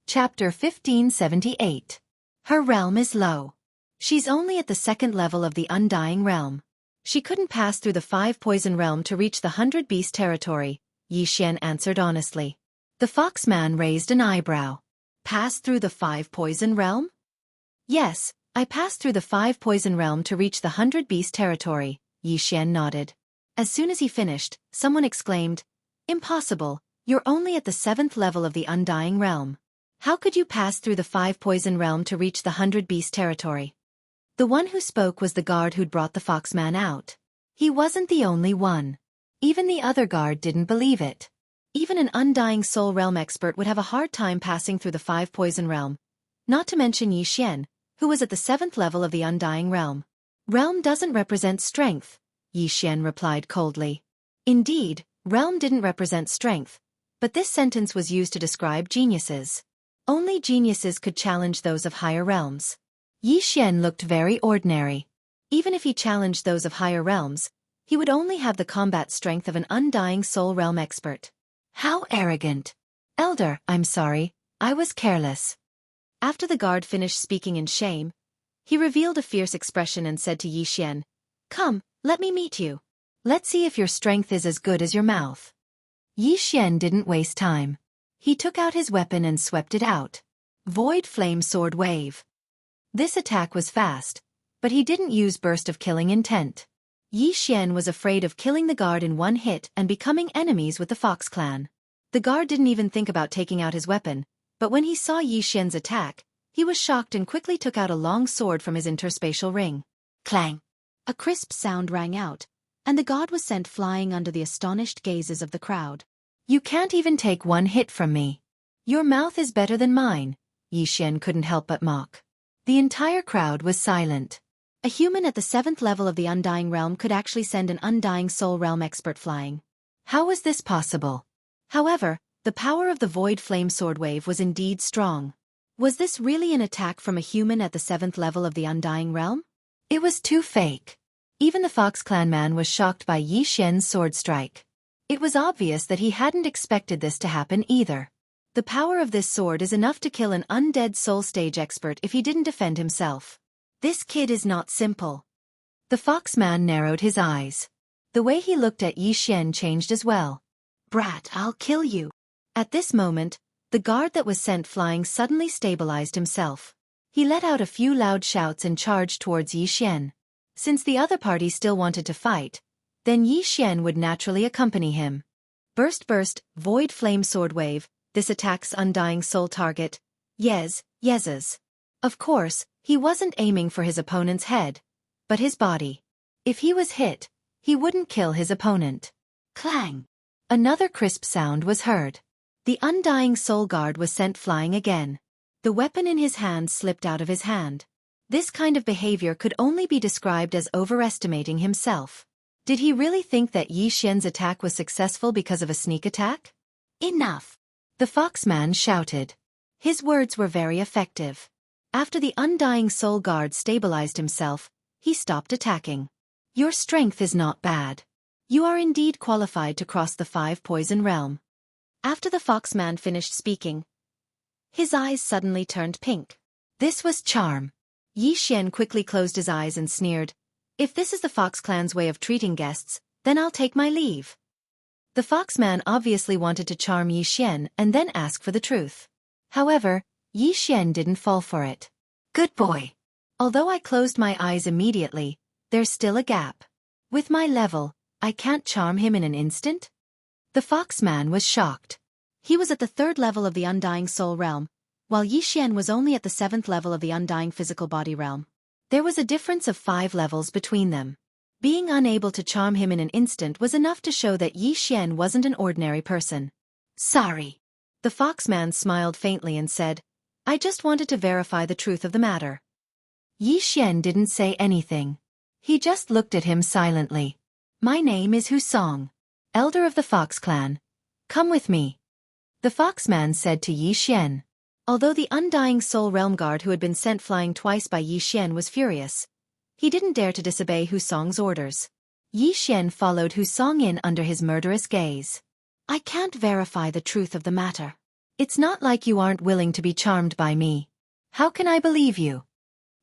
Chapter 1578. Her realm is low. She's only at the second level of the Undying Realm. She couldn't pass through the 5 Poison Realm to reach the 100 Beast territory, Yixian answered honestly. The Foxman raised an eyebrow. Pass through the 5 Poison Realm? Yes, I passed through the 5 Poison Realm to reach the 100 Beast territory, Yixian nodded. As soon as he finished, someone exclaimed, Impossible, you're only at the 7th level of the Undying Realm. How could you pass through the 5 Poison Realm to reach the 100 Beast territory? The one who spoke was the guard who'd brought the Foxman out. He wasn't the only one. Even the other guard didn't believe it. Even an Undying Soul Realm expert would have a hard time passing through the 5 Poison Realm. Not to mention Yixian, who was at the 7th level of the Undying Realm. Realm doesn't represent strength, Yixian replied coldly. Indeed, realm didn't represent strength, but this sentence was used to describe geniuses. Only geniuses could challenge those of higher realms. Yixian looked very ordinary. Even if he challenged those of higher realms, he would only have the combat strength of an Undying Soul Realm expert. How arrogant! Elder, I'm sorry, I was careless. After the guard finished speaking in shame, he revealed a fierce expression and said to Yixian, Come, let me meet you. Let's see if your strength is as good as your mouth. Yixian didn't waste time. He took out his weapon and swept it out. Void Flame Sword Wave. This attack was fast, but he didn't use burst of killing intent. Yixian was afraid of killing the guard in one hit and becoming enemies with the Fox clan. The guard didn't even think about taking out his weapon, but when he saw Yixian's attack, he was shocked and quickly took out a long sword from his interspatial ring. Clang! A crisp sound rang out, and the god was sent flying under the astonished gazes of the crowd. You can't even take one hit from me. Your mouth is better than mine, Yixian couldn't help but mock. The entire crowd was silent. A human at the 7th level of the Undying Realm could actually send an Undying Soul Realm expert flying. How was this possible? However, the power of the Void Flame Sword Wave was indeed strong. Was this really an attack from a human at the 7th level of the Undying Realm? It was too fake. Even the Fox Clan man was shocked by Yixian's sword strike. It was obvious that he hadn't expected this to happen either. The power of this sword is enough to kill an undead soul stage expert if he didn't defend himself. This kid is not simple. The Foxman narrowed his eyes. The way he looked at Yixian changed as well. Brat, I'll kill you. At this moment, the guard that was sent flying suddenly stabilized himself. He let out a few loud shouts and charged towards Yixian. Since the other party still wanted to fight, then Yixian would naturally accompany him. Burst, Void Flame Sword Wave. This attacks Undying Soul target. Yeses. Of course, he wasn't aiming for his opponent's head, but his body. If he was hit, he wouldn't kill his opponent. Clang! Another crisp sound was heard. The Undying Soul Guard was sent flying again. The weapon in his hand slipped out of his hand. This kind of behavior could only be described as overestimating himself. Did he really think that Yixian's attack was successful because of a sneak attack? Enough! The Foxman shouted. His words were very effective. After the Undying Soul Guard stabilized himself, he stopped attacking. Your strength is not bad. You are indeed qualified to cross the 5 Poison Realm. After the Foxman finished speaking, his eyes suddenly turned pink. This was charm. Yixian quickly closed his eyes and sneered, If this is the Fox clan's way of treating guests, then I'll take my leave. The Foxman obviously wanted to charm Yixian and then ask for the truth. However, Yixian didn't fall for it. Good boy. Although I closed my eyes immediately, there's still a gap. With my level, I can't charm him in an instant? The Foxman was shocked. He was at the 3rd level of the Undying Soul Realm, while Yixian was only at the 7th level of the Undying Physical Body Realm. There was a difference of 5 levels between them. Being unable to charm him in an instant was enough to show that Yixian wasn't an ordinary person. Sorry. The Foxman smiled faintly and said, I just wanted to verify the truth of the matter. Yixian didn't say anything. He just looked at him silently. My name is Husong, elder of the Fox clan. Come with me. The Foxman said to Yixian. Although the Undying Soul Realm Guard who had been sent flying twice by Yixian was furious, he didn't dare to disobey Husong's orders. Yixian followed Husong in under his murderous gaze. I can't verify the truth of the matter. It's not like you aren't willing to be charmed by me. How can I believe you?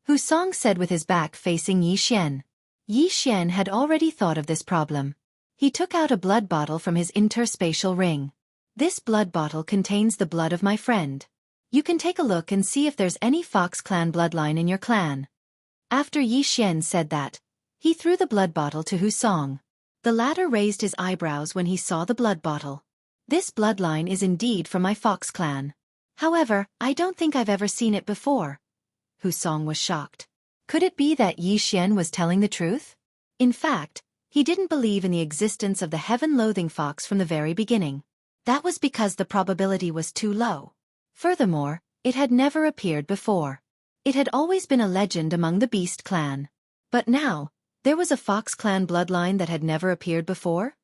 Hu Song said with his back facing Yi Xian. Yi Xian had already thought of this problem. He took out a blood bottle from his interspatial ring. This blood bottle contains the blood of my friend. You can take a look and see if there's any Fox clan bloodline in your clan. After Yi Xian said that, he threw the blood bottle to Hu Song. The latter raised his eyebrows when he saw the blood bottle. This bloodline is indeed from my Fox clan. However, I don't think I've ever seen it before. Hu Song was shocked. Could it be that Yi Xian was telling the truth? In fact, he didn't believe in the existence of the heaven-loathing fox from the very beginning. That was because the probability was too low. Furthermore, it had never appeared before. It had always been a legend among the Beast clan. But now, there was a Fox clan bloodline that had never appeared before?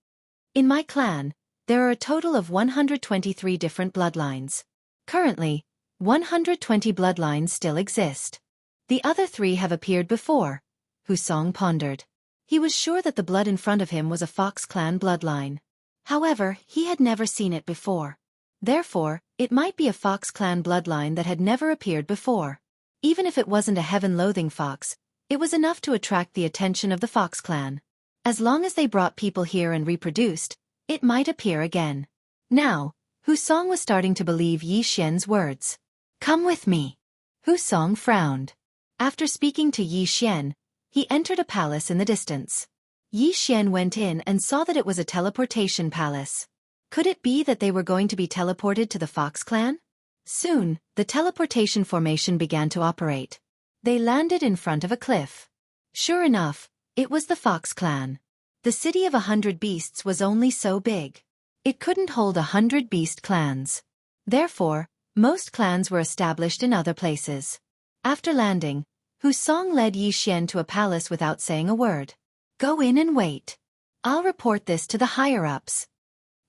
In my clan, there are a total of 123 different bloodlines. Currently, 120 bloodlines still exist. The other 3 have appeared before, Hu Song pondered. He was sure that the blood in front of him was a Fox clan bloodline. However, he had never seen it before. Therefore, it might be a Fox clan bloodline that had never appeared before. Even if it wasn't a heaven-loathing fox, it was enough to attract the attention of the Fox clan. As long as they brought people here and reproduced, it might appear again. Now, Hu Song was starting to believe Yi Xian's words. Come with me. Hu Song frowned. After speaking to Yi Xian, he entered a palace in the distance. Yi Xian went in and saw that it was a teleportation palace. Could it be that they were going to be teleported to the Fox clan? Soon, the teleportation formation began to operate. They landed in front of a cliff. Sure enough, it was the Fox clan. The city of 100 beasts was only so big. It couldn't hold 100 beast clans. Therefore, most clans were established in other places. After landing, Hu Song led Yi Xian to a palace without saying a word. Go in and wait. I'll report this to the higher-ups.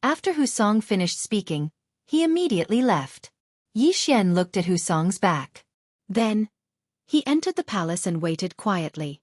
After Hu Song finished speaking, he immediately left. Yi Xian looked at Hu Song's back. Then, he entered the palace and waited quietly.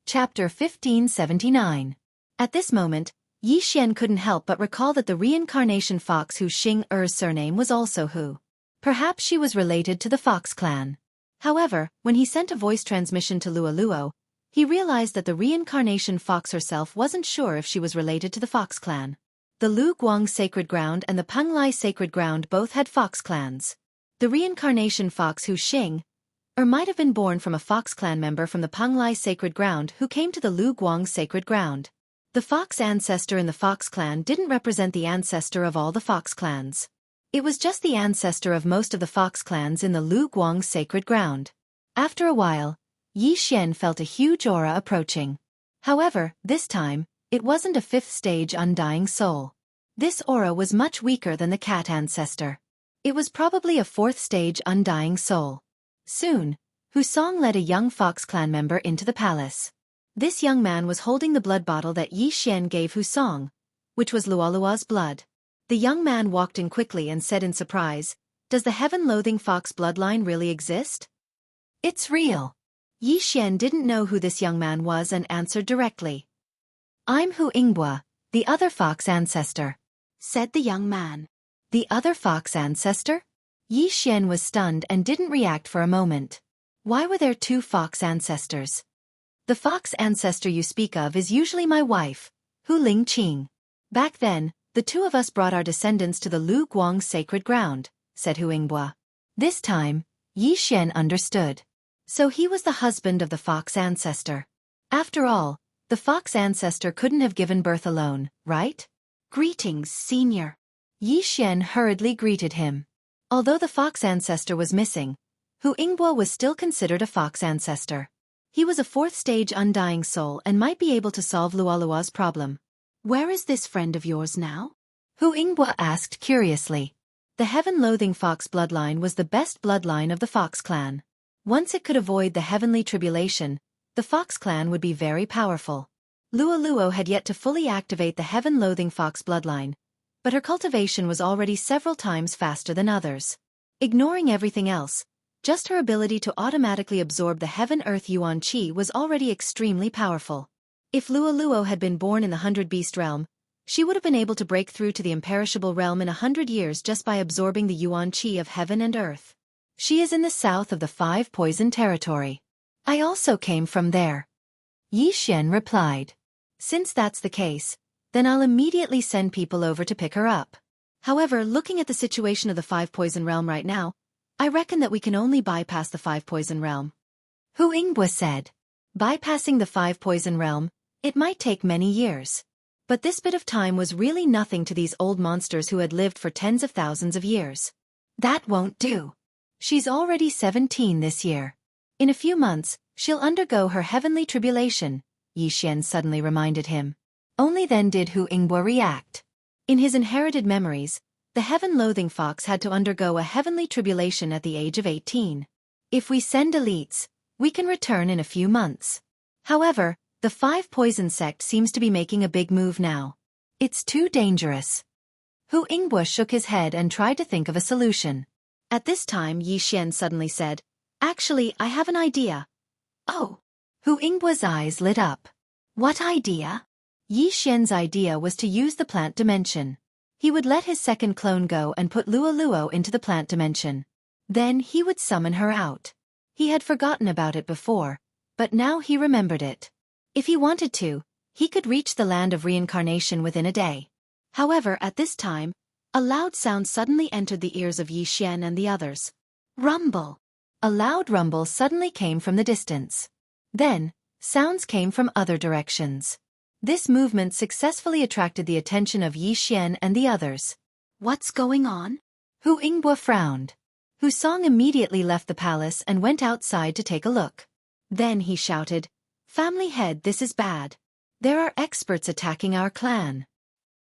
Chapter 1579. At this moment, Yi Xian couldn't help but recall that the reincarnation fox Hu Xing-er's surname was also Hu. Perhaps she was related to the Fox clan. However, when he sent a voice transmission to Luo, he realized that the reincarnation fox herself wasn't sure if she was related to the Fox clan. The Lu Guang Sacred Ground and the Penglai Sacred Ground both had Fox clans. The reincarnation fox Hu Xing-er might have been born from a Fox clan member from the Penglai Sacred Ground who came to the Lu Guang Sacred Ground. The fox ancestor in the Fox clan didn't represent the ancestor of all the Fox clans. It was just the ancestor of most of the Fox clans in the Lu Guang Sacred Ground. After a while, Yi Xian felt a huge aura approaching. However, this time, it wasn't a 5th stage undying soul. This aura was much weaker than the cat ancestor. It was probably a 4th stage undying soul. Soon, Hu Song led a young Fox clan member into the palace. This young man was holding the blood bottle that Yi Xian gave Hu Song, which was Luolua's blood. The young man walked in quickly and said in surprise, "Does the heaven-loathing fox bloodline really exist?" "It's real." Yi Xian didn't know who this young man was and answered directly. "I'm Hu Yingbua, the other fox ancestor," said the young man. The other fox ancestor? Yi Xian was stunned and didn't react for a moment. Why were there 2 fox ancestors? "The fox ancestor you speak of is usually my wife, Hu Lingqing. Back then, the 2 of us brought our descendants to the Lu Guang Sacred Ground," said Hu Yingbua. This time, Yi Xian understood. So he was the husband of the fox ancestor. After all, the fox ancestor couldn't have given birth alone, right? "Greetings, senior." Yi Xian hurriedly greeted him. Although the fox ancestor was missing, Hu Yingbua was still considered a fox ancestor. He was a 4th stage undying soul and might be able to solve Luolua's problem. "Where is this friend of yours now?" Hu Yingbua asked curiously. The heaven-loathing fox bloodline was the best bloodline of the Fox clan. Once it could avoid the heavenly tribulation, the Fox clan would be very powerful. Luoluo had yet to fully activate the heaven-loathing fox bloodline, but her cultivation was already several times faster than others. Ignoring everything else, just her ability to automatically absorb the heaven-earth yuan qi was already extremely powerful. If Luoluo had been born in the 100 beast realm, She would have been able to break through to the imperishable realm in 100 years just by absorbing the yuan qi of heaven and earth. She is in the south of the 5 poison territory. I also came from there. Yi Xian replied. Since that's the case, then I'll immediately send people over to pick her up. However, looking at the situation of the 5 poison realm right now, I reckon that we can only bypass the 5 poison realm. Hu Yingbo said. Bypassing the 5 poison realm, it might take many years. But this bit of time was really nothing to these old monsters who had lived for tens of thousands of years. That won't do. She's already 17 this year. In a few months, she'll undergo her heavenly tribulation, Yi Xian suddenly reminded him. Only then did Hu Yingbo react. In his inherited memories, the heaven-loathing fox had to undergo a heavenly tribulation at the age of 18. If we send elites, we can return in a few months. However, the 5 poison sect seems to be making a big move now. It's too dangerous. Hu Yingbo shook his head and tried to think of a solution. At this time Yi Xian suddenly said, Actually, I have an idea. Oh. Hu Yingbo's eyes lit up. What idea? Yi Xian's idea was to use the plant dimension. He would let his second clone go and put Luo Luo into the plant dimension. Then he would summon her out. He had forgotten about it before, but now he remembered it. If he wanted to, he could reach the land of reincarnation within a day. However, at this time, a loud sound suddenly entered the ears of Yi Xian and the others. Rumble! A loud rumble suddenly came from the distance. Then, sounds came from other directions. This movement successfully attracted the attention of Yi Xian and the others. What's going on? Hu Yingbo frowned. Hu Song immediately left the palace and went outside to take a look. Then he shouted, Family head, this is bad. There are experts attacking our clan.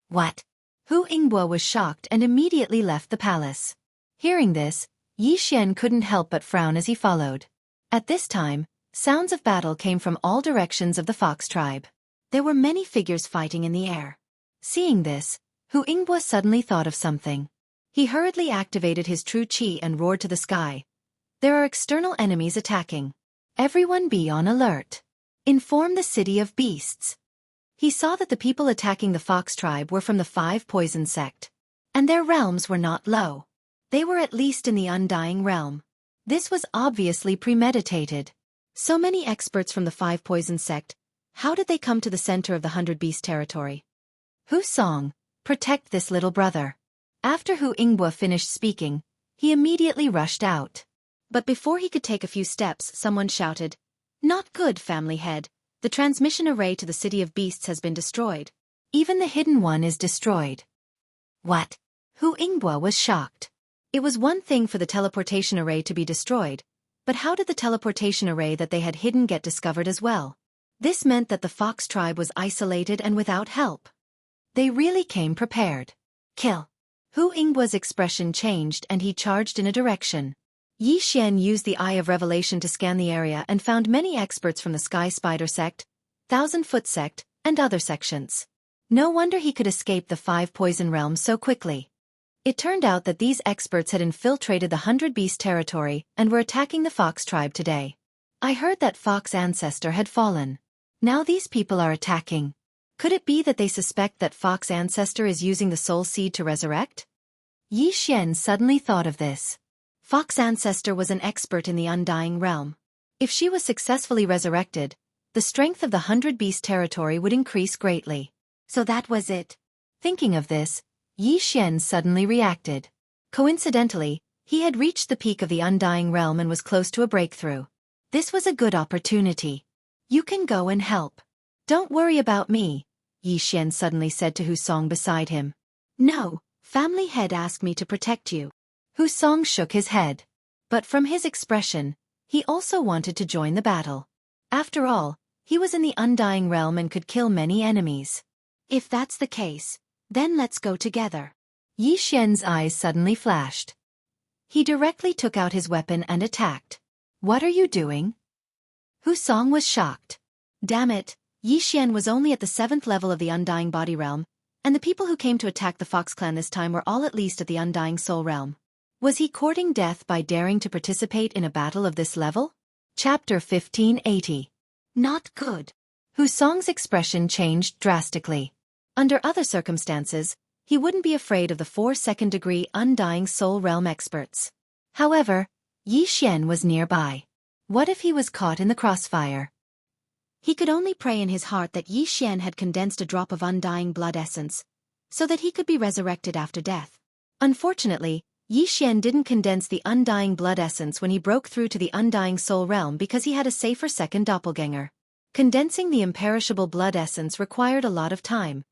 What? Hu Yingbo was shocked and immediately left the palace. Hearing this, Yi Xian couldn't help but frown as he followed. At this time, sounds of battle came from all directions of the fox tribe. There were many figures fighting in the air. Seeing this, Hu Yingbo suddenly thought of something. He hurriedly activated his true qi and roared to the sky. There are external enemies attacking. Everyone be on alert. Inform the city of beasts. He saw that the people attacking the fox tribe were from the 5 poison sect. And their realms were not low. They were at least in the undying realm. This was obviously premeditated. So many experts from the 5 poison sect, how did they come to the center of the 100 beast territory? Hu Song, protect this little brother. After Hu Yingbo finished speaking, he immediately rushed out. But before he could take a few steps, someone shouted, Not good, family head. The transmission array to the city of beasts has been destroyed. Even the hidden one is destroyed. What? Hu Yingbo was shocked. It was one thing for the teleportation array to be destroyed, but how did the teleportation array that they had hidden get discovered as well? This meant that the fox tribe was isolated and without help. They really came prepared. Kill. Hu Yingbo's expression changed and he charged in a direction. Yi Xian used the Eye of Revelation to scan the area and found many experts from the Sky Spider sect, 1000-foot sect, and other sections. No wonder he could escape the 5 poison realms so quickly. It turned out that these experts had infiltrated the 100 beast territory and were attacking the fox tribe today. I heard that fox ancestor had fallen. Now these people are attacking. Could it be that they suspect that fox ancestor is using the soul seed to resurrect? Yi Xian suddenly thought of this. Fox ancestor was an expert in the undying realm. If she was successfully resurrected, the strength of the 100 beast territory would increase greatly. So that was it. Thinking of this, Yi Xian suddenly reacted. Coincidentally, he had reached the peak of the undying realm and was close to a breakthrough. This was a good opportunity. You can go and help. Don't worry about me, Yi Xian suddenly said to Hu Song beside him. No, family head asked me to protect you. Hu Song shook his head. But from his expression, he also wanted to join the battle. After all, he was in the undying realm and could kill many enemies. If that's the case, then let's go together. Yi Xian's eyes suddenly flashed. He directly took out his weapon and attacked. What are you doing? Hu Song was shocked. Damn it, Yi Xian was only at the 7th level of the undying body realm, and the people who came to attack the Fox clan this time were all at least at the undying soul realm. Was he courting death by daring to participate in a battle of this level? Chapter 1580. Not good. Hu Song's expression changed drastically. Under other circumstances, he wouldn't be afraid of the 4 second-degree Undying Soul Realm experts. However, Yi Xian was nearby. What if he was caught in the crossfire? He could only pray in his heart that Yi Xian had condensed a drop of undying blood essence, so that he could be resurrected after death. Unfortunately, Yi Xian didn't condense the undying blood essence when he broke through to the Undying Soul Realm because he had a safer second doppelganger. Condensing the imperishable blood essence required a lot of time,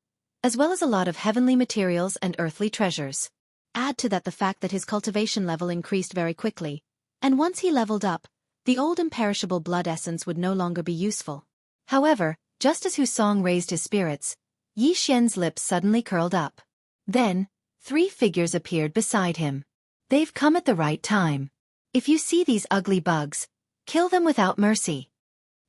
as well as a lot of heavenly materials and earthly treasures. Add to that the fact that his cultivation level increased very quickly, and once he leveled up, the old imperishable blood essence would no longer be useful. However, just as Husong raised his spirits, Yi Xian's lips suddenly curled up. Then, 3 figures appeared beside him. They've come at the right time. If you see these ugly bugs, kill them without mercy.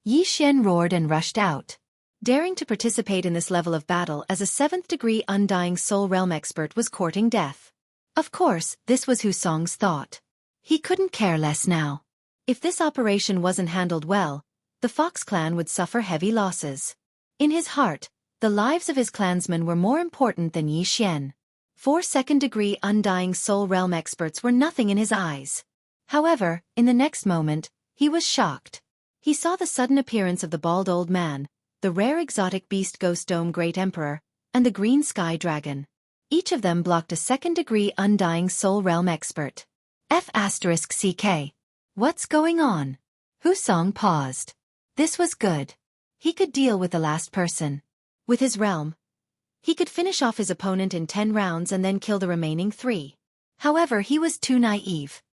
Yi Xian roared and rushed out. Daring to participate in this level of battle as a 7th-degree Undying Soul Realm expert was courting death. Of course, this was Husong's thought. He couldn't care less now. If this operation wasn't handled well, the Fox clan would suffer heavy losses. In his heart, the lives of his clansmen were more important than Yi Xian. 4 second-degree Undying Soul Realm experts were nothing in his eyes. However, in the next moment, he was shocked. He saw the sudden appearance of the bald old man, the rare exotic beast Ghost Dome Great Emperor, and the green sky dragon. Each of them blocked a 2nd-degree Undying Soul Realm expert. F***CK. What's going on? Husong paused. This was good. He could deal with the last person. With his realm, he could finish off his opponent in 10 rounds and then kill the remaining 3. However, he was too naive.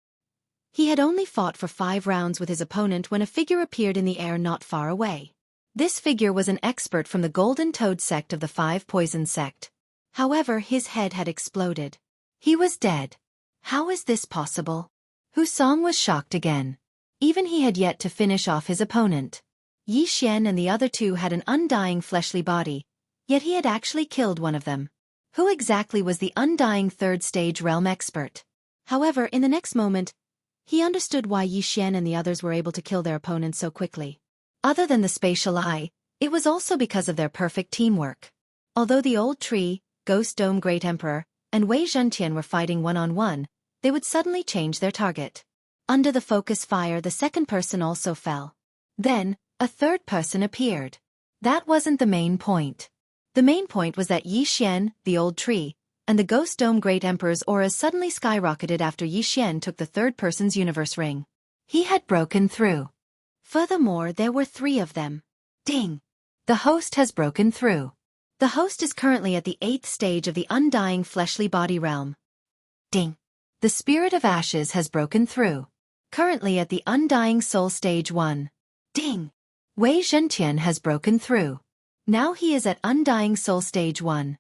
He had only fought for 5 rounds with his opponent when a figure appeared in the air not far away. This figure was an expert from the Golden Toad sect of the 5 Poison sect. However, his head had exploded. He was dead. How is this possible? Husong was shocked again. Even he had yet to finish off his opponent. Yi Xian and the other 2 had an undying fleshly body, yet he had actually killed one of them. Who exactly was the undying 3rd-stage realm expert? However, in the next moment, he understood why Yi Xian and the others were able to kill their opponents so quickly. Other than the spatial eye, it was also because of their perfect teamwork. Although the old tree, Ghost Dome Great Emperor, and Wei Zhentian were fighting one-on-one, they would suddenly change their target. Under the focus fire, the second person also fell. Then, a third person appeared. That wasn't the main point. The main point was that Yi Xian, the old tree, and the Ghost Dome Great Emperor's auras suddenly skyrocketed after Yi Xian took the third person's universe ring. He had broken through. Furthermore, there were 3 of them. Ding! The host has broken through. The host is currently at the 8th stage of the undying fleshly body realm. Ding! The Spirit of Ashes has broken through. Currently at the Undying Soul Stage 1. Ding! Wei Zhentian has broken through. Now he is at Undying Soul Stage 1.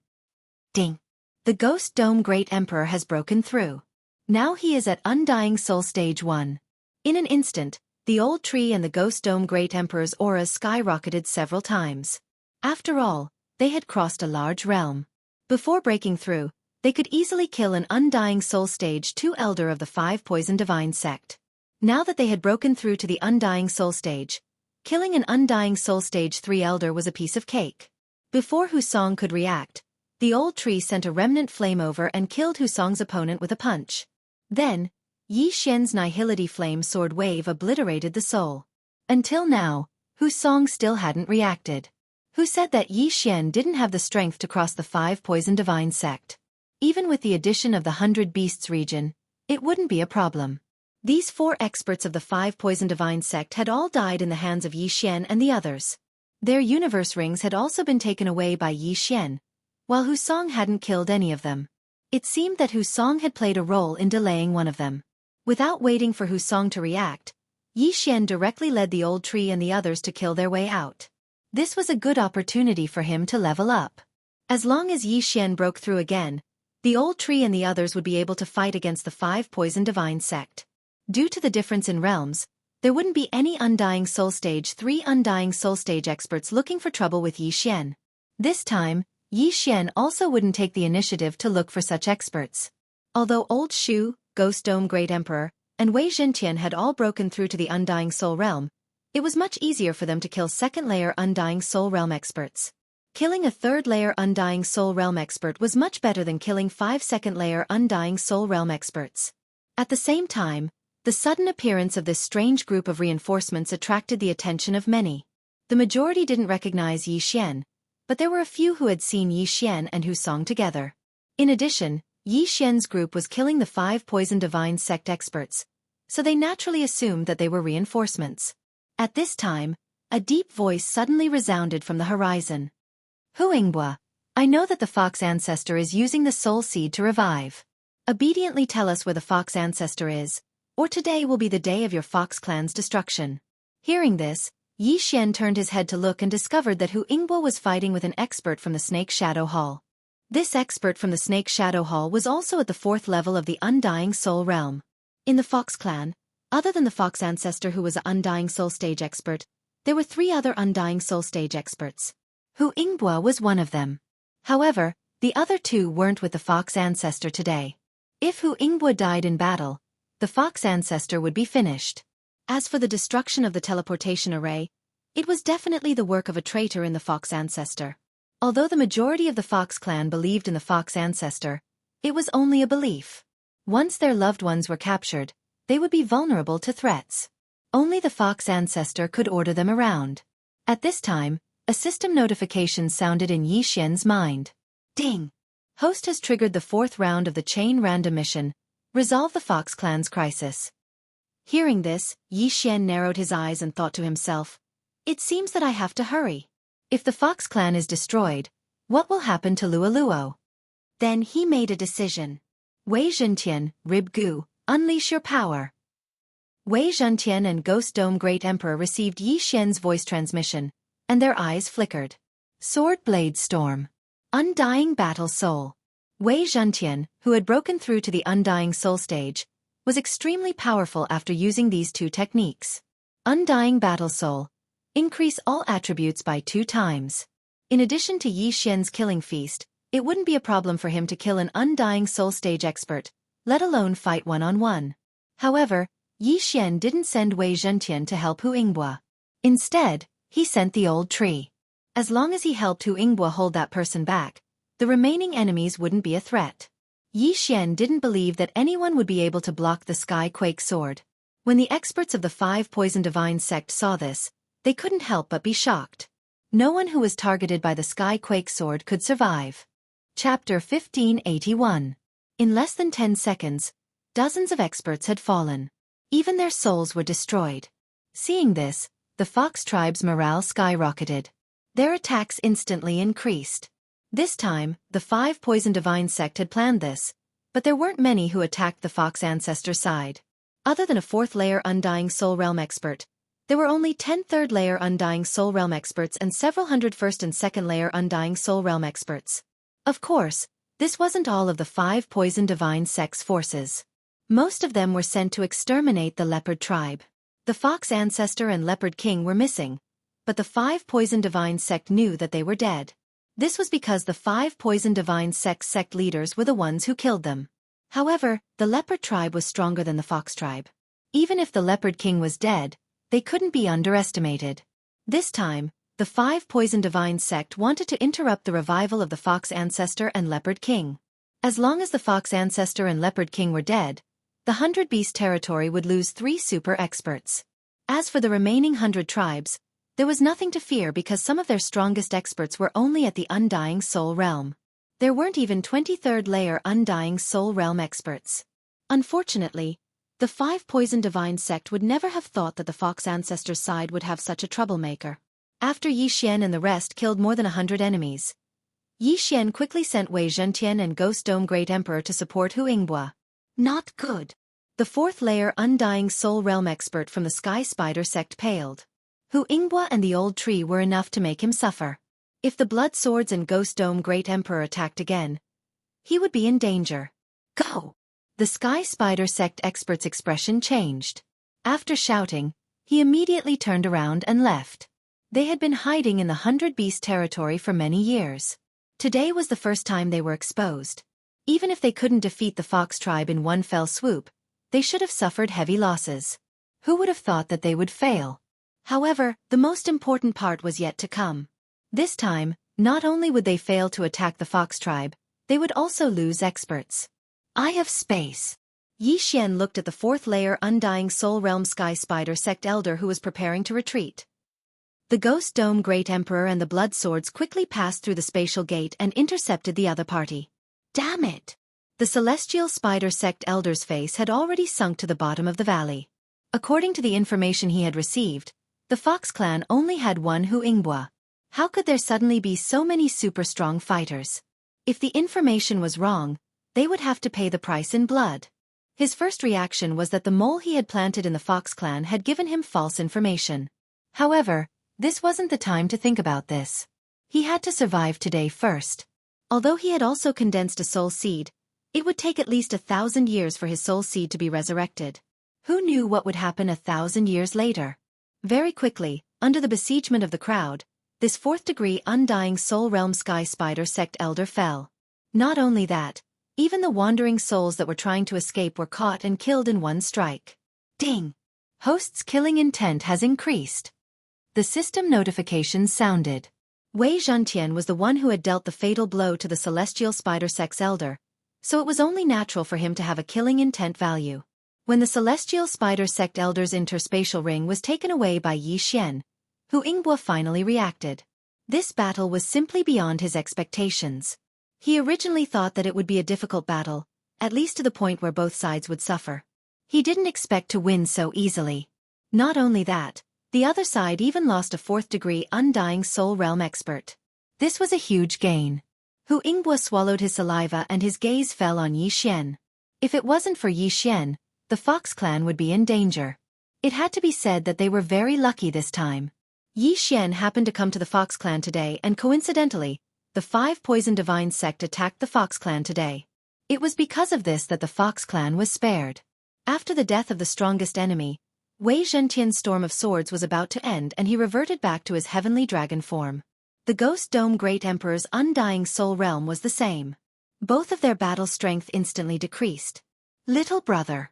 Ding! The Ghost Dome Great Emperor has broken through. Now he is at Undying Soul Stage 1. In an instant, the old tree and the Ghost Dome Great Emperor's auras skyrocketed several times. After all, they had crossed a large realm. Before breaking through, they could easily kill an Undying Soul Stage 2 elder of the 5 Poison Divine sect. Now that they had broken through to the Undying Soul Stage, killing an Undying Soul Stage 3 elder was a piece of cake. Before Husong could react, the old tree sent a remnant flame over and killed Husong's opponent with a punch. Then, Yi Xian's Nihility Flame Sword Wave obliterated the soul. Until now, Husong still hadn't reacted. Who said that Yi Xian didn't have the strength to cross the 5 Poison Divine sect? Even with the addition of the 100 Beasts region, it wouldn't be a problem. These 4 experts of the 5 Poison Divine sect had all died in the hands of Yi Xian and the others. Their universe rings had also been taken away by Yi Xian, while Husong hadn't killed any of them. It seemed that Husong had played a role in delaying one of them. Without waiting for Husong to react, Yi Xian directly led the old tree and the others to kill their way out. This was a good opportunity for him to level up. As long as Yi Xian broke through again, the old tree and the others would be able to fight against the 5 Poison Divine sect. Due to the difference in realms, there wouldn't be any Undying Soul Stage 3 Undying Soul Stage experts looking for trouble with Yi Xian. This time, Yi Xian also wouldn't take the initiative to look for such experts. Although Old Shu, Ghost Dome Great Emperor, and Wei Zhentian had all broken through to the Undying Soul Realm, it was much easier for them to kill second-layer Undying Soul Realm experts. Killing a third-layer Undying Soul Realm expert was much better than killing 5 second-layer Undying Soul Realm experts. At the same time, the sudden appearance of this strange group of reinforcements attracted the attention of many. The majority didn't recognize Yi Xian, but there were a few who had seen Yi Xian and Hu Song together. In addition, Yi Xian's group was killing the 5 Poison Divine Sect experts, so they naturally assumed that they were reinforcements. At this time, a deep voice suddenly resounded from the horizon. Hu Yingbua, I know that the Fox Ancestor is using the Soul Seed to revive. Obediently tell us where the Fox Ancestor is, or today will be the day of your Fox clan's destruction. Hearing this, Yi Xian turned his head to look and discovered that Hu Yingbua was fighting with an expert from the Snake Shadow Hall. This expert from the Snake Shadow Hall was also at the 4th level of the Undying Soul Realm. In the Fox clan, other than the Fox Ancestor who was an Undying Soul Stage expert, there were 3 other Undying Soul Stage experts. Hu Yingbua was one of them. However, the other 2 weren't with the Fox Ancestor today. If Hu Yingbua died in battle, the Fox Ancestor would be finished. As for the destruction of the teleportation array, it was definitely the work of a traitor in the Fox Ancestor. Although the majority of the Fox clan believed in the Fox Ancestor, it was only a belief. Once their loved ones were captured, they would be vulnerable to threats. Only the Fox Ancestor could order them around. At this time, a system notification sounded in Yi Xian's mind. Ding! Host has triggered the 4th round of the chain random mission. Resolve the Fox clan's crisis. Hearing this, Yi Xian narrowed his eyes and thought to himself, it seems that I have to hurry. If the Fox clan is destroyed, what will happen to Luoluo? Then he made a decision. Wei Zhentian, Rib Gu, unleash your power. Wei Zhentian and Ghost Dome Great Emperor received Yi Xian's voice transmission, and their eyes flickered. Sword Blade Storm. Undying Battle Soul. Wei Zhentian, who had broken through to the Undying Soul stage, was extremely powerful after using these 2 techniques. Undying Battle Soul. Increase all attributes by 2 times. In addition to Yi Xian's killing feast, it wouldn't be a problem for him to kill an Undying Soul stage expert, let alone fight one-on-one. However, Yi Xian didn't send Wei Zhentian to help Hu Yingbua. Instead, he sent the old tree. As long as he helped Hu Yingbua hold that person back, the remaining enemies wouldn't be a threat. Yi Xian didn't believe that anyone would be able to block the Sky Quake Sword. When the experts of the 5 Poison Divine Sect saw this, they couldn't help but be shocked. No one who was targeted by the Sky Quake Sword could survive. Chapter 1581. In less than 10 seconds, dozens of experts had fallen. Even their souls were destroyed. Seeing this, the Fox tribe's morale skyrocketed. Their attacks instantly increased. This time, the 5 Poison Divine Sect had planned this, but there weren't many who attacked the Fox Ancestor side. Other than a 4th-layer Undying Soul Realm expert, there were only 10 3rd-layer Undying Soul Realm experts and several hundred 1st and 2nd-layer Undying Soul Realm experts. Of course, this wasn't all of the 5 Poison Divine Sect's forces. Most of them were sent to exterminate the Leopard tribe. The Fox Ancestor and Leopard King were missing, but the 5 Poison Divine Sect knew that they were dead. This was because the 5 Poison Divine Sect leaders were the ones who killed them. However, the Leopard tribe was stronger than the Fox tribe. Even if the Leopard King was dead, they couldn't be underestimated. This time, the 5 Poison Divine Sect wanted to interrupt the revival of the Fox Ancestor and Leopard King. As long as the Fox Ancestor and Leopard King were dead, the 100 Beast territory would lose 3 super experts. As for the remaining 100 tribes, there was nothing to fear because some of their strongest experts were only at the Undying Soul Realm. There weren't even 23rd-layer Undying Soul Realm experts. Unfortunately, the 5 Poison Divine Sect would never have thought that the Fox Ancestor's side would have such a troublemaker. After Yi Xian and the rest killed more than 100 enemies, Yi Xian quickly sent Wei Zhentian and Ghost Dome Great Emperor to support Hu Yingbua. Not good. The 4th-layer Undying Soul Realm expert from the Sky Spider Sect paled. Hu Yingbua and the old tree were enough to make him suffer. If the Blood Swords and Ghost Dome Great Emperor attacked again, he would be in danger. Go! The Sky Spider Sect expert's expression changed. After shouting, he immediately turned around and left. They had been hiding in the 100 Beast territory for many years. Today was the first time they were exposed. Even if they couldn't defeat the Fox tribe in one fell swoop, they should have suffered heavy losses. Who would have thought that they would fail? However, the most important part was yet to come. This time, Not only would they fail to attack the fox tribe, they would also lose experts. Eye of Space. Yi Xian looked at the fourth layer Undying Soul Realm Sky Spider sect elder who was preparing to retreat. The Ghost Dome Great Emperor and the Blood Swords quickly passed through the spatial gate and intercepted the other party. Damn it! The Celestial Spider sect elder's face had already sunk to the bottom of the valley. According to the information he had received, the Fox clan only had one Hu Yingbua. How could there suddenly be so many super strong fighters? If the information was wrong, they would have to pay the price in blood. His first reaction was that the mole he had planted in the Fox clan had given him false information. However, this wasn't the time to think about this. He had to survive today first. Although he had also condensed a soul seed, it would take at least 1,000 years for his soul seed to be resurrected. Who knew what would happen 1,000 years later? Very quickly, under the besiegement of the crowd, this fourth-degree Undying Soul Realm Sky Spider sect elder fell. Not only that, even the wandering souls that were trying to escape were caught and killed in one strike. Ding! Host's killing intent has increased. The system notifications sounded. Wei Zhentian was the one who had dealt the fatal blow to the Celestial Spider Sect's elder, so it was only natural for him to have a killing intent value. When the Celestial Spider Sect elder's interspatial ring was taken away by Yi Xian, Hu Yingbua finally reacted. This battle was simply beyond his expectations. He originally thought that it would be a difficult battle, at least to the point where both sides would suffer. He didn't expect to win so easily. Not only that, the other side even lost a fourth-degree Undying Soul Realm expert. This was a huge gain. Hu Yingbua swallowed his saliva and his gaze fell on Yi Xian. If it wasn't for Yi Xian, the Fox clan would be in danger. It had to be said that they were very lucky this time. Yi Xian happened to come to the Fox clan today and coincidentally, the 5 Poison Divine sect attacked the Fox clan today. It was because of this that the Fox clan was spared. After the death of the strongest enemy, Wei Zhentian's storm of swords was about to end and he reverted back to his heavenly dragon form. The Ghost Dome Great Emperor's Undying Soul Realm was the same. Both of their battle strength instantly decreased. Little brother.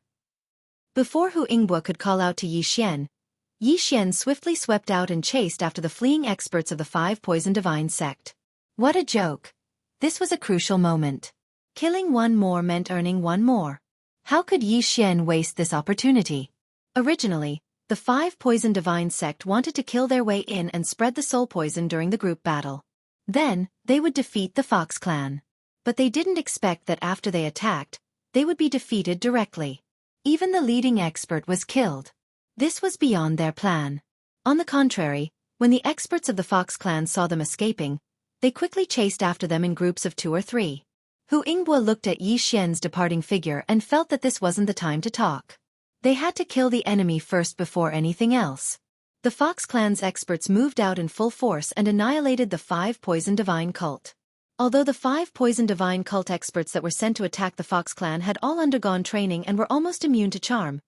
Before Hu Yingbua could call out to Yi Xian swiftly swept out and chased after the fleeing experts of the 5 Poison Divine sect. What a joke. This was a crucial moment. Killing one more meant earning one more. How could Yi Xian waste this opportunity? Originally, the 5 Poison Divine sect wanted to kill their way in and spread the soul poison during the group battle. Then, they would defeat the Fox clan. But they didn't expect that after they attacked, they would be defeated directly. Even the leading expert was killed. This was beyond their plan. On the contrary, when the experts of the Fox clan saw them escaping, they quickly chased after them in groups of 2 or 3. Hu Yingbua looked at Yi Xian's departing figure and felt that this wasn't the time to talk. They had to kill the enemy first before anything else. The Fox clan's experts moved out in full force and annihilated the 5 Poison Divine cult. Although the 5 Poison Divine cult experts that were sent to attack the Fox clan had all undergone training and were almost immune to charm,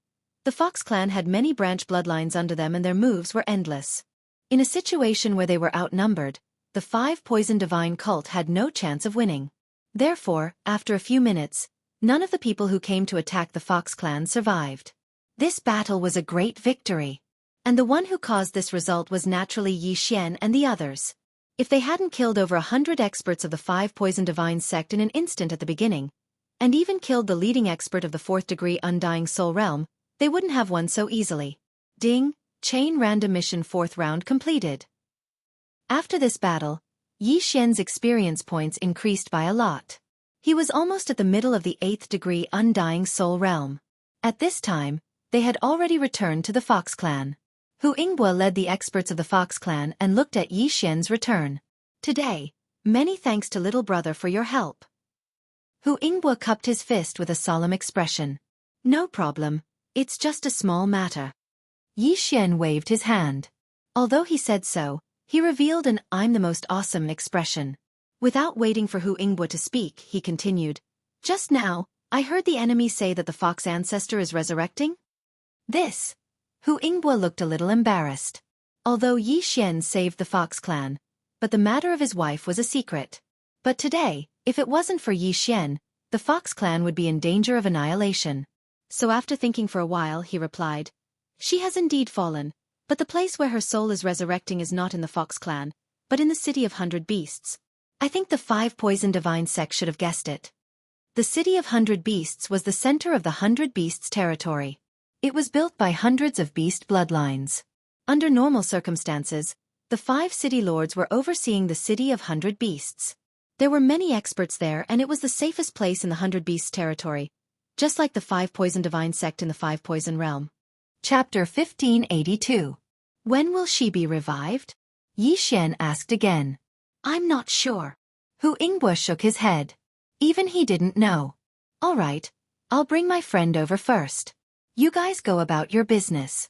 the Fox clan had many branch bloodlines under them and their moves were endless. In a situation where they were outnumbered, the 5 Poison Divine cult had no chance of winning. Therefore, after a few minutes, none of the people who came to attack the Fox clan survived. This battle was a great victory. And the one who caused this result was naturally Yi Xian and the others. If they hadn't killed over 100 experts of the 5 Poison Divine sect in an instant at the beginning, and even killed the leading expert of the 4th degree Undying Soul Realm, they wouldn't have won so easily. Ding, chain random mission 4th round completed. After this battle, Yi Xian's experience points increased by a lot. He was almost at the middle of the 8th degree Undying Soul Realm. At this time, they had already returned to the Fox clan. Hu Yingbua led the experts of the Fox clan and looked at Yi Xian's return. Today, many thanks to little brother for your help. Hu Yingbua cupped his fist with a solemn expression. No problem, it's just a small matter. Yi Xian waved his hand. Although he said so, he revealed an "I'm the most awesome" expression. Without waiting for Hu Yingbua to speak, he continued. Just now, I heard the enemy say that the Fox ancestor is resurrecting? This. Hu Yingbua looked a little embarrassed. Although Yi Xian saved the Fox clan, but the matter of his wife was a secret. But today, if it wasn't for Yi Xian, the Fox clan would be in danger of annihilation. So after thinking for a while, he replied, She has indeed fallen, but the place where her soul is resurrecting is not in the Fox clan, but in the City of 100 Beasts. I think the 5 Poison Divine sect should have guessed it. The City of 100 Beasts was the center of the 100 Beasts territory. It was built by hundreds of beast bloodlines. Under normal circumstances, the 5 city lords were overseeing the City of 100 Beasts. There were many experts there, and it was the safest place in the 100 Beasts territory, just like the 5 Poison Divine sect in the 5 Poison realm. Chapter 1582. When will she be revived? Yi Xian asked again. I'm not sure. Hu Yingbo shook his head. Even he didn't know. All right, I'll bring my friend over first. You guys go about your business.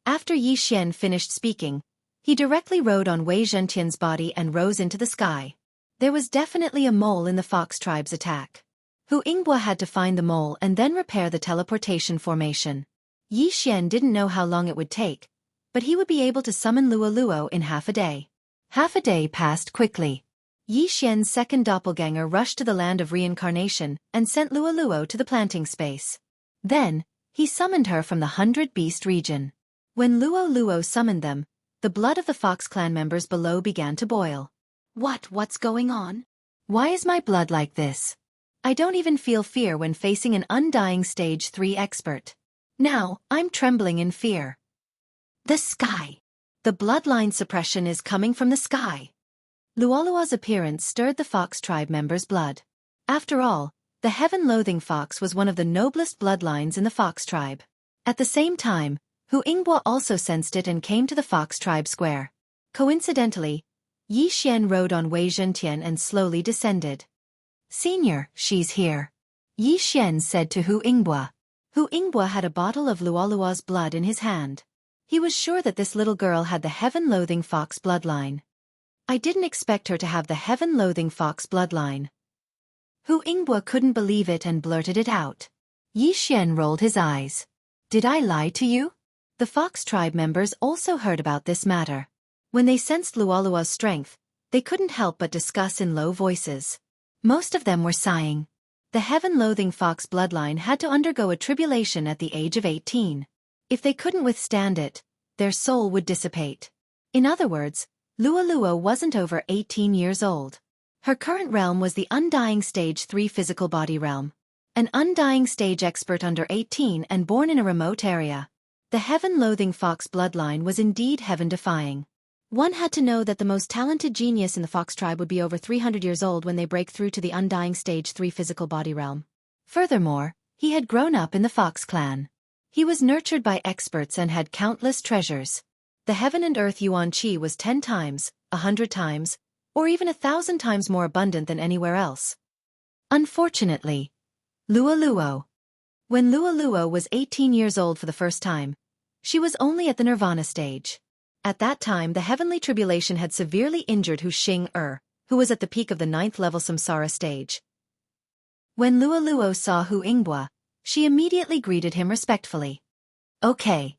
After Yi Xian finished speaking, he directly rode on Wei Zhentian's body and rose into the sky. There was definitely a mole in the fox tribe's attack. Hu Yingbo had to find the mole and then repair the teleportation formation. Yi Xian didn't know how long it would take, but he would be able to summon Luo in half a day. Half a day passed quickly. Yi Xian's second doppelganger rushed to the land of reincarnation and sent Luo to the planting space. Then, he summoned her from the 100 Beast region. When Luo summoned them, the blood of the Fox clan members below began to boil. What's going on? Why is my blood like this? I don't even feel fear when facing an undying stage 3 expert. Now, I'm trembling in fear. The sky. The bloodline suppression is coming from the sky. Luolua's appearance stirred the Fox tribe members' blood. After all, the heaven-loathing fox was one of the noblest bloodlines in the Fox tribe. At the same time, Hu Yingbo also sensed it and came to the Fox tribe square. Coincidentally, Yi Xian rode on Wei Zhentian and slowly descended. Senior, she's here. Yi Xian said to Hu Yingbo. Hu Yingbo had a bottle of Luolua's blood in his hand. He was sure that this little girl had the heaven-loathing fox bloodline. I didn't expect her to have the heaven-loathing fox bloodline. Hu Yingbo couldn't believe it and blurted it out. Yi Xian rolled his eyes. Did I lie to you? The Fox tribe members also heard about this matter. When they sensed Luolua's strength, they couldn't help but discuss in low voices. Most of them were sighing. The heaven-loathing fox bloodline had to undergo a tribulation at the age of 18. If they couldn't withstand it, their soul would dissipate. In other words, Luo wasn't over 18 years old. Her current realm was the Undying Stage 3 physical body realm. An Undying Stage expert under 18 and born in a remote area. The heaven-loathing fox bloodline was indeed heaven-defying. One had to know that the most talented genius in the Fox tribe would be over 300 years old when they break through to the Undying Stage 3 physical body realm. Furthermore, he had grown up in the Fox clan. He was nurtured by experts and had countless treasures. The heaven and earth yuan qi was 10 times, 100 times, or even 1,000 times more abundant than anywhere else. Unfortunately, Luo. When Luo was 18 years old for the first time, she was only at the nirvana stage. At that time the heavenly tribulation had severely injured Hu Xing who was at the peak of the 9th level samsara stage. When Luo saw Hu Yingbo, she immediately greeted him respectfully. Okay.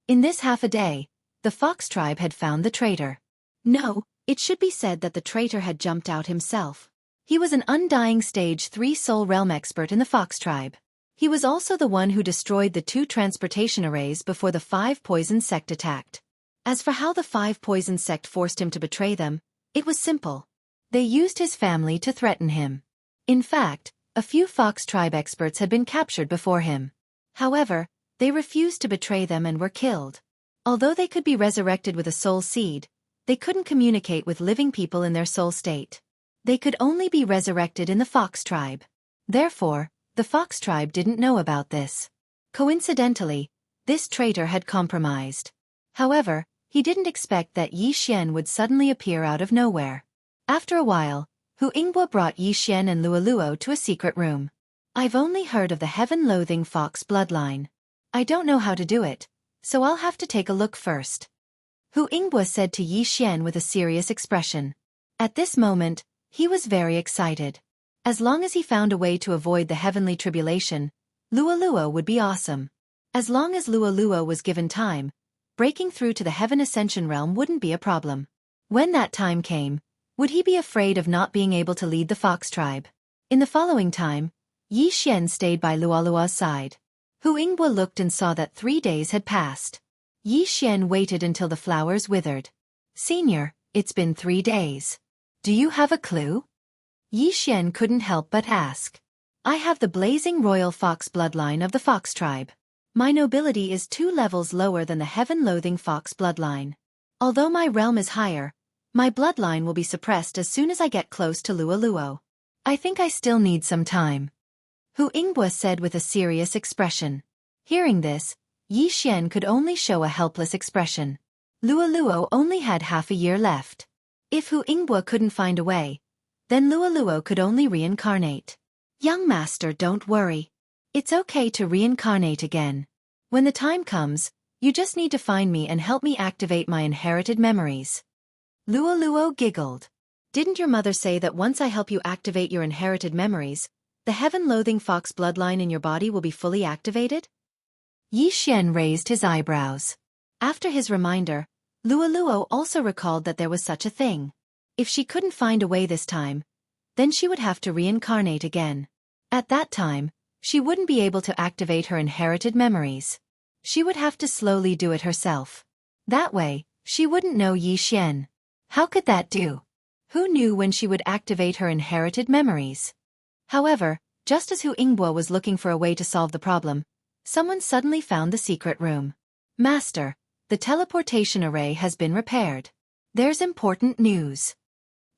In this half a day, the Fox tribe had found the traitor. No, it should be said that the traitor had jumped out himself. He was an Undying Stage 3 soul realm expert in the Fox tribe. He was also the one who destroyed the 2 transportation arrays before the 5 Poison sect attacked. As for how the 5 Poison sect forced him to betray them, it was simple. They used his family to threaten him. In fact, a few Fox tribe experts had been captured before him. However, they refused to betray them and were killed. Although they could be resurrected with a soul seed, they couldn't communicate with living people in their soul state. They could only be resurrected in the Fox tribe. Therefore, the Fox tribe didn't know about this. Coincidentally, this traitor had compromised. However, he didn't expect that Yi Xian would suddenly appear out of nowhere. After a while, Hu Yingbo brought Yi Xian and Luo to a secret room. I've only heard of the heaven-loathing fox bloodline. I don't know how to do it, so I'll have to take a look first. Hu Yingbo said to Yi Xian with a serious expression. At this moment, he was very excited. As long as he found a way to avoid the heavenly tribulation, Luo would be awesome. As long as Luo was given time, breaking through to the heaven ascension realm wouldn't be a problem. When that time came, would he be afraid of not being able to lead the Fox tribe? In the following time, Yi Xian stayed by Luolua's side. Hu Yingbo looked and saw that 3 days had passed. Yi Xian waited until the flowers withered. Senior, It's been 3 days. Do you have a clue? Yi Xian couldn't help but ask. I have the blazing royal fox bloodline of the fox tribe. My nobility is 2 levels lower than the heaven-loathing fox bloodline. Although my realm is higher, my bloodline will be suppressed as soon as I get close to Luo. I think I still need some time. Hu Yingbo said with a serious expression. Hearing this, Yi Xian could only show a helpless expression. Luo only had half a year left. If Hu Yingbo couldn't find a way, then Luo could only reincarnate. Young master, don't worry. It's okay to reincarnate again. When the time comes, you just need to find me and help me activate my inherited memories. Luo giggled. Didn't your mother say that once I help you activate your inherited memories, the heaven-loathing fox bloodline in your body will be fully activated? Yi Xian raised his eyebrows. After his reminder, Luo also recalled that there was such a thing. If she couldn't find a way this time, then she would have to reincarnate again. At that time, she wouldn't be able to activate her inherited memories. She would have to slowly do it herself. That way, she wouldn't know Yi Xian. How could that do? Who knew when she would activate her inherited memories? However, just as Hu Yingbo was looking for a way to solve the problem, someone suddenly found the secret room. Master, the teleportation array has been repaired. There's important news.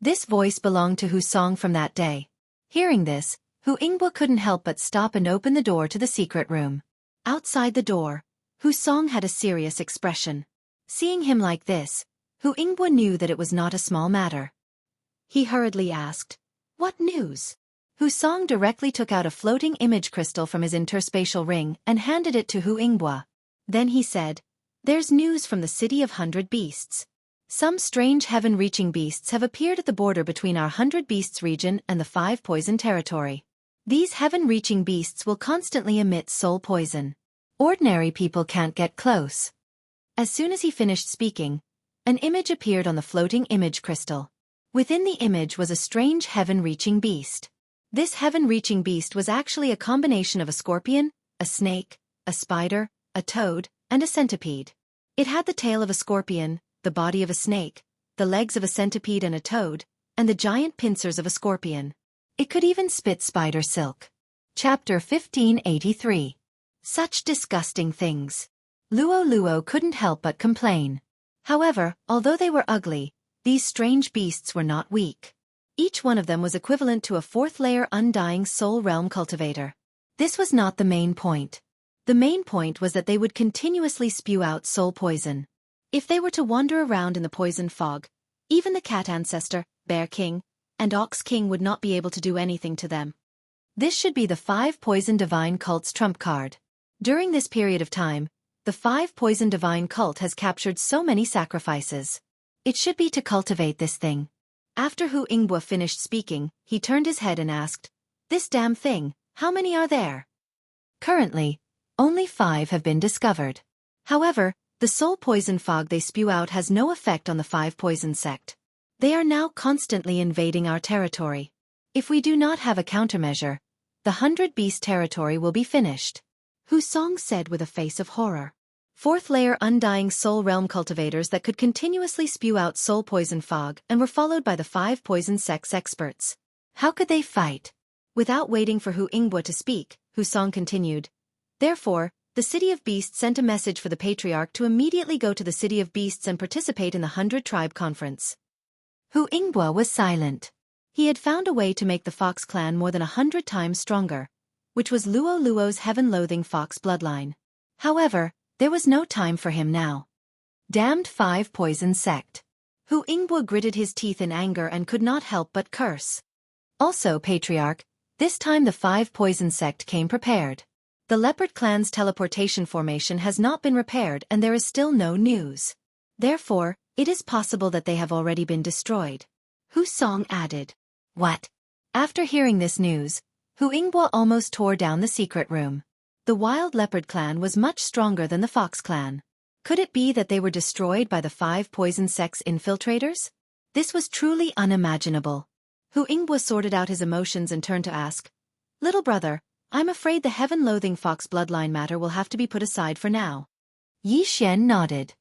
This voice belonged to Hu Song from that day. Hearing this, Hu Yingbo couldn't help but stop and open the door to the secret room. Outside the door, Hu Song had a serious expression. Seeing him like this, Hu Yingbo knew that it was not a small matter. He hurriedly asked, "What news?" Hu Song directly took out a floating image crystal from his interspatial ring and handed it to Hu Yingbo. Then he said, "There's news from the City of 100 Beasts. Some strange heaven-reaching beasts have appeared at the border between our 100 Beasts region and the 5 Poison territory. These heaven-reaching beasts will constantly emit soul poison. Ordinary people can't get close." As soon as he finished speaking, an image appeared on the floating image crystal. Within the image was a strange heaven-reaching beast. This heaven-reaching beast was actually a combination of a scorpion, a snake, a spider, a toad, and a centipede. It had the tail of a scorpion, the body of a snake, the legs of a centipede and a toad, and the giant pincers of a scorpion. It could even spit spider silk. Chapter 1583. Such disgusting things. Luo couldn't help but complain. However, although they were ugly, these strange beasts were not weak. Each one of them was equivalent to a 4th-layer undying soul realm cultivator. This was not the main point. The main point was that they would continuously spew out soul poison. If they were to wander around in the poison fog, even the cat ancestor, bear king, and ox king would not be able to do anything to them. This should be the 5 poison divine cult's trump card. During this period of time, the 5 poison divine cult has captured so many sacrifices. It should be to cultivate this thing. After Hu Yingbo finished speaking, he turned his head and asked, "This damn thing, how many are there?" Currently, only 5 have been discovered. However, the soul poison fog they spew out has no effect on the 5 poison sect. They are now constantly invading our territory. If we do not have a countermeasure, the 100 Beast territory will be finished. Hu Song said with a face of horror. 4th-layer undying soul realm cultivators that could continuously spew out soul poison fog and were followed by the 5 poison sects experts. How could they fight? Without waiting for Hu Yingbo to speak, Hu Song continued. Therefore, the City of Beasts sent a message for the Patriarch to immediately go to the City of Beasts and participate in the 100 Tribe Conference. Hu Yingbo was silent. He had found a way to make the Fox clan more than 100 times stronger, which was Luo's heaven-loathing Fox bloodline. However, there was no time for him now. Damned 5 poison sect. Hu Yingbo gritted his teeth in anger and could not help but curse. Also, Patriarch, this time the 5 poison sect came prepared. The Leopard clan's teleportation formation has not been repaired and there is still no news. Therefore, it is possible that they have already been destroyed. Hu Song added. What? After hearing this news, Hu Yingbo almost tore down the secret room. The Wild Leopard clan was much stronger than the Fox clan. Could it be that they were destroyed by the 5 poison sect's infiltrators? This was truly unimaginable. Hu Yingbo sorted out his emotions and turned to ask, "Little brother, I'm afraid the heaven-loathing Fox bloodline matter will have to be put aside for now." Yi Xian nodded.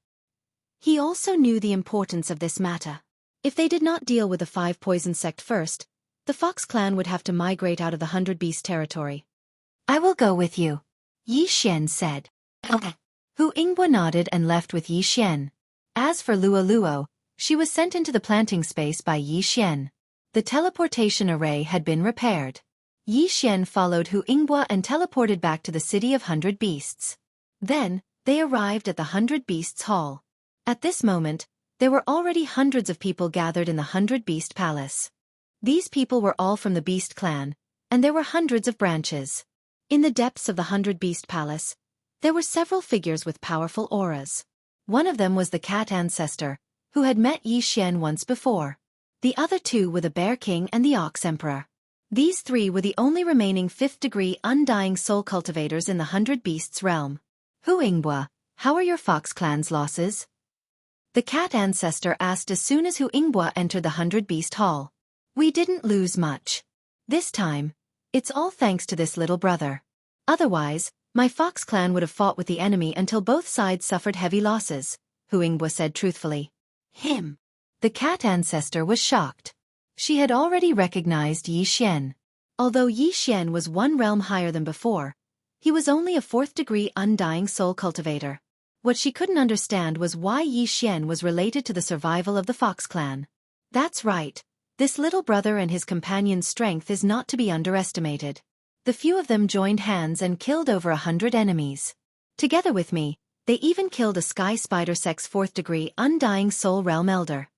He also knew the importance of this matter. If they did not deal with the 5 poison sect first, the Fox clan would have to migrate out of the 100 Beast territory. I will go with you, Yi Xian said. Okay. Hu Yingbo nodded and left with Yi Xian. As for Luo Luo, she was sent into the planting space by Yi Xian. The teleportation array had been repaired. Yi Xian followed Hu Yingbo and teleported back to the city of 100 Beasts. Then, they arrived at the 100 Beasts Hall. At this moment, there were already hundreds of people gathered in the 100 Beast Palace. These people were all from the Beast clan, and there were hundreds of branches. In the depths of the 100 Beast Palace, there were several figures with powerful auras. One of them was the cat ancestor, who had met Yi Xian once before. The other two were the Bear King and the Ox Emperor. These three were the only remaining 5th-degree undying soul cultivators in the 100 Beasts realm. Hu Yingbo, how are your Fox clan's losses? The cat ancestor asked as soon as Hu Yingbo entered the 100 Beast Hall. We didn't lose much. This time, it's all thanks to this little brother. Otherwise, my Fox clan would have fought with the enemy until both sides suffered heavy losses, Hu Yingbo said truthfully. Him. The cat ancestor was shocked. She had already recognized Yi Xian. Although Yi Xian was one realm higher than before, he was only a 4th-degree undying soul cultivator. What she couldn't understand was why Yi Xian was related to the survival of the Fox clan. That's right, this little brother and his companion's strength is not to be underestimated. The few of them joined hands and killed over 100 enemies. Together with me, they even killed a Sky Spider Sex 4th-degree undying soul realm elder.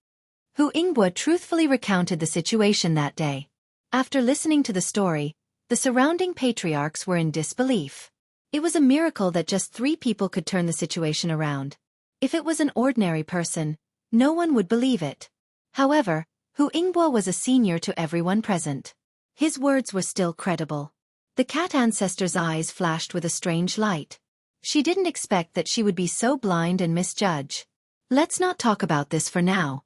Hu Yingbo truthfully recounted the situation that day. After listening to the story, the surrounding patriarchs were in disbelief. It was a miracle that just 3 people could turn the situation around. If it was an ordinary person, no one would believe it. However, Hu Yingbo was a senior to everyone present. His words were still credible. The cat ancestor's eyes flashed with a strange light. She didn't expect that she would be so blind and misjudge. Let's not talk about this for now.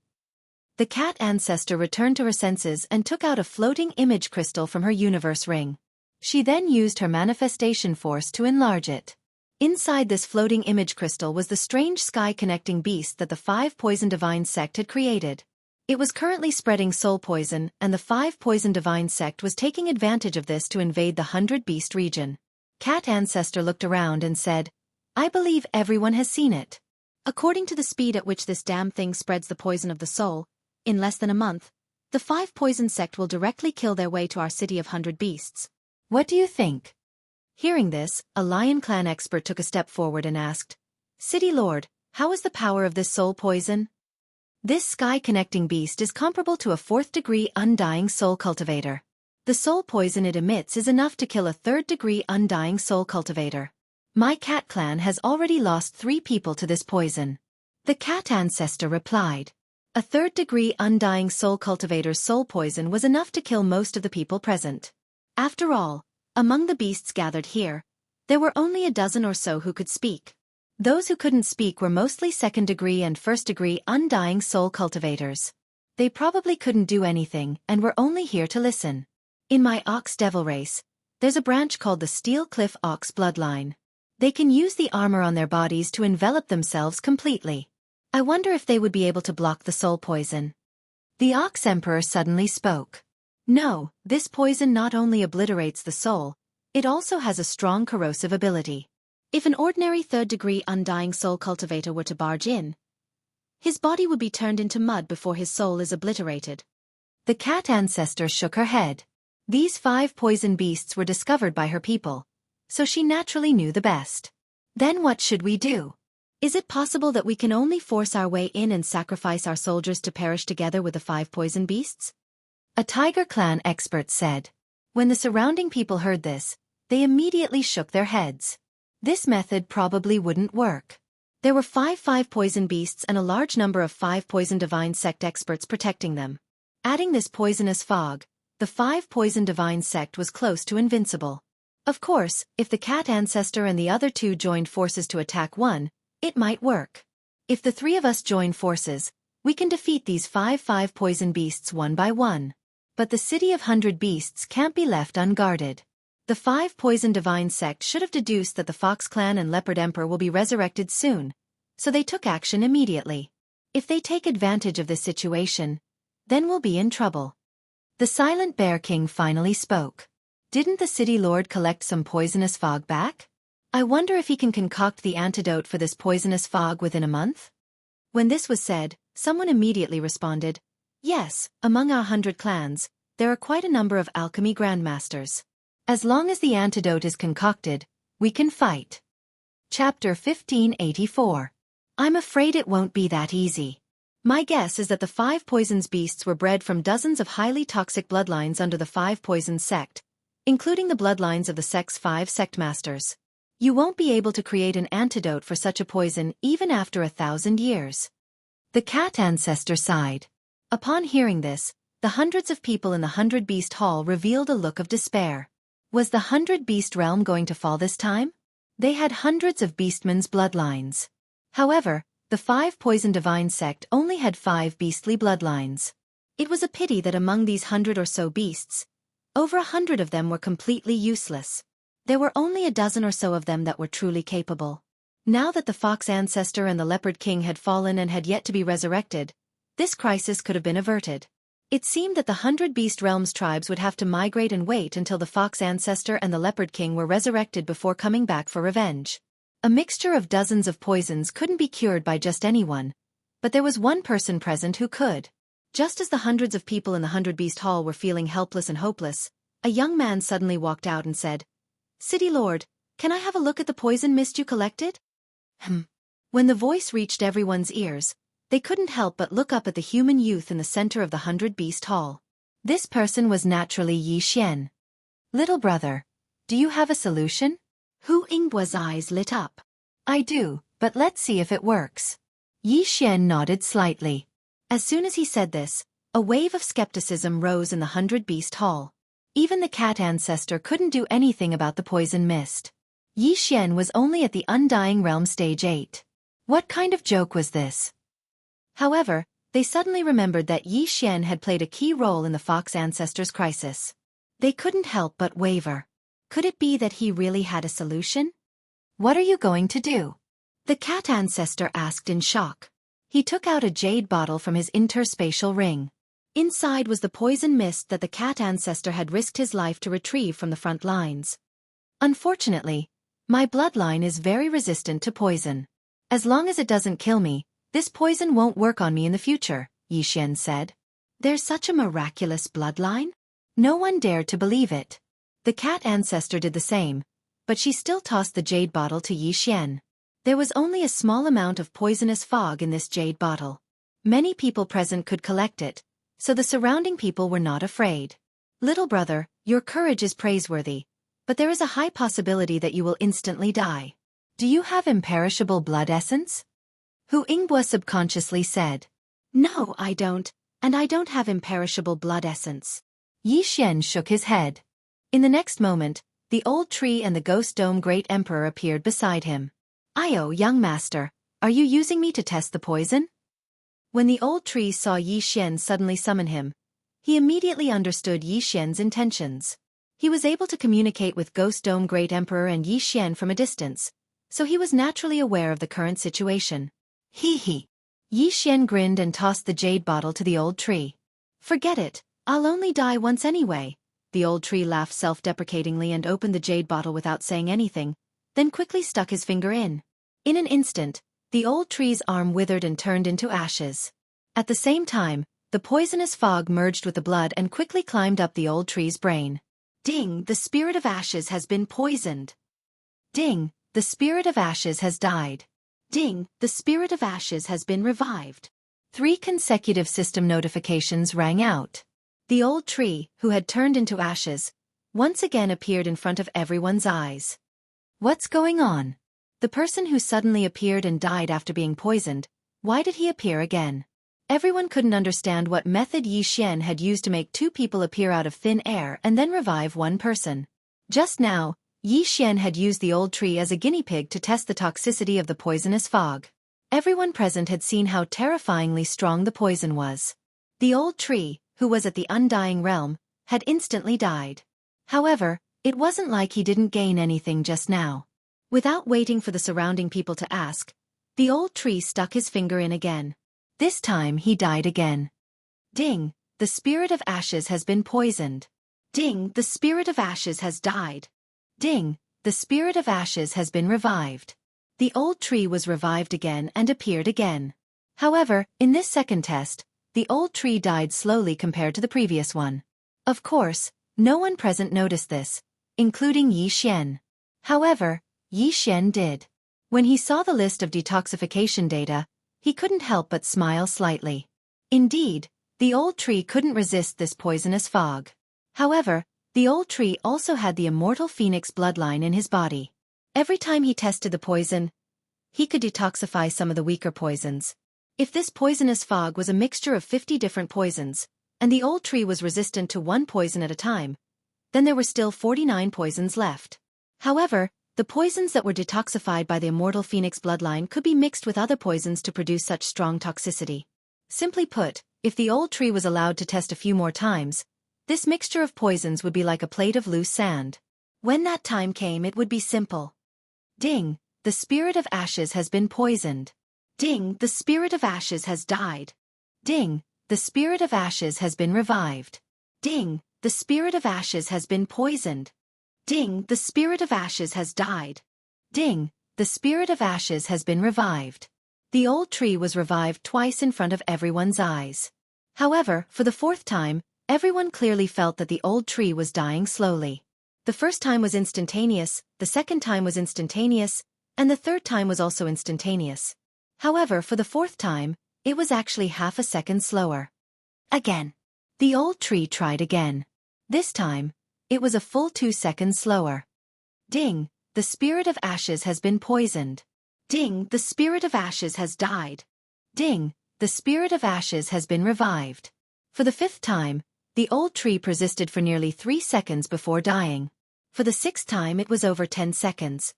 The cat ancestor returned to her senses and took out a floating image crystal from her universe ring. She then used her manifestation force to enlarge it. Inside this floating image crystal was the strange sky-connecting beast that the 5 Poison Divine sect had created. It was currently spreading soul poison, and the 5 Poison Divine sect was taking advantage of this to invade the 100 Beast region. Cat Ancestor looked around and said, I believe everyone has seen it. According to the speed at which this damn thing spreads the poison of the soul, in less than a month, the 5 Poison sect will directly kill their way to our city of 100 Beasts. What do you think? Hearing this, a Lion Clan expert took a step forward and asked, City Lord, how is the power of this soul poison? This sky-connecting beast is comparable to a 4th-degree undying soul cultivator. The soul poison it emits is enough to kill a 3rd-degree undying soul cultivator. My cat clan has already lost 3 people to this poison. The cat ancestor replied. A 3rd-degree undying soul cultivator's soul poison was enough to kill most of the people present. After all, among the beasts gathered here, there were only a dozen or so who could speak. Those who couldn't speak were mostly 2nd-degree and 1st-degree undying soul cultivators. They probably couldn't do anything and were only here to listen. In my Ox Devil race, there's a branch called the Steel Cliff Ox bloodline. They can use the armor on their bodies to envelop themselves completely. I wonder if they would be able to block the soul poison. The Ox Emperor suddenly spoke. No, this poison not only obliterates the soul, it also has a strong corrosive ability. If an ordinary 3rd-degree undying soul cultivator were to barge in, his body would be turned into mud before his soul is obliterated. The cat ancestor shook her head. These 5 poison beasts were discovered by her people, so she naturally knew the best. Then what should we do? Is it possible that we can only force our way in and sacrifice our soldiers to perish together with the 5 poison beasts? A Tiger Clan expert said. When the surrounding people heard this, they immediately shook their heads. This method probably wouldn't work. There were 5 poison beasts and a large number of 5 Poison Divine sect experts protecting them. Adding this poisonous fog, the 5 Poison Divine sect was close to invincible. Of course, if the cat ancestor and the other 2 joined forces to attack one, it might work. If the 3 of us join forces, we can defeat these 5 poison beasts one by one. But the city of 100 Beasts can't be left unguarded. The 5 Poison Divine sect should have deduced that the Fox Clan and Leopard Emperor will be resurrected soon, so they took action immediately. If they take advantage of this situation, then we'll be in trouble. The silent Bear King finally spoke. Didn't the city lord collect some poisonous fog back? I wonder if he can concoct the antidote for this poisonous fog within a month? When this was said, someone immediately responded, yes, among our 100 clans, there are quite a number of alchemy grandmasters. As long as the antidote is concocted, we can fight. Chapter 1584. I'm afraid it won't be that easy. My guess is that the 5 poisons beasts were bred from dozens of highly toxic bloodlines under the 5 poisons sect, including the bloodlines of the sect's 5 sect masters. You won't be able to create an antidote for such a poison even after 1,000 years. The cat ancestor sighed. Upon hearing this, the hundreds of people in the 100-beast hall revealed a look of despair. Was the 100-beast realm going to fall this time? They had hundreds of beastmen's bloodlines. However, the 5 poison divine sect only had 5 beastly bloodlines. It was a pity that among these 100 or so beasts, over 100 of them were completely useless. There were only a dozen or so of them that were truly capable. Now that the fox ancestor and the leopard king had fallen and had yet to be resurrected, this crisis could have been averted. It seemed that the 100-beast realms tribes would have to migrate and wait until the fox ancestor and the leopard king were resurrected before coming back for revenge. A mixture of dozens of poisons couldn't be cured by just anyone, but there was one person present who could. Just as the hundreds of people in the 100-beast hall were feeling helpless and hopeless, a young man suddenly walked out and said, City Lord, can I have a look at the poison mist you collected? When the voice reached everyone's ears, they couldn't help but look up at the human youth in the center of the 100-beast hall. This person was naturally Xianxia. Little brother, do you have a solution? Hu Yingbu's eyes lit up. I do, but let's see if it works. Xianxia nodded slightly. As soon as he said this, a wave of skepticism rose in the 100-beast hall. Even the cat ancestor couldn't do anything about the poison mist. Xianxia was only at the Undying Realm Stage 8. What kind of joke was this? However, they suddenly remembered that Xianxia had played a key role in the fox ancestor's crisis. They couldn't help but waver. Could it be that he really had a solution? What are you going to do? The cat ancestor asked in shock. He took out a jade bottle from his interspatial ring. Inside was the poison mist that the cat ancestor had risked his life to retrieve from the front lines. Unfortunately, my bloodline is very resistant to poison. As long as it doesn't kill me, this poison won't work on me in the future, Xianxia said. There's such a miraculous bloodline? No one dared to believe it. The cat ancestor did the same, but she still tossed the jade bottle to Xianxia. There was only a small amount of poisonous fog in this jade bottle. Many people present could collect it, so the surrounding people were not afraid. Little brother, your courage is praiseworthy, but there is a high possibility that you will instantly die. Do you have imperishable blood essence? Hu Yingbu subconsciously said. No, I don't, and I don't have imperishable blood essence. Xianxia shook his head. In the next moment, the old tree and the ghost dome great emperor appeared beside him. Io, young master, are you using me to test the poison? When the old tree saw Xianxia suddenly summon him, he immediately understood Xianxia's intentions. He was able to communicate with Ghost Dome Great Emperor and Xianxia from a distance, so he was naturally aware of the current situation. Hee. Xianxia grinned and tossed the jade bottle to the old tree. Forget it, I'll only die once anyway. The old tree laughed self-deprecatingly and opened the jade bottle without saying anything, then quickly stuck his finger in. In an instant, the old tree's arm withered and turned into ashes. At the same time, the poisonous fog merged with the blood and quickly climbed up the old tree's brain. Ding, the spirit of ashes has been poisoned. Ding, the spirit of ashes has died. Ding, the spirit of ashes has been revived. 3 consecutive system notifications rang out. The old tree, who had turned into ashes, once again appeared in front of everyone's eyes. What's going on? The person who suddenly appeared and died after being poisoned, why did he appear again? Everyone couldn't understand what method Xianxia had used to make 2 people appear out of thin air and then revive one person. Just now, Xianxia had used the old tree as a guinea pig to test the toxicity of the poisonous fog. Everyone present had seen how terrifyingly strong the poison was. The old tree, who was at the Undying Realm, had instantly died. However, it wasn't like he didn't gain anything just now. Without waiting for the surrounding people to ask, the old tree stuck his finger in again. This time he died again. Ding, the spirit of ashes has been poisoned. Ding, the spirit of ashes has died. Ding, the spirit of ashes has been revived. The old tree was revived again and appeared again. However, in this second test, the old tree died slowly compared to the previous one. Of course, no one present noticed this, including Yi Xian. However, Yi Xian did. When he saw the list of detoxification data, he couldn't help but smile slightly. Indeed, the old tree couldn't resist this poisonous fog. However, the old tree also had the immortal phoenix bloodline in his body. Every time he tested the poison, he could detoxify some of the weaker poisons. If this poisonous fog was a mixture of 50 different poisons, and the old tree was resistant to one poison at a time, then there were still 49 poisons left. However, the poisons that were detoxified by the immortal phoenix bloodline could be mixed with other poisons to produce such strong toxicity. Simply put, if the old tree was allowed to test a few more times, this mixture of poisons would be like a plate of loose sand. When that time came, it would be simple. Ding, the spirit of ashes has been poisoned. Ding, the spirit of ashes has died. Ding, the spirit of ashes has been revived. Ding, the spirit of ashes has been poisoned. Ding, the spirit of ashes has died. Ding, the spirit of ashes has been revived. The old tree was revived twice in front of everyone's eyes. However, for the fourth time, everyone clearly felt that the old tree was dying slowly. The first time was instantaneous, the second time was instantaneous, and the third time was also instantaneous. However, for the fourth time, it was actually half a second slower. Again. The old tree tried again. This time, it was a full 2 seconds slower. Ding, the spirit of ashes has been poisoned. Ding, the spirit of ashes has died. Ding, the spirit of ashes has been revived. For the fifth time, the old tree persisted for nearly 3 seconds before dying. For the sixth time, it was over 10 seconds.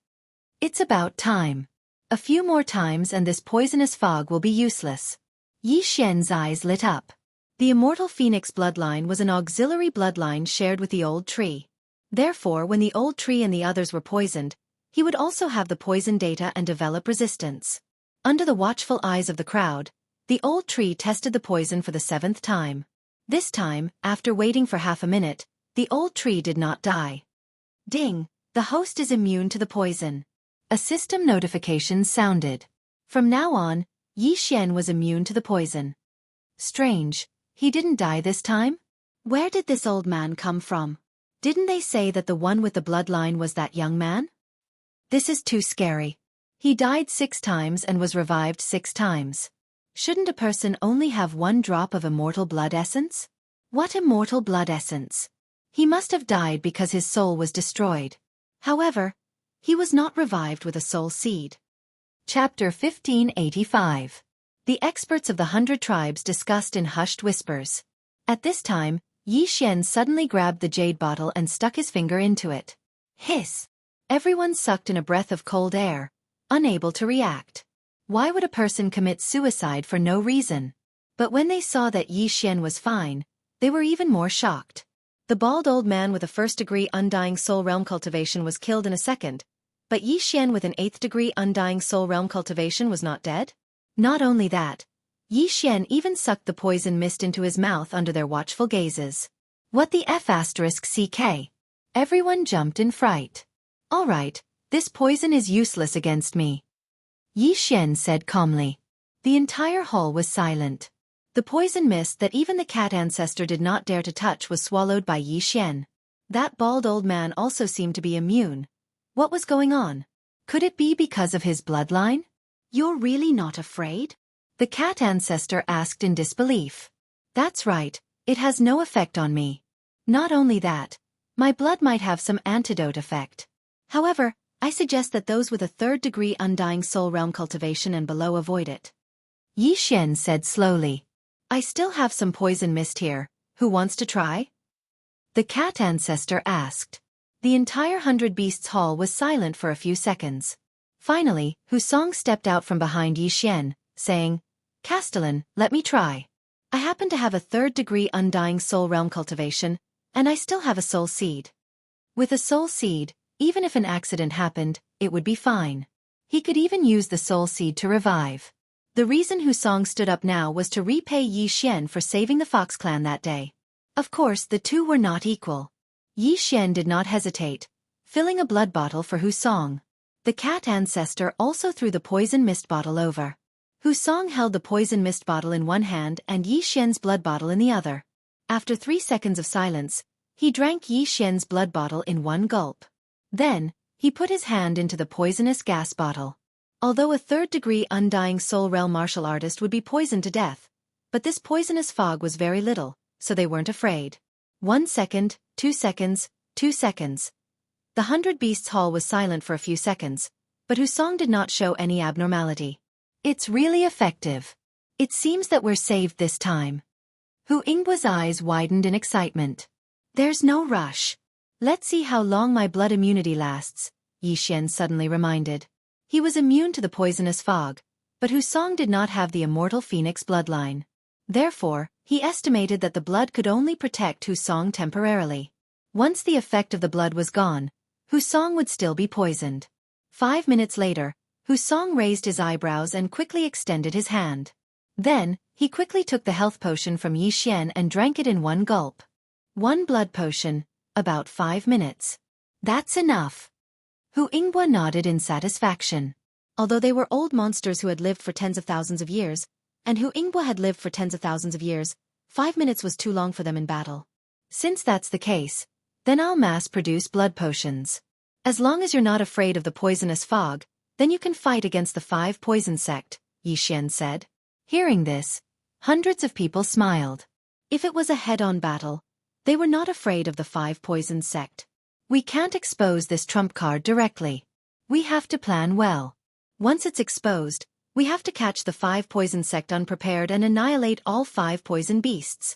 It's about time. A few more times and this poisonous fog will be useless. Yi Xian's eyes lit up. The immortal phoenix bloodline was an auxiliary bloodline shared with the old tree. Therefore, when the old tree and the others were poisoned, he would also have the poison data and develop resistance. Under the watchful eyes of the crowd, the old tree tested the poison for the 7th time. This time, after waiting for half a minute, the old tree did not die. Ding, the host is immune to the poison. A system notification sounded. From now on, Yi Xian was immune to the poison. Strange, he didn't die this time? Where did this old man come from? Didn't they say that the one with the bloodline was that young man? This is too scary. He died 6 times and was revived 6 times. Shouldn't a person only have 1 drop of immortal blood essence? What immortal blood essence? He must have died because his soul was destroyed. However, he was not revived with a soul seed. Chapter 1585. The experts of the 100 tribes discussed in hushed whispers. At this time, Yi Xian suddenly grabbed the jade bottle and stuck his finger into it. Hiss! Everyone sucked in a breath of cold air, unable to react. Why would a person commit suicide for no reason? But when they saw that Yi Xian was fine, they were even more shocked. The bald old man with a 1st-degree undying soul realm cultivation was killed in a second, but Yi Xian with an 8th-degree undying soul realm cultivation was not dead? Not only that, Yi Xian even sucked the poison mist into his mouth under their watchful gazes. What the F***ck? Everyone jumped in fright. All right, this poison is useless against me, Yi Xian said calmly. The entire hall was silent. The poison mist that even the cat ancestor did not dare to touch was swallowed by Yi Xian. That bald old man also seemed to be immune. What was going on? Could it be because of his bloodline? You're really not afraid? The cat ancestor asked in disbelief. That's right, it has no effect on me. Not only that, my blood might have some antidote effect. However, I suggest that those with a 3rd-degree undying soul realm cultivation and below avoid it. Yi Xian said slowly. I still have some poison mist here, who wants to try? The cat ancestor asked. The entire 100 Beasts Hall was silent for a few seconds. Finally, Husong stepped out from behind Yi Xian, saying, Castellan, let me try. I happen to have a 3rd-degree undying soul realm cultivation, and I still have a soul seed. With a soul seed, even if an accident happened, it would be fine. He could even use the soul seed to revive. The reason Husong stood up now was to repay Yi Xian for saving the Fox clan that day. Of course, the two were not equal. Yi Xian did not hesitate, filling a blood bottle for Husong. The cat ancestor also threw the poison mist bottle over. Husong held the poison mist bottle in one hand and Yi Xian's blood bottle in the other. After 3 seconds of silence, he drank Yi Xian's blood bottle in one gulp. Then, he put his hand into the poisonous gas bottle. Although a third-degree undying soul realm martial artist would be poisoned to death, but this poisonous fog was very little, so they weren't afraid. 1 second, 2 seconds, 2 seconds. The 100 Beasts Hall was silent for a few seconds, but Husong did not show any abnormality. It's really effective. It seems that we're saved this time. Hu Yingbu's eyes widened in excitement. There's no rush. Let's see how long my blood immunity lasts, Yi Xian suddenly reminded. He was immune to the poisonous fog, but Husong did not have the immortal phoenix bloodline. Therefore, he estimated that the blood could only protect Husong temporarily. Once the effect of the blood was gone, Husong would still be poisoned. 5 minutes later, Husong raised his eyebrows and quickly extended his hand. Then, he quickly took the health potion from Yi Xian and drank it in one gulp. 1 blood potion, about 5 minutes. That's enough. Hu Yingbu nodded in satisfaction. Although they were old monsters who had lived for tens of thousands of years, and Hu Yingbu had lived for tens of thousands of years, 5 minutes was too long for them in battle. Since that's the case, then I'll mass-produce blood potions. As long as you're not afraid of the poisonous fog, then you can fight against the 5 poison sect, Yi Xian said. Hearing this, hundreds of people smiled. If it was a head-on battle, they were not afraid of the 5 poison sect. We can't expose this trump card directly. We have to plan well. Once it's exposed, we have to catch the 5 poison sect unprepared and annihilate all 5 poison beasts.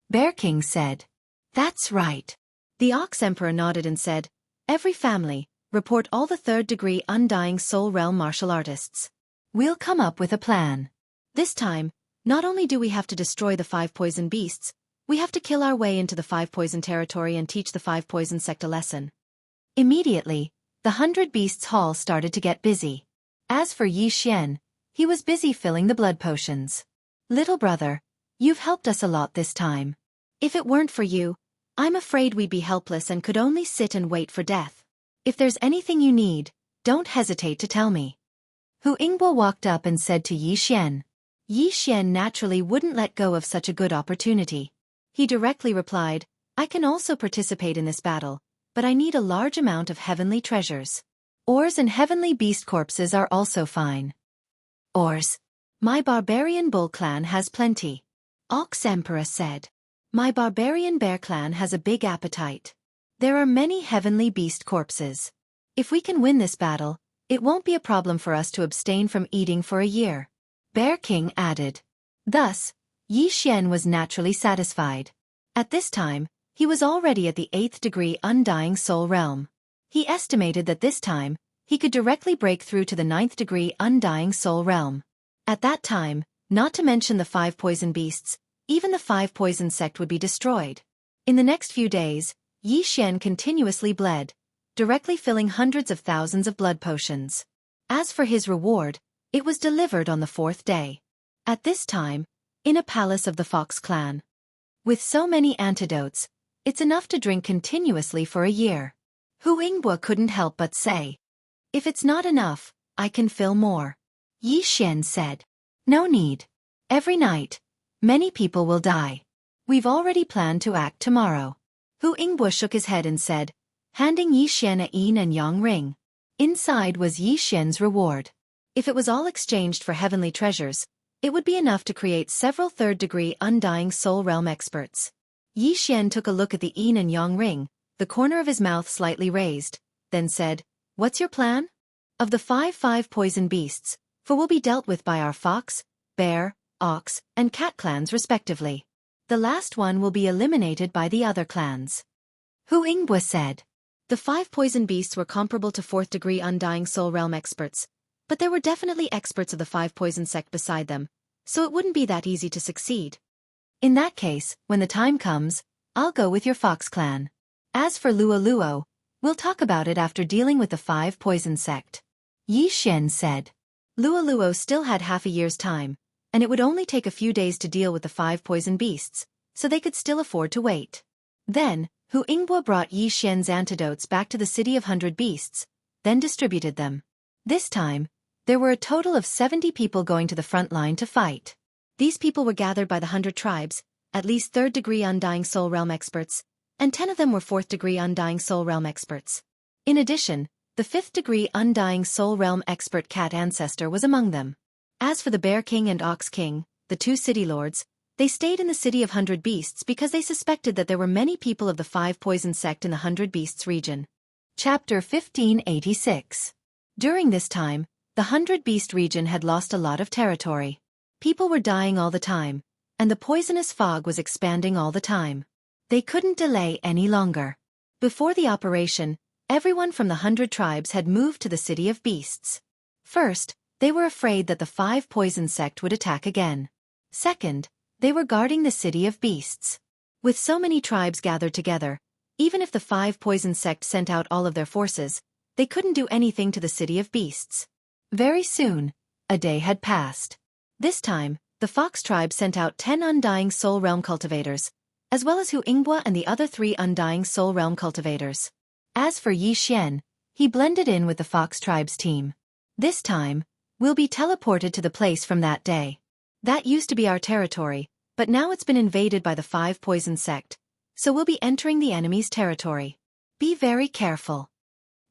Bear King said. That's right. The Ox Emperor nodded and said, every family, report all the 3rd-degree undying soul realm martial artists. We'll come up with a plan. This time, not only do we have to destroy the 5 poison beasts, we have to kill our way into the 5 poison territory and teach the 5 poison sect a lesson. Immediately, the 100 Beasts Hall started to get busy. As for Yi Xian, he was busy filling the blood potions. Little brother, you've helped us a lot this time. If it weren't for you, I'm afraid we'd be helpless and could only sit and wait for death. If there's anything you need, don't hesitate to tell me. Hu Yingbu walked up and said to Yi Xian. Yi Xian naturally wouldn't let go of such a good opportunity. He directly replied, I can also participate in this battle, but I need a large amount of heavenly treasures. Ores and heavenly beast corpses are also fine. Ores. My barbarian bull clan has plenty. Ox Emperor said. My barbarian bear clan has a big appetite. There are many heavenly beast corpses. If we can win this battle, it won't be a problem for us to abstain from eating for a year. Bear King added. Thus, Yi Xian was naturally satisfied. At this time, he was already at the 8th degree undying soul realm. He estimated that this time, he could directly break through to the 9th degree undying soul realm. At that time, not to mention the 5 poison beasts, even the 5 poison sect would be destroyed. In the next few days, Yi Xian continuously bled, directly filling hundreds of thousands of blood potions. As for his reward, it was delivered on the 4th day. At this time, in a palace of the Fox clan. With so many antidotes, it's enough to drink continuously for a year. Hu Yingbu couldn't help but say. If it's not enough, I can fill more. Yi Xian said. No need. Every night, many people will die. We've already planned to act tomorrow. Hu Yingbu shook his head and said, handing Yi Xian a yin and yang ring. Inside was Yi Xian's reward. If it was all exchanged for heavenly treasures, it would be enough to create several 3rd degree undying soul realm experts. Yi Xian took a look at the yin and yang ring, the corner of his mouth slightly raised, then said, What's your plan? Of the 5 poison beasts, 4 will be dealt with by our fox, bear, ox, and cat clans respectively. The last one will be eliminated by the other clans. Hu Yingbu said. The 5 poison beasts were comparable to 4th degree undying soul realm experts, but there were definitely experts of the 5 poison sect beside them, so it wouldn't be that easy to succeed. In that case, when the time comes, I'll go with your fox clan. As for Luo, we'll talk about it after dealing with the 5 poison sect. Yi Xian said. Luoluo still had half a year's time, and it would only take a few days to deal with the 5 poison beasts, so they could still afford to wait. Then, Hu Yingbo brought Yi Xian's antidotes back to the City of 100 Beasts, then distributed them. This time, there were a total of 70 people going to the front line to fight. These people were gathered by the 100 tribes, at least 3rd-degree Undying Soul Realm experts, and 10 of them were 4th-degree Undying Soul Realm experts. In addition, the 5th-degree Undying Soul Realm expert Cat Ancestor was among them. As for the Bear King and Ox King, the 2 city lords, they stayed in the City of 100 Beasts because they suspected that there were many people of the 5 poison sect in the 100 Beasts region. Chapter 1586. During this time, the 100 Beast region had lost a lot of territory. People were dying all the time, and the poisonous fog was expanding all the time. They couldn't delay any longer. Before the operation, everyone from the 100 tribes had moved to the City of Beasts. First, they were afraid that the 5 poison sect would attack again. Second, they were guarding the City of Beasts. With so many tribes gathered together, even if the 5 poison sect sent out all of their forces, they couldn't do anything to the City of Beasts. Very soon, a day had passed. This time, the Fox tribe sent out 10 Undying Soul Realm cultivators, as well as Hu Yingbo and the other 3 Undying Soul Realm cultivators. As for Yi Xian, he blended in with the Fox tribe's team. This time, we'll be teleported to the place from that day. That used to be our territory, but now it's been invaded by the 5 poison sect, so we'll be entering the enemy's territory. Be very careful.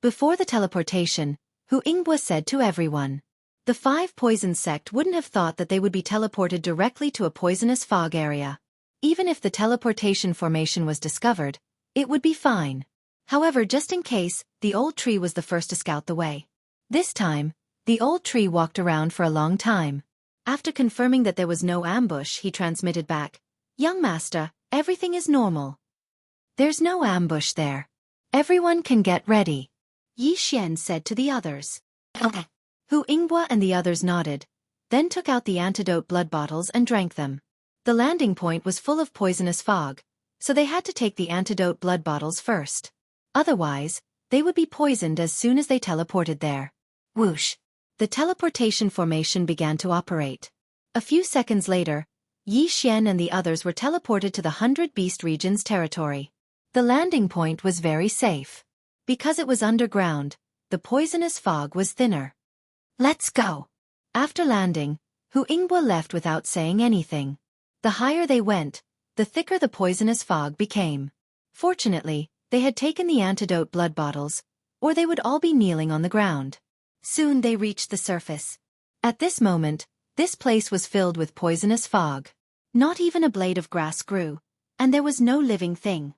Before the teleportation, Hu Yingbo said to everyone. The 5 poison sect wouldn't have thought that they would be teleported directly to a poisonous fog area. Even if the teleportation formation was discovered, it would be fine. However, just in case, the old tree was the first to scout the way. This time, the old tree walked around for a long time. After confirming that there was no ambush, he transmitted back, "Young master, everything is normal. There's no ambush there. Everyone can get ready," Yi Xian said to the others. Hu Yingbo and the others nodded, then took out the antidote blood bottles and drank them. The landing point was full of poisonous fog, so they had to take the antidote blood bottles first. Otherwise, they would be poisoned as soon as they teleported there. Whoosh! The teleportation formation began to operate. A few seconds later, Yi Xian and the others were teleported to the 100 Beast region's territory. The landing point was very safe. Because it was underground, the poisonous fog was thinner. Let's go! After landing, Hu Yingbo left without saying anything. The higher they went, the thicker the poisonous fog became. Fortunately, they had taken the antidote blood bottles, or they would all be kneeling on the ground. Soon they reached the surface. At this moment, this place was filled with poisonous fog. Not even a blade of grass grew, and there was no living thing.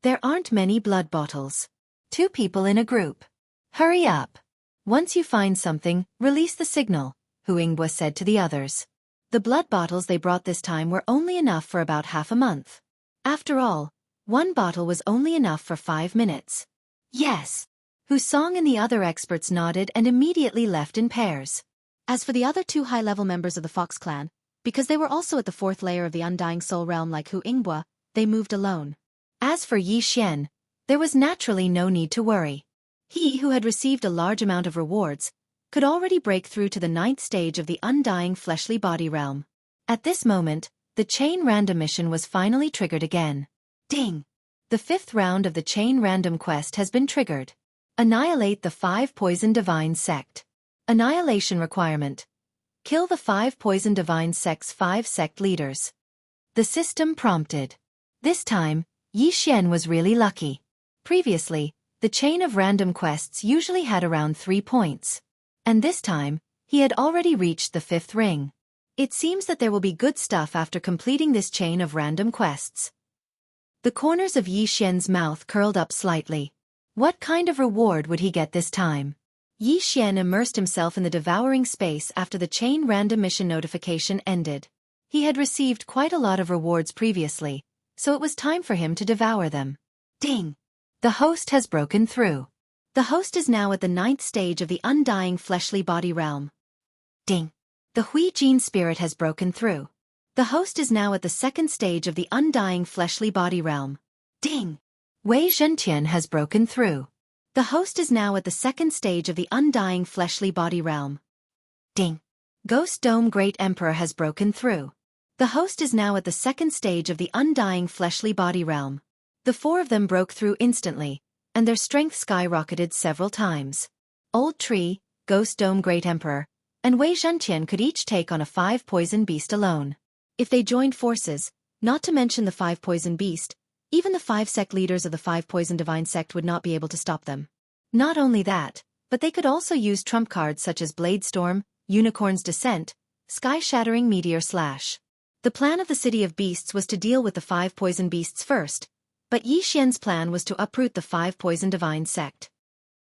There aren't many blood bottles. 2 people in a group. Hurry up. Once you find something, release the signal, Hu Yingbo said to the others. The blood bottles they brought this time were only enough for about half a month. After all, 1 bottle was only enough for 5 minutes. Yes. Hu Song and the other experts nodded and immediately left in pairs. As for the other 2 high-level members of the Fox clan, because they were also at the 4th layer of the Undying Soul Realm like Hu Yingbo, they moved alone. As for Yi Xian, there was naturally no need to worry. He who had received a large amount of rewards, could already break through to the 9th stage of the Undying Fleshly Body Realm. At this moment, the Chain Random mission was finally triggered again. Ding! The 5th round of the Chain Random quest has been triggered. Annihilate the 5 Poison Divine Sect. Annihilation requirement. Kill the 5 Poison Divine Sect's 5 sect leaders. The system prompted. This time, Yi Xian was really lucky. Previously, the chain of random quests usually had around 3 points. And this time, he had already reached the 5th ring. It seems that there will be good stuff after completing this chain of random quests. The corners of Yi Xian's mouth curled up slightly. What kind of reward would he get this time? Yi Xian immersed himself in the devouring space after the chain random mission notification ended. He had received quite a lot of rewards previously, so it was time for him to devour them. Ding! The host has broken through. The host is now at the 9th stage of the Undying Fleshly Body Realm. Ding! The Hui Jin spirit has broken through. The host is now at the 2nd stage of the Undying Fleshly Body Realm. Ding! Wei Zhentian has broken through. The host is now at the 2nd stage of the Undying Fleshly Body Realm. Ding. Ghost Dome Great Emperor has broken through. The host is now at the second stage of the undying fleshly body realm. The four of them broke through instantly, and their strength skyrocketed several times. Old Tree, Ghost Dome Great Emperor, and Wei Zhentian could each take on a 5-poison beast alone. If they joined forces, not to mention the 5-poison beast, even the 5 sect leaders of the 5-poison divine sect would not be able to stop them. Not only that, but they could also use trump cards such as Blade Storm, Unicorn's Descent, Sky-Shattering Meteor Slash. The plan of the City of Beasts was to deal with the 5 poison beasts first, but Yi Xian's plan was to uproot the 5 poison divine sect.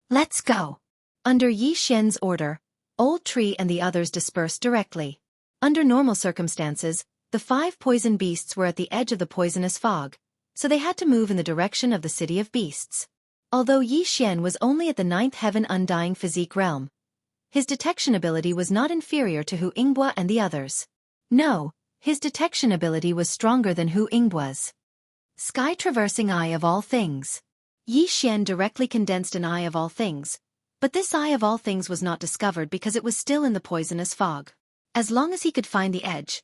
Let's go! Under Yi Xian's order, Old Tree and the others dispersed directly. Under normal circumstances, the 5 poison beasts were at the edge of the poisonous fog, so they had to move in the direction of the City of Beasts. Although Yi Xian was only at the 9th heaven undying physique realm, his detection ability was not inferior to Hu Yingbua and the others. No, his detection ability was stronger than Hu Yingbua's. Sky-traversing Eye of All Things. Yi Xian directly condensed an Eye of All Things, but this Eye of All Things was not discovered because it was still in the poisonous fog. As long as he could find the edge,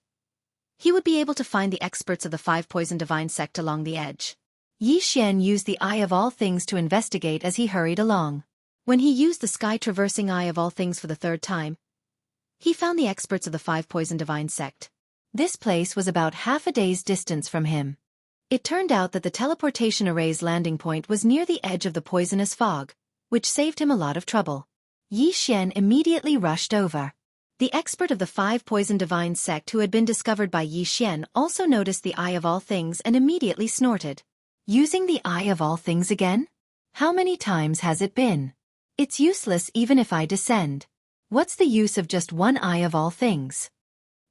he would be able to find the experts of the 5 poison divine sect along the edge. Yi Xian used the Eye of All Things to investigate as he hurried along. When he used the sky-traversing Eye of All Things for the 3rd time, he found the experts of the 5 poison divine sect. This place was about half a day's distance from him. It turned out that the teleportation array's landing point was near the edge of the poisonous fog, which saved him a lot of trouble. Yi Xian immediately rushed over. The expert of the 5 poison divine sect who had been discovered by Yi Xian also noticed the Eye of All Things and immediately snorted. Using the Eye of All Things again? How many times has it been? It's useless even if I descend. What's the use of just one Eye of All Things?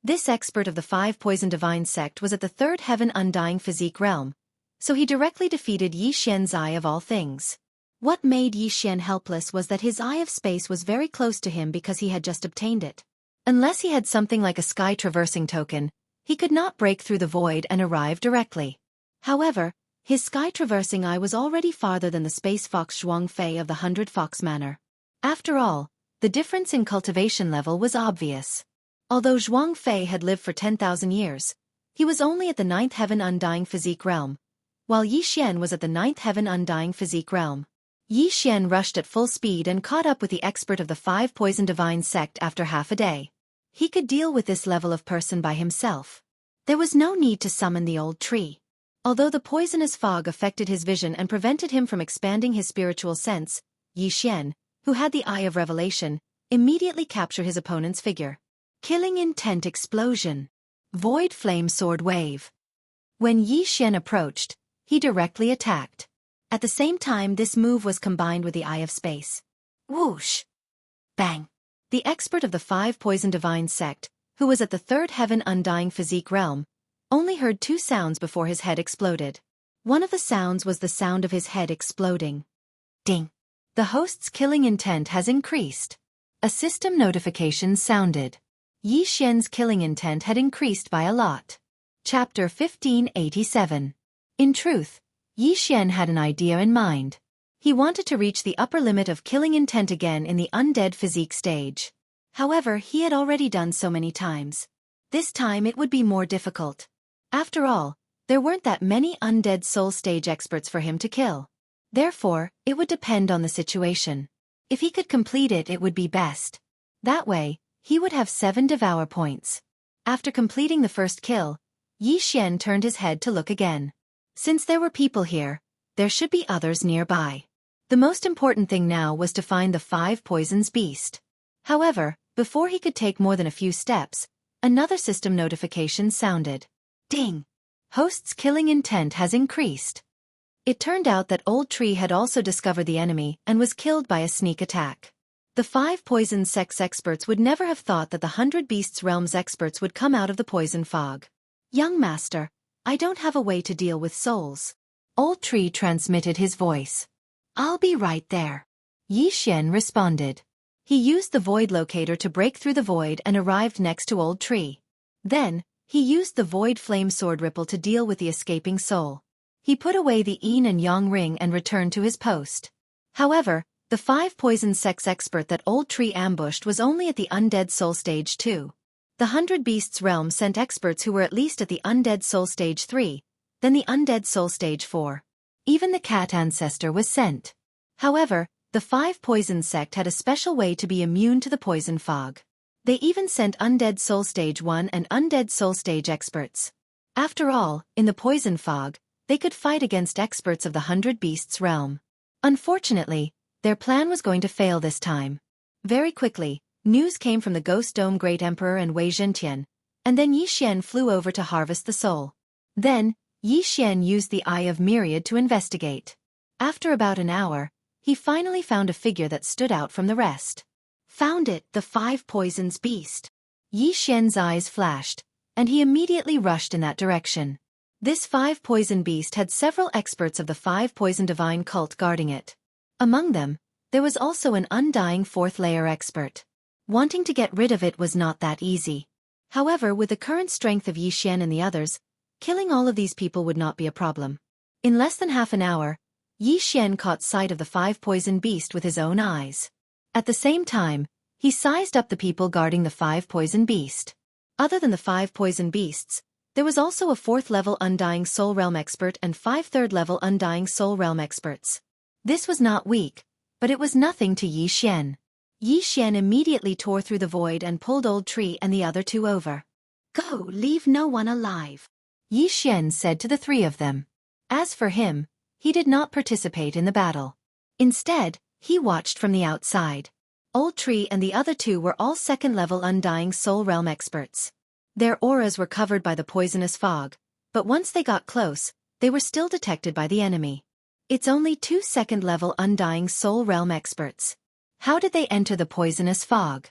This expert of the 5 poison divine sect was at the 3rd heaven undying physique realm, so he directly defeated Yi Xian's Eye of All Things. What made Yi Xian helpless was that his Eye of Space was very close to him because he had just obtained it. Unless he had something like a sky-traversing token, he could not break through the void and arrive directly. However, his sky-traversing eye was already farther than the space fox Zhuang Fei of the 100 Fox Manor. After all, the difference in cultivation level was obvious. Although Zhuang Fei had lived for 10,000 years, he was only at the 9th heaven undying physique realm, while Yi Xian was at the 9th heaven undying physique realm. Yi Xian rushed at full speed and caught up with the expert of the 5 poison divine sect after half a day. He could deal with this level of person by himself. There was no need to summon the old tree. Although the poisonous fog affected his vision and prevented him from expanding his spiritual sense, Yi Xian, who had the Eye of Revelation, immediately captured his opponent's figure. Killing Intent Explosion. Void Flame Sword Wave. When Yi Xian approached, he directly attacked. At the same time, this move was combined with the Eye of Space. Whoosh! Bang! The expert of the 5 poison divine sect, who was at the 3rd heaven undying physique realm, only heard 2 sounds before his head exploded. One of the sounds was the sound of his head exploding. Ding! The host's killing intent has increased. A system notification sounded. Yi Xian's killing intent had increased by a lot. Chapter 1587. In truth, Yi Xian had an idea in mind. He wanted to reach the upper limit of killing intent again in the undead physique stage. However, he had already done so many times. This time it would be more difficult. After all, there weren't that many undead soul stage experts for him to kill. Therefore, it would depend on the situation. If he could complete it, it would be best. That way, he would have 7 devour points. After completing the first kill, Yi Xian turned his head to look again. Since there were people here, there should be others nearby. The most important thing now was to find the 5 poisons beast. However, before he could take more than a few steps, another system notification sounded. Ding! Host's killing intent has increased. It turned out that Old Tree had also discovered the enemy and was killed by a sneak attack. The 5 poison sect's experts would never have thought that the 100 Beasts Realm's experts would come out of the poison fog. Young master, I don't have a way to deal with souls. Old Tree transmitted his voice. I'll be right there. Yi Xian responded. He used the void locator to break through the void and arrived next to Old Tree. Then, he used the void flame sword ripple to deal with the escaping soul. He put away the yin and yang ring and returned to his post. However, The 5 poison sex expert that Old Tree ambushed was only at the Undead Soul Stage 2. The 100 Beasts realm sent experts who were at least at the Undead Soul Stage 3, then the Undead Soul Stage 4. Even the cat ancestor was sent. However, the 5 poison sect had a special way to be immune to the poison fog. They even sent Undead Soul Stage 1 and Undead Soul Stage experts. After all, in the poison fog, they could fight against experts of the 100 Beasts realm. Unfortunately, their plan was going to fail this time. Very quickly, news came from the Ghost Dome Great Emperor and Wei Zhentian, and then Yi Xian flew over to harvest the soul. Then, Yi Xian used the Eye of Myriad to investigate. After about an hour, he finally found a figure that stood out from the rest. Found it, the 5 poisons beast. Yi Xian's eyes flashed, and he immediately rushed in that direction. This 5 poison beast had several experts of the 5 poison divine cult guarding it. Among them, there was also an undying 4th layer expert. Wanting to get rid of it was not that easy. However, with the current strength of Yi Xian and the others, killing all of these people would not be a problem. In less than half an hour, Yi Xian caught sight of the 5 poison beast with his own eyes. At the same time, he sized up the people guarding the 5 poison beast. Other than the 5 poison beasts, there was also a 4th level Undying Soul Realm expert and 5 3rd level Undying Soul Realm experts. This was not weak, but it was nothing to Yi Xian. Yi Xian immediately tore through the void and pulled Old Tree and the other 2 over. "Go, leave no one alive," Yi Xian said to the 3 of them. As for him, he did not participate in the battle. Instead, he watched from the outside. Old Tree and the other 2 were all 2nd level Undying Soul Realm experts. Their auras were covered by the poisonous fog, but once they got close, they were still detected by the enemy. It's only 2 2nd level Undying Soul Realm experts. How did they enter the poisonous fog?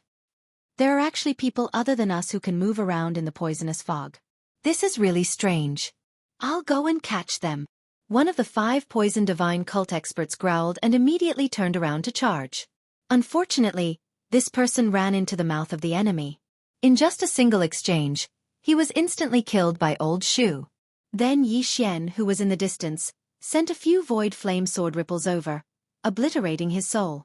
There are actually people other than us who can move around in the poisonous fog. This is really strange. I'll go and catch them. One of the 5 poison divine cult experts growled and immediately turned around to charge. Unfortunately, this person ran into the mouth of the enemy. In just a single exchange, he was instantly killed by Old Shu. Then Yi Xian, who was in the distance, sent a few void flame sword ripples over, obliterating his soul.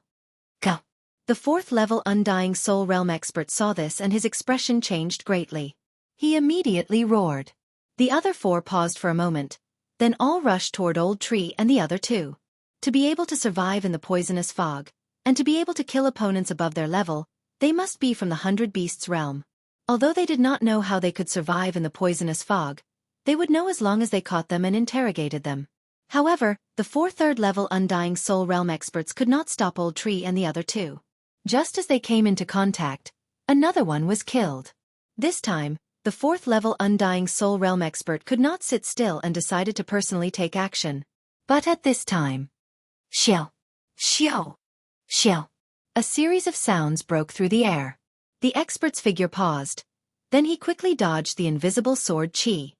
Go! The 4th level Undying Soul Realm expert saw this and his expression changed greatly. He immediately roared. The other 4 paused for a moment, then all rushed toward Old Tree and the other 2. To be able to survive in the poisonous fog, and to be able to kill opponents above their level, they must be from the 100 Beasts realm. Although they did not know how they could survive in the poisonous fog, they would know as long as they caught them and interrogated them. However, the 4 3rd level Undying Soul Realm experts could not stop Old Tree and the other 2. Just as they came into contact, another one was killed. This time, the 4th level Undying Soul Realm expert could not sit still and decided to personally take action. But at this time, xiao, xiao, xiao, a series of sounds broke through the air. The expert's figure paused. Then he quickly dodged the invisible sword Qi.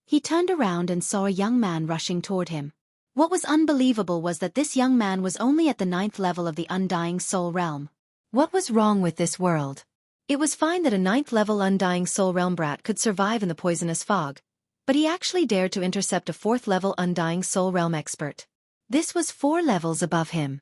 He turned around and saw a young man rushing toward him. What was unbelievable was that this young man was only at the 9th level of the Undying Soul Realm. What was wrong with this world? It was fine that a 9th level Undying Soul Realm brat could survive in the poisonous fog, but he actually dared to intercept a 4th level Undying Soul Realm expert. This was 4 levels above him.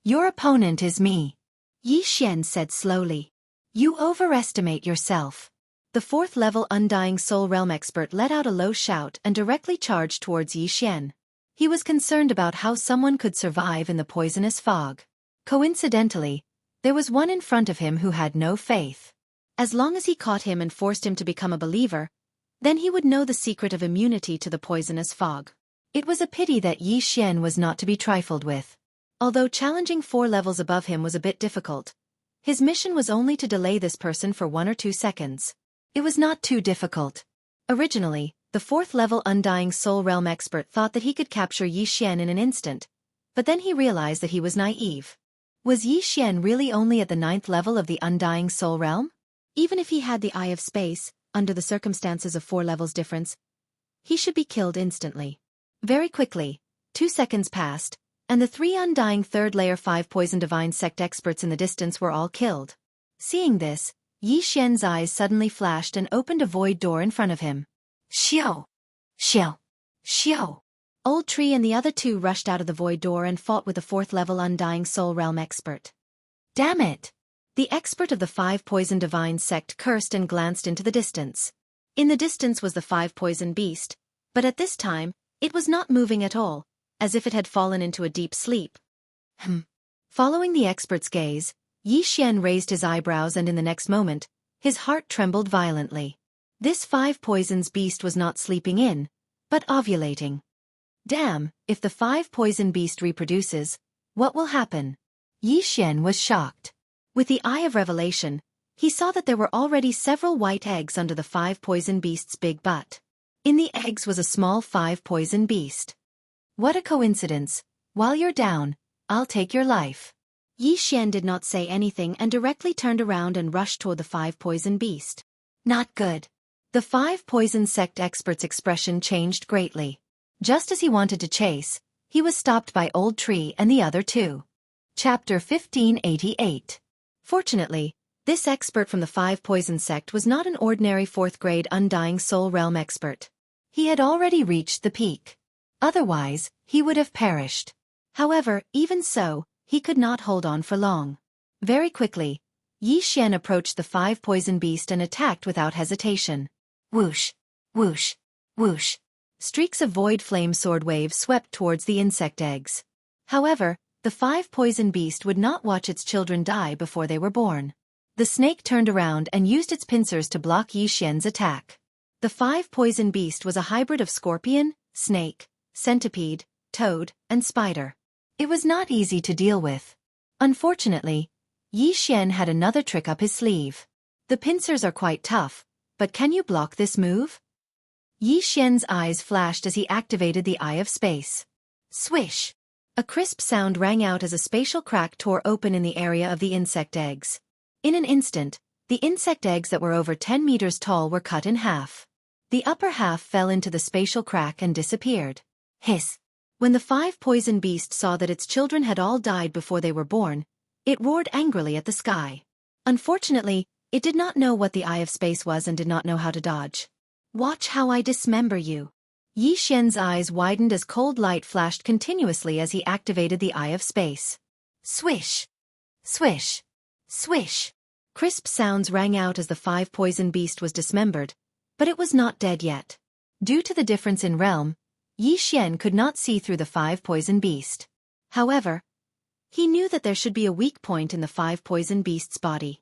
Your opponent is me, Yi Xian said slowly. You overestimate yourself. The 4th level Undying Soul Realm expert let out a low shout and directly charged towards Yi Xian. He was concerned about how someone could survive in the poisonous fog. Coincidentally, there was one in front of him who had no faith. As long as he caught him and forced him to become a believer, then he would know the secret of immunity to the poisonous fog. It was a pity that Yi Xian was not to be trifled with. Although challenging 4 levels above him was a bit difficult, his mission was only to delay this person for 1 or 2 seconds. It was not too difficult. Originally, the 4th level Undying Soul Realm expert thought that he could capture Yi Xian in an instant, but then he realized that he was naive. Was Yi Xian really only at the 9th level of the Undying Soul Realm? Even if he had the Eye of Space, under the circumstances of 4 levels difference, he should be killed instantly. Very quickly, 2 seconds passed, and the 3 Undying 3rd layer 5 poison divine sect experts in the distance were all killed. Seeing this, Yi Xian's eyes suddenly flashed and opened a void door in front of him. Xiao! Xiao! Xiao! Old Tree and the other two rushed out of the void door and fought with the 4th-level Undying Soul Realm expert. Damn it! The expert of the 5 Poison Divine sect cursed and glanced into the distance. In the distance was the 5 Poison Beast, but at this time, it was not moving at all, as if it had fallen into a deep sleep. Following the expert's gaze, Xianxia raised his eyebrows and in the next moment, his heart trembled violently. This 5 Poisons Beast was not sleeping in, but ovulating. Damn, if the 5 Poison Beast reproduces, what will happen? Xianxia was shocked. With the Eye of Revelation, he saw that there were already several white eggs under the 5 Poison Beast's big butt. In the eggs was a small 5 Poison Beast. What a coincidence. While you're down, I'll take your life. Xianxia did not say anything and directly turned around and rushed toward the 5 Poison Beast. Not good. The 5 Poison sect expert's expression changed greatly. Just as he wanted to chase, he was stopped by Old Tree and the other two. Chapter 1588. Fortunately, this expert from the 5 Poison sect was not an ordinary 4th-grade Undying Soul Realm expert. He had already reached the peak. Otherwise, he would have perished. However, even so, he could not hold on for long. Very quickly, Xianxia approached the 5 Poison Beast and attacked without hesitation. Whoosh! Whoosh! Whoosh! Streaks of void flame sword waves swept towards the insect eggs. However, the 5 Poison Beast would not watch its children die before they were born. The snake turned around and used its pincers to block Xianxia's attack. The 5 Poison Beast was a hybrid of scorpion, snake, centipede, toad, and spider. It was not easy to deal with. Unfortunately, Xianxia had another trick up his sleeve. The pincers are quite tough, but can you block this move? Xianxia's eyes flashed as he activated the Eye of Space. Swish! A crisp sound rang out as a spatial crack tore open in the area of the insect eggs. In an instant, the insect eggs that were over 10 meters tall were cut in half. The upper half fell into the spatial crack and disappeared. Hiss! When the 5 Poison Beast saw that its children had all died before they were born, it roared angrily at the sky. Unfortunately, it did not know what the Eye of Space was and did not know how to dodge. Watch how I dismember you. Xianxia's eyes widened as cold light flashed continuously as he activated the Eye of Space. Swish! Swish! Swish! Crisp sounds rang out as the 5 Poison Beast was dismembered, but it was not dead yet. Due to the difference in realm, Xianxia could not see through the 5 Poison Beast. However, he knew that there should be a weak point in the 5 Poison Beast's body.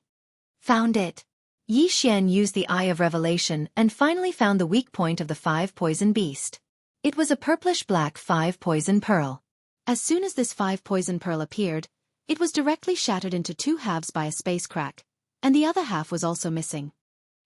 Found it. Xianxia used the Eye of Revelation and finally found the weak point of the 5 Poison Beast. It was a purplish-black 5 Poison Pearl. As soon as this 5 Poison Pearl appeared, it was directly shattered into 2 halves by a space crack, and the other half was also missing.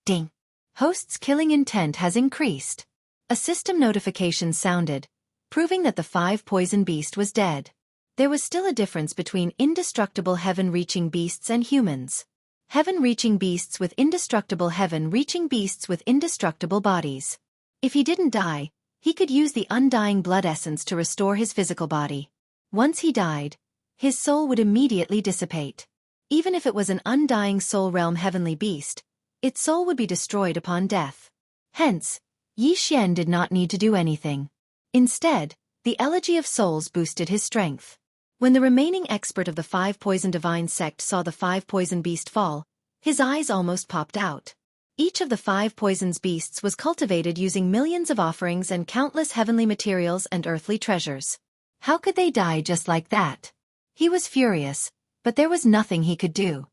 Ding! Host's killing intent has increased. A system notification sounded, proving that the 5 Poison Beast was dead. There was still a difference between indestructible heaven-reaching beasts and humans. Heaven-reaching beasts with indestructible heaven-reaching beasts with indestructible bodies. If he didn't die, he could use the undying blood essence to restore his physical body. Once he died, his soul would immediately dissipate. Even if it was an undying soul realm heavenly beast, its soul would be destroyed upon death. Hence, Xianxia did not need to do anything. Instead, the Elegy of Souls boosted his strength. When the remaining expert of the 5 Poison Divine sect saw the 5 Poison Beast fall, his eyes almost popped out. Each of the 5 Poisons Beasts was cultivated using millions of offerings and countless heavenly materials and earthly treasures. How could they die just like that? He was furious, but there was nothing he could do.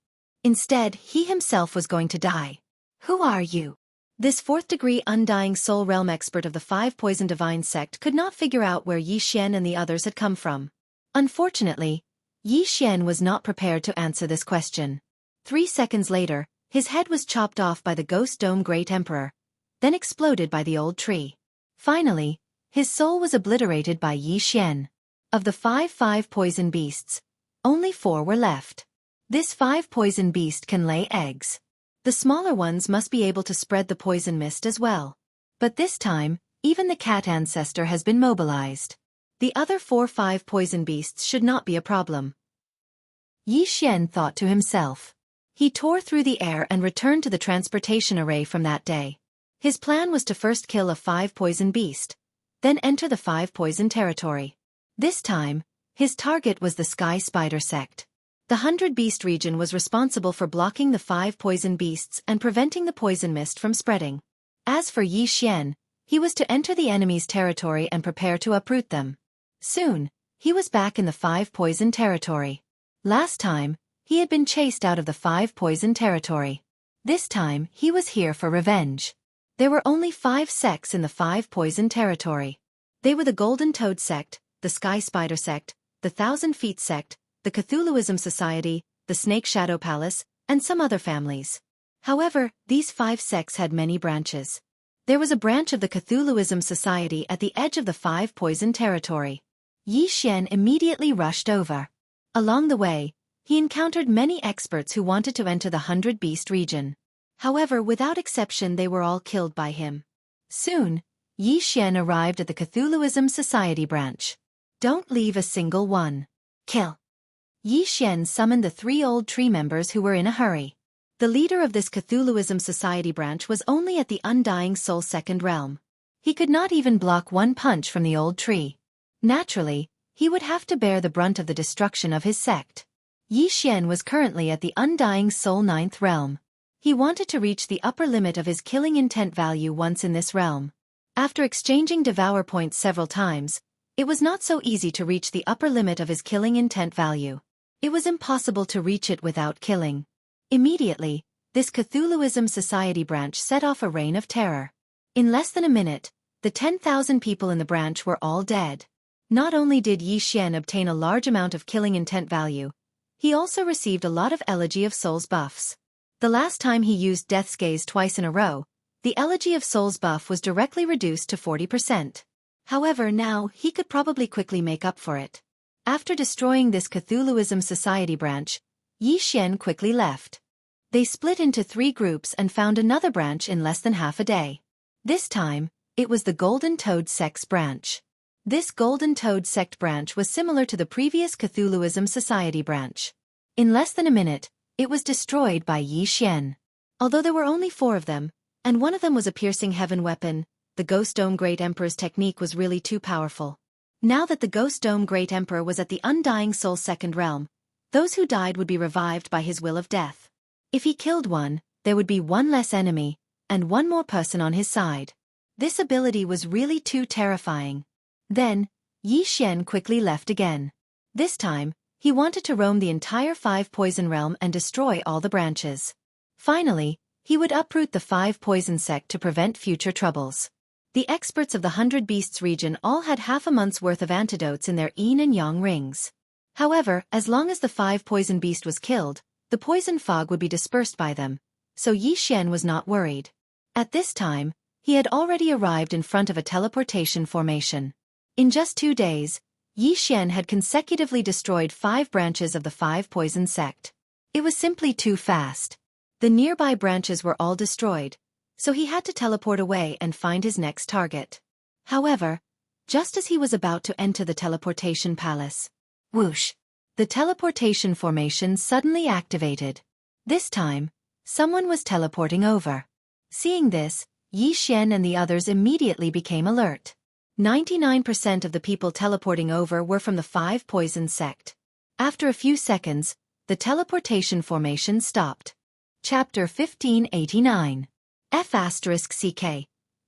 Instead, he himself was going to die. Who are you? This 4th-degree Undying Soul Realm expert of the 5 Poison Divine sect could not figure out where Xianxia and the others had come from. Unfortunately, Xianxia was not prepared to answer this question. 3 seconds later, his head was chopped off by the Ghost Dome Great Emperor, then exploded by the Old Tree. Finally, his soul was obliterated by Xianxia. Of the 5 poison beasts, only 4 were left. This 5 poison beast can lay eggs. The smaller ones must be able to spread the poison mist as well. But this time, even the cat ancestor has been mobilized. The other 4 poison beasts should not be a problem. Xianxia thought to himself. He tore through the air and returned to the transportation array from that day. His plan was to first kill a 5 poison beast, then enter the 5 poison territory. This time, his target was the Sky Spider sect. The 100 Beast region was responsible for blocking the 5 poison beasts and preventing the poison mist from spreading. As for Yi Xian, he was to enter the enemy's territory and prepare to uproot them. Soon, he was back in the 5 poison territory. Last time, he had been chased out of the 5 poison territory. This time, he was here for revenge. There were only 5 sects in the 5 poison territory. They were the Golden Toad sect, the Sky Spider sect, the 1,000 Feet sect, the Cthulhuism Society, the Snake Shadow Palace, and some other families. However, these 5 sects had many branches. There was a branch of the Cthulhuism Society at the edge of the 5 poison territory. Yi Xian immediately rushed over. Along the way, he encountered many experts who wanted to enter the 100 Beast region. However, without exception they were all killed by him. Soon, Yi Xian arrived at the Cthulhuism Society branch. Don't leave a single one. Kill. Yi Xian summoned the 3 old tree members who were in a hurry. The leader of this Cthulhuism Society branch was only at the Undying Soul Second Realm. He could not even block one punch from the old tree. Naturally, he would have to bear the brunt of the destruction of his sect. Yi Xian was currently at the Undying Soul Ninth Realm. He wanted to reach the upper limit of his killing intent value once in this realm. After exchanging devour points several times, it was not so easy to reach the upper limit of his killing intent value. It was impossible to reach it without killing. Immediately, this Cthulhuism Society branch set off a reign of terror. In less than a minute, the 10,000 people in the branch were all dead. Not only did Yi Xian obtain a large amount of killing intent value, he also received a lot of Elegy of Souls buffs. The last time he used Death's Gaze twice in a row, the Elegy of Souls buff was directly reduced to 40%. However, now he could probably quickly make up for it. After destroying this Cthulhuism Society branch, Yi Xian quickly left. They split into 3 groups and found another branch in less than half a day. This time, it was the Golden Toad Sect's branch. This Golden Toad Sect branch was similar to the previous Cthulhuism Society branch. In less than a minute, it was destroyed by Yi Xian. Although there were only 4 of them, and one of them was a piercing heaven weapon, the Ghost Dome Great Emperor's technique was really too powerful. Now that the Ghost Dome Great Emperor was at the Undying Soul Second Realm, those who died would be revived by his will of death. If he killed one, there would be one less enemy, and one more person on his side. This ability was really too terrifying. Then, Yi Xian quickly left again. This time, he wanted to roam the entire 5 poison realm and destroy all the branches. Finally, he would uproot the 5 poison sect to prevent future troubles. The experts of the 100 Beasts region all had half a month's worth of antidotes in their yin and yang rings. However, as long as the 5 poison beast was killed, the poison fog would be dispersed by them, so Yi Xian was not worried. At this time, he had already arrived in front of a teleportation formation. In just 2 days, Yi Xian had consecutively destroyed 5 branches of the 5 poison sect. It was simply too fast. The nearby branches were all destroyed, so he had to teleport away and find his next target. However, just as he was about to enter the teleportation palace, whoosh! The teleportation formation suddenly activated. This time, someone was teleporting over. Seeing this, Yi Xian and the others immediately became alert. 99% of the people teleporting over were from the 5 poison sect. After a few seconds, the teleportation formation stopped. Chapter 1589. F***CK.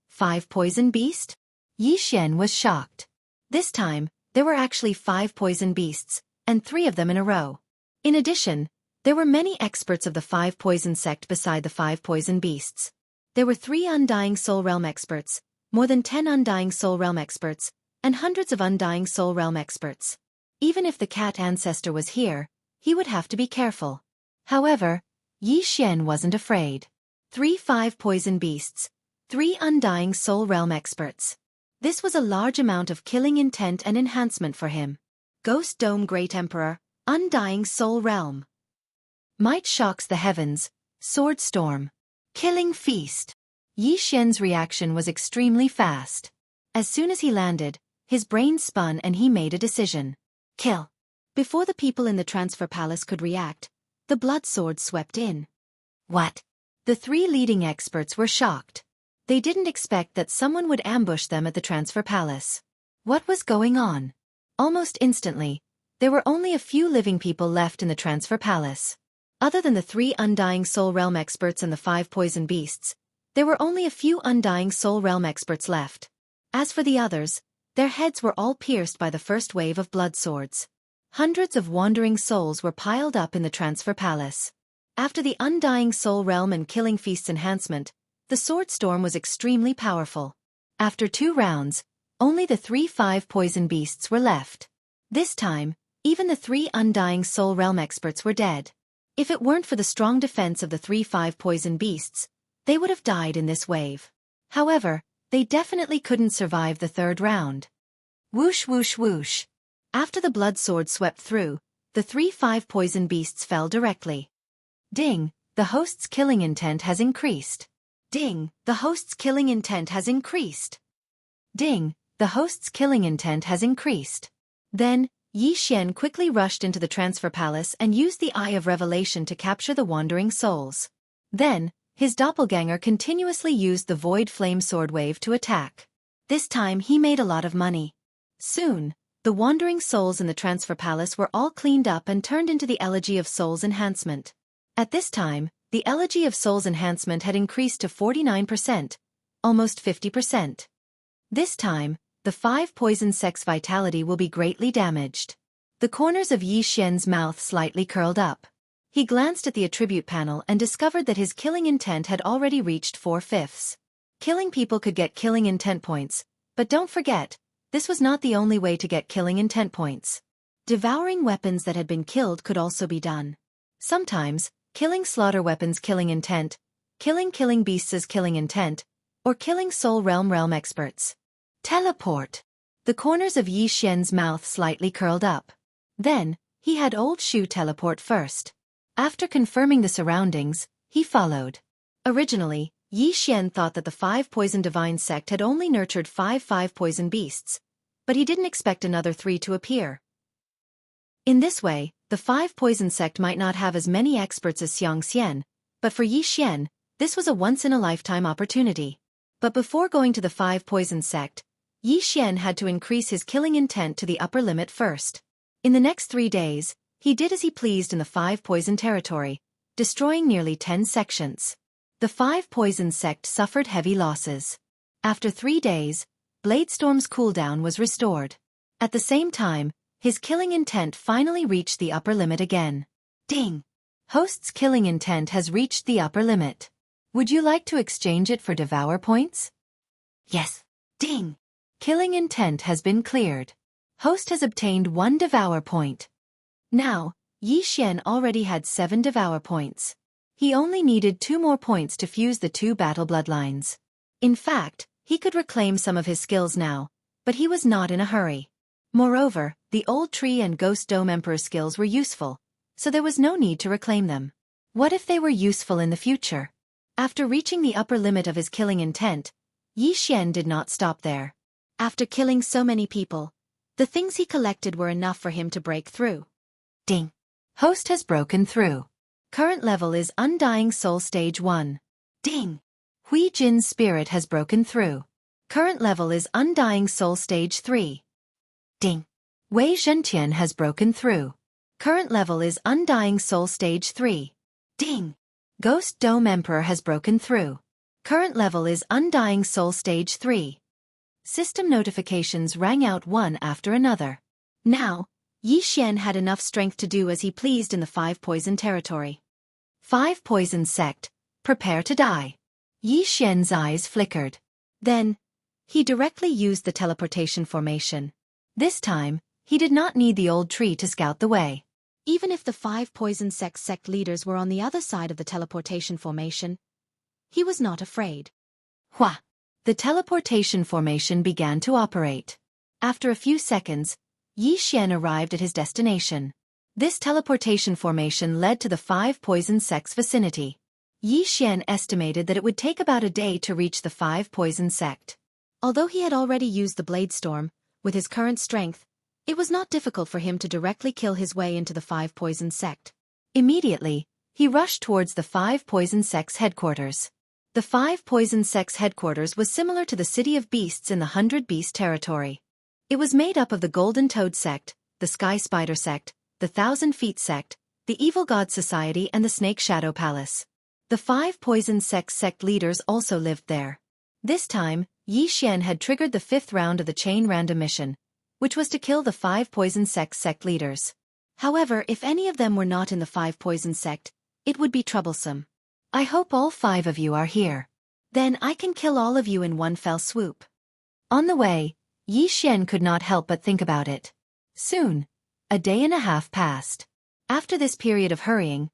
5 poison beast? Yi Xian was shocked. This time, there were actually 5 poison beasts, and 3 of them in a row. In addition, there were many experts of the 5 poison sect beside the 5 poison beasts. There were 3 Undying Soul Realm experts, more than 10 Undying Soul Realm experts, and hundreds of Undying Soul Realm experts. Even if the cat ancestor was here, he would have to be careful. However, Yi Xian wasn't afraid. 3 5 poison beasts, 3 Undying Soul Realm experts. This was a large amount of killing intent and enhancement for him. Ghost Dome Great Emperor, Undying Soul Realm. Might shocks the heavens, Sword Storm. Killing Feast. Yi Xian's reaction was extremely fast. As soon as he landed, his brain spun and he made a decision. Kill. Before the people in the transfer palace could react, the blood sword swept in. What? The 3 leading experts were shocked. They didn't expect that someone would ambush them at the transfer palace. What was going on? Almost instantly, there were only a few living people left in the transfer palace. Other than the 3 Undying Soul Realm experts and the 5 poison beasts, there were only a few Undying Soul Realm experts left. As for the others, their heads were all pierced by the first wave of blood swords. Hundreds of wandering souls were piled up in the transfer palace. After the Undying Soul Realm and Killing Feast's enhancement, the sword storm was extremely powerful. After 2 rounds, only the 3 5 poison beasts were left. This time, even the 3 Undying Soul Realm experts were dead. If it weren't for the strong defense of the 3 5 poison beasts, they would have died in this wave. However, they definitely couldn't survive the 3rd round. Whoosh whoosh whoosh. After the blood sword swept through, the 3 5 poison beasts fell directly. Ding, the host's killing intent has increased. Ding, the host's killing intent has increased. Ding, the host's killing intent has increased. Then, Xianxia quickly rushed into the transfer palace and used the Eye of Revelation to capture the wandering souls. Then, his doppelganger continuously used the Void Flame Sword Wave to attack. This time he made a lot of money. Soon, the wandering souls in the transfer palace were all cleaned up and turned into the Elegy of Souls Enhancement. At this time, the Elegy of Souls Enhancement had increased to 49%, almost 50%. This time, the 5 poison sect's vitality will be greatly damaged. The corners of Xianxia's mouth slightly curled up. He glanced at the attribute panel and discovered that his killing intent had already reached 4/5. Killing people could get killing intent points, but don't forget, this was not the only way to get killing intent points. Devouring weapons that had been killed could also be done. Sometimes, killing slaughter weapons killing intent, killing beasts killing intent, or killing soul realm experts. Teleport. The corners of Xianxia's mouth slightly curled up. Then, he had Old Shu teleport first. After confirming the surroundings, he followed. Originally, Xianxia thought that the 5 poison divine sect had only nurtured 5 poison beasts, but he didn't expect another 3 to appear. In this way, the 5 poison sect might not have as many experts as Xianxia, but for Xianxia, this was a once-in-a-lifetime opportunity. But before going to the 5 poison sect, Xianxia had to increase his killing intent to the upper limit first. In the next 3 days, he did as he pleased in the 5 poison territory, destroying nearly 10 sections. The 5 poison sect suffered heavy losses. After 3 days, Bladestorm's cooldown was restored. At the same time, his killing intent finally reached the upper limit again. Ding! Host's killing intent has reached the upper limit. Would you like to exchange it for devour points? Yes. Ding! Killing intent has been cleared. Host has obtained 1 devour point. Now, Xianxia already had 7 devour points. He only needed 2 more points to fuse the 2 battle bloodlines. In fact, he could reclaim some of his skills now, but he was not in a hurry. Moreover, the Old Tree and Ghost Dome Emperor skills were useful, so there was no need to reclaim them. What if they were useful in the future? After reaching the upper limit of his killing intent, Xianxia did not stop there. After killing so many people, the things he collected were enough for him to break through. Ding! Host has broken through. Current level is Undying Soul Stage 1. Ding! Hui Jin's spirit has broken through. Current level is Undying Soul Stage 3. Ding! Wei Zhentian has broken through. Current level is Undying Soul Stage 3. Ding! Ghost Dome Emperor has broken through. Current level is Undying Soul Stage 3. System notifications rang out one after another. Now, Xianxia had enough strength to do as he pleased in the 5 poison territory. 5 poison sect, prepare to die. Xianxia's eyes flickered. Then, he directly used the teleportation formation. This time, he did not need the old tree to scout the way. Even if the 5 poison sect leaders were on the other side of the teleportation formation, he was not afraid. Hua! The teleportation formation began to operate. After a few seconds, Xianxia arrived at his destination. This teleportation formation led to the 5 poison sect's vicinity. Xianxia estimated that it would take about a day to reach the 5 poison sect. Although he had already used the Blade Storm, with his current strength, it was not difficult for him to directly kill his way into the 5 poison sect. Immediately, he rushed towards the 5 poison sect's headquarters. The Five Poison Sect's headquarters was similar to the City of Beasts in the 100 Beast territory. It was made up of the Golden Toad Sect, the Sky Spider Sect, the 1,000 Feet Sect, the Evil God Society and the Snake Shadow Palace. The Five Poison Sect's sect leaders also lived there. This time, Yi Xian had triggered the 5th round of the chain random mission, which was to kill the Five Poison Sect's sect leaders. However, if any of them were not in the Five Poison Sect, it would be troublesome. I hope all 5 of you are here. Then I can kill all of you in one fell swoop. On the way, Yi Xian could not help but think about it. Soon, a day and a half passed. After this period of hurrying,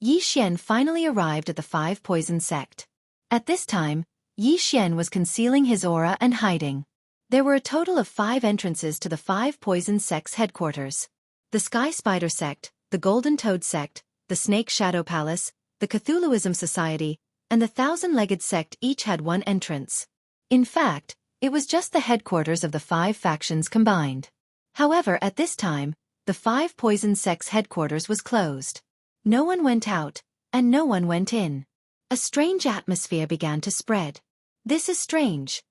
Yi Xian finally arrived at the Five Poison Sect. At this time, Yi Xian was concealing his aura and hiding. There were a total of 5 entrances to the Five Poison Sect's headquarters. The Sky Spider Sect, the Golden Toad Sect, the Snake Shadow Palace, the Cthulhuism Society, and the 1,000-Legged Sect each had one entrance. In fact, it was just the headquarters of the 5 factions combined. However, at this time, the Five Poison Sect's headquarters was closed. No one went out, and no one went in. A strange atmosphere began to spread. This is strange.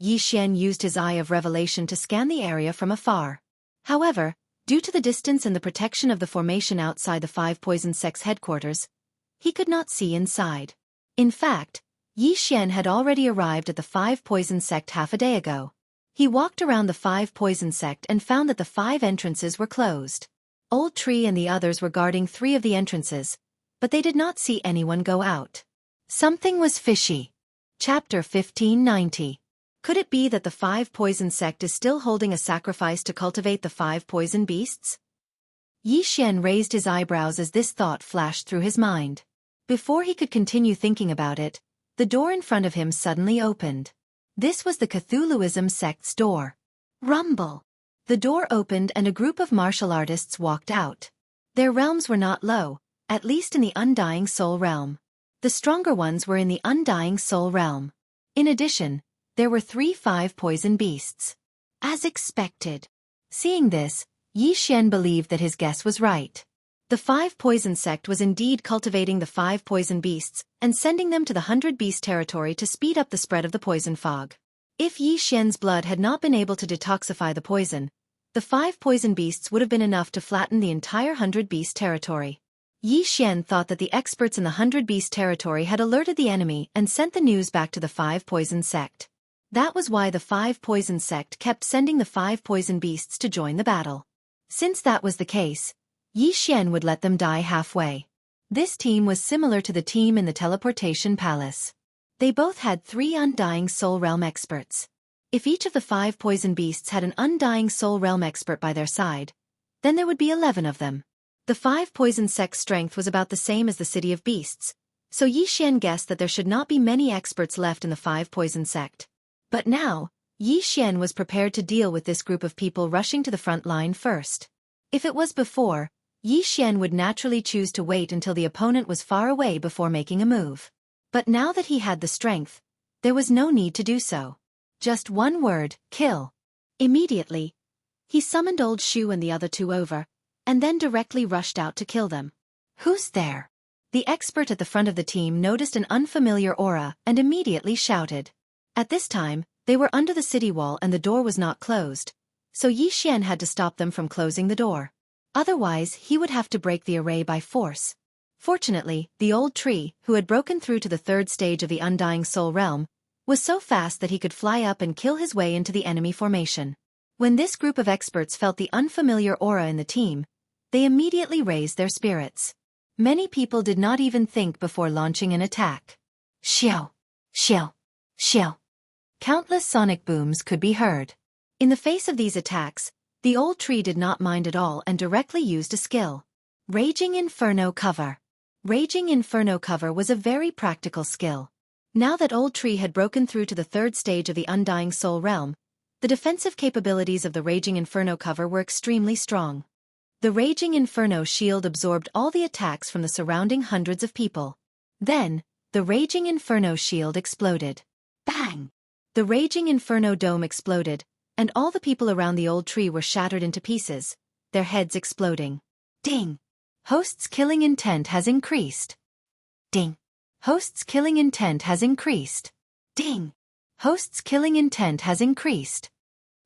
Yi Xian used his eye of revelation to scan the area from afar. However, due to the distance and the protection of the formation outside the Five Poison Sect's headquarters, he could not see inside. In fact, Yi Xian had already arrived at the Five Poison Sect half a day ago. He walked around the Five Poison Sect and found that the 5 entrances were closed. Old Tree and the others were guarding 3 of the entrances, but they did not see anyone go out. Something was fishy. Chapter 1590. Could it be that the Five Poison Sect is still holding a sacrifice to cultivate the 5 poison beasts? Yi Xian raised his eyebrows as this thought flashed through his mind. Before he could continue thinking about it, the door in front of him suddenly opened. This was the Cthulhuism Sect's door. Rumble! The door opened and a group of martial artists walked out. Their realms were not low, at least in the Undying Soul realm. The stronger ones were in the Undying Soul realm. In addition, there were 3 Five Poison Beasts. As expected. Seeing this, Yi Xian believed that his guess was right. The Five Poison Sect was indeed cultivating the 5 poison beasts and sending them to the 100 Beast territory to speed up the spread of the poison fog. If Yi Xian's blood had not been able to detoxify the poison, the 5 poison beasts would have been enough to flatten the entire 100 Beast territory. Yi Xian thought that the experts in the 100 Beast territory had alerted the enemy and sent the news back to the Five Poison Sect. That was why the Five Poison Sect kept sending the 5 poison beasts to join the battle. Since that was the case, Yi Xian would let them die halfway. This team was similar to the team in the Teleportation Palace. They both had 3 Undying Soul Realm experts. If each of the 5 poison beasts had an Undying Soul Realm expert by their side, then there would be 11 of them. The 5 poison sect's strength was about the same as the City of Beasts, so Yi Xian guessed that there should not be many experts left in the 5 poison sect. But now, Yi Xian was prepared to deal with this group of people rushing to the front line first. If it was before, Yi Xian would naturally choose to wait until the opponent was far away before making a move. But now that he had the strength, there was no need to do so. Just one word, kill. Immediately, he summoned Old Shu and the other 2 over, and then directly rushed out to kill them. Who's there? The expert at the front of the team noticed an unfamiliar aura and immediately shouted. At this time, they were under the city wall and the door was not closed, so Yi Xian had to stop them from closing the door. Otherwise, he would have to break the array by force. Fortunately, the old tree, who had broken through to the 3rd stage of the Undying Soul realm, was so fast that he could fly up and kill his way into the enemy formation. When this group of experts felt the unfamiliar aura in the team, they immediately raised their spirits. Many people did not even think before launching an attack. Xiao! Xiao! Xiao! Countless sonic booms could be heard. In the face of these attacks, the old tree did not mind at all and directly used a skill. Raging Inferno Cover. Raging Inferno Cover was a very practical skill. Now that Old Tree had broken through to the 3rd stage of the Undying Soul realm, the defensive capabilities of the Raging Inferno Cover were extremely strong. The Raging Inferno shield absorbed all the attacks from the surrounding hundreds of people. Then, the Raging Inferno shield exploded. Bang! The Raging Inferno dome exploded, and all the people around the old tree were shattered into pieces, their heads exploding. Ding! Host's killing intent has increased. Ding! Host's killing intent has increased. Ding! Host's killing intent has increased.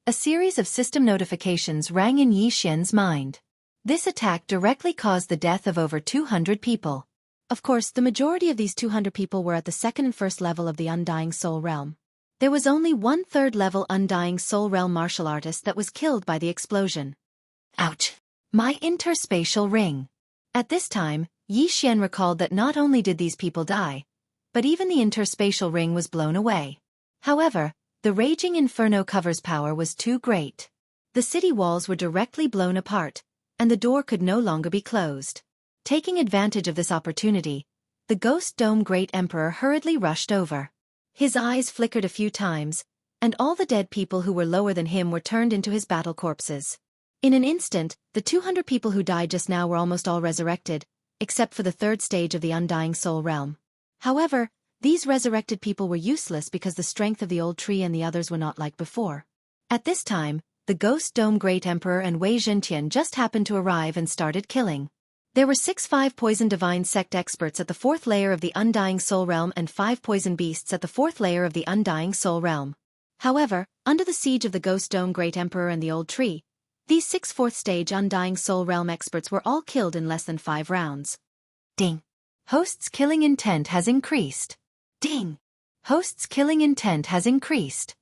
A series of system notifications rang in Xianxia's mind. This attack directly caused the death of over 200 people. Of course, the majority of these 200 people were at the second and first level of the Undying Soul Realm. There was only one third-level Undying Soul Realm martial artist that was killed by the explosion. Ouch! My interspatial ring. At this time, Xian recalled that not only did these people die, but even the interspatial ring was blown away. However, the raging inferno cover's power was too great. The city walls were directly blown apart, and the door could no longer be closed. Taking advantage of this opportunity, the Ghost Dome Great Emperor hurriedly rushed over. His eyes flickered a few times, and all the dead people who were lower than him were turned into his battle corpses. In an instant, the 200 people who died just now were almost all resurrected, except for the third stage of the Undying Soul Realm. However, these resurrected people were useless because the strength of the old tree and the others were not like before. At this time, the Ghost Dome Great Emperor and Wei Zhentian just happened to arrive and started killing. There were 6 5-poison divine sect experts at the 4th layer of the Undying Soul Realm and 5 poison beasts at the 4th layer of the Undying Soul Realm. However, under the siege of the Ghost Dome Great Emperor and the old tree, these 6 4th stage Undying Soul Realm experts were all killed in less than 5 rounds. Ding! Host's killing intent has increased. Ding! Host's killing intent has increased.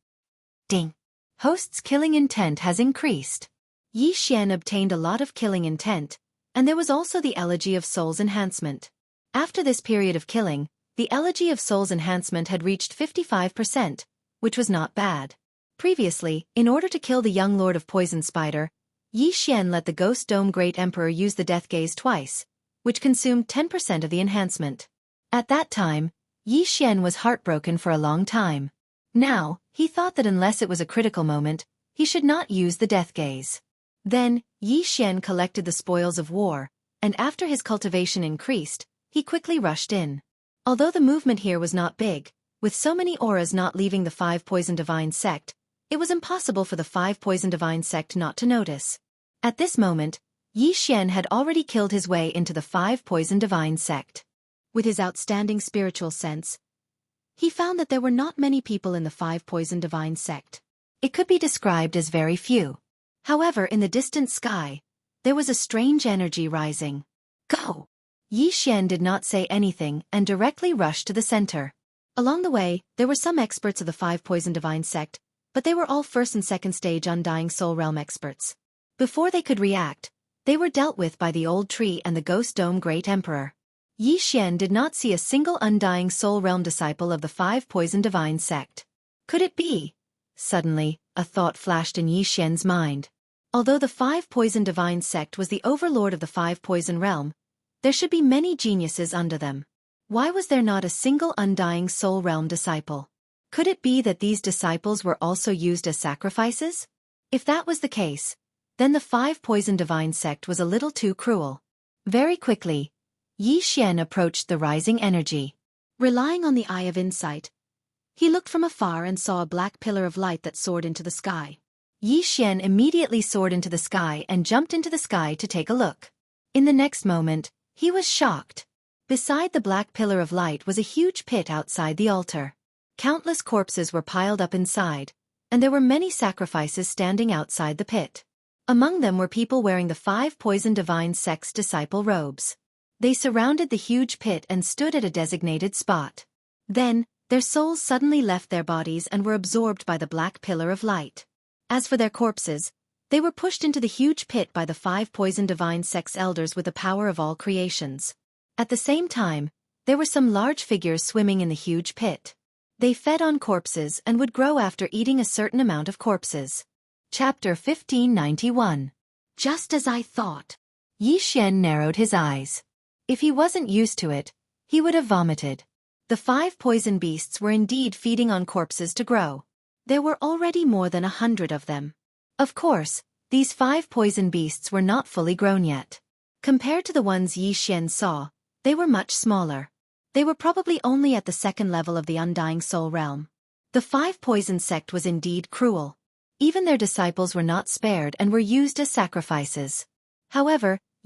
Ding! Host's killing intent has increased. Xian obtained a lot of killing intent, and there was also the Elegy of Soul's Enhancement. After this period of killing, the Elegy of Soul's Enhancement had reached 55%, which was not bad. Previously, in order to kill the young Lord of Poison Spider, Xian let the Ghost Dome Great Emperor use the Death Gaze twice, which consumed 10% of the enhancement. At that time, Xian was heartbroken for a long time. Now, he thought that unless it was a critical moment, he should not use the Death Gaze. Then, Xian collected the spoils of war, and after his cultivation increased, he quickly rushed in. Although the movement here was not big, with so many auras not leaving the 5 Poison Divine Sect, it was impossible for the 5 Poison Divine Sect not to notice. At this moment, Xian had already killed his way into the 5 Poison Divine Sect. With his outstanding spiritual sense, he found that there were not many people in the 5 Poison Divine Sect. It could be described as very few. However, in the distant sky, there was a strange energy rising. Go! Xian did not say anything and directly rushed to the center. Along the way, there were some experts of the 5 Poison Divine Sect, but they were all first and second stage Undying Soul Realm experts. Before they could react, they were dealt with by the old tree and the Ghost Dome Great Emperor. Xian did not see a single Undying Soul Realm disciple of the 5 Poison Divine Sect. Could it be? Suddenly, a thought flashed in Xian's mind. Although the 5 Poison Divine Sect was the overlord of the 5 Poison Realm, there should be many geniuses under them. Why was there not a single Undying Soul Realm disciple? Could it be that these disciples were also used as sacrifices? If that was the case, then the 5 Poison Divine Sect was a little too cruel. Very quickly, Xian approached the rising energy. Relying on the Eye of Insight, he looked from afar and saw a black pillar of light that soared into the sky. Xian immediately soared into the sky and jumped into the sky to take a look. In the next moment, he was shocked. Beside the black pillar of light was a huge pit outside the altar. Countless corpses were piled up inside, and there were many sacrifices standing outside the pit. Among them were people wearing the 5 Poison Divine Sect's disciple robes. They surrounded the huge pit and stood at a designated spot. Then, their souls suddenly left their bodies and were absorbed by the black pillar of light. As for their corpses, they were pushed into the huge pit by the 5 Poison Divine Sect's elders with the power of all creations. At the same time, there were some large figures swimming in the huge pit. They fed on corpses and would grow after eating a certain amount of corpses. Chapter 1591. Just as I thought. Xian narrowed his eyes. If he wasn't used to it, he would have vomited. The 5 poison beasts were indeed feeding on corpses to grow. There were already more than 100 of them. Of course, these 5 poison beasts were not fully grown yet. Compared to the ones Xian saw, they were much smaller. They were probably only at the second level of the Undying Soul Realm. The 5 Poison Sect was indeed cruel. Even their disciples were not spared and were used as sacrifices. However,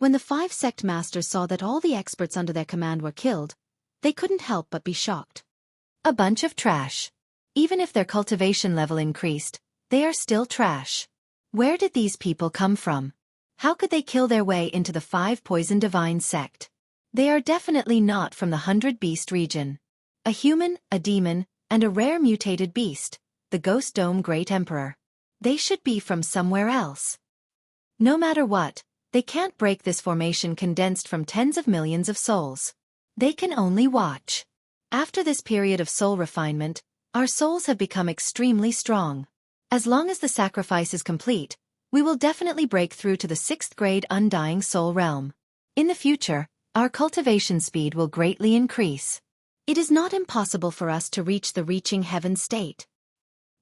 When the 5 sect masters saw that all the experts under their command were killed, they couldn't help but be shocked. A bunch of trash. Even if their cultivation level increased, they are still trash. Where did these people come from? How could they kill their way into the 5 poison divine sect? They are definitely not from the 100 beast region. A human, a demon, and a rare mutated beast, the Ghost Dome Great Emperor. They should be from somewhere else. No matter what, they can't break this formation condensed from tens of millions of souls. They can only watch. After this period of soul refinement, our souls have become extremely strong. As long as the sacrifice is complete, we will definitely break through to the 6th grade undying soul realm. In the future, our cultivation speed will greatly increase. It is not impossible for us to reach the reaching heaven state.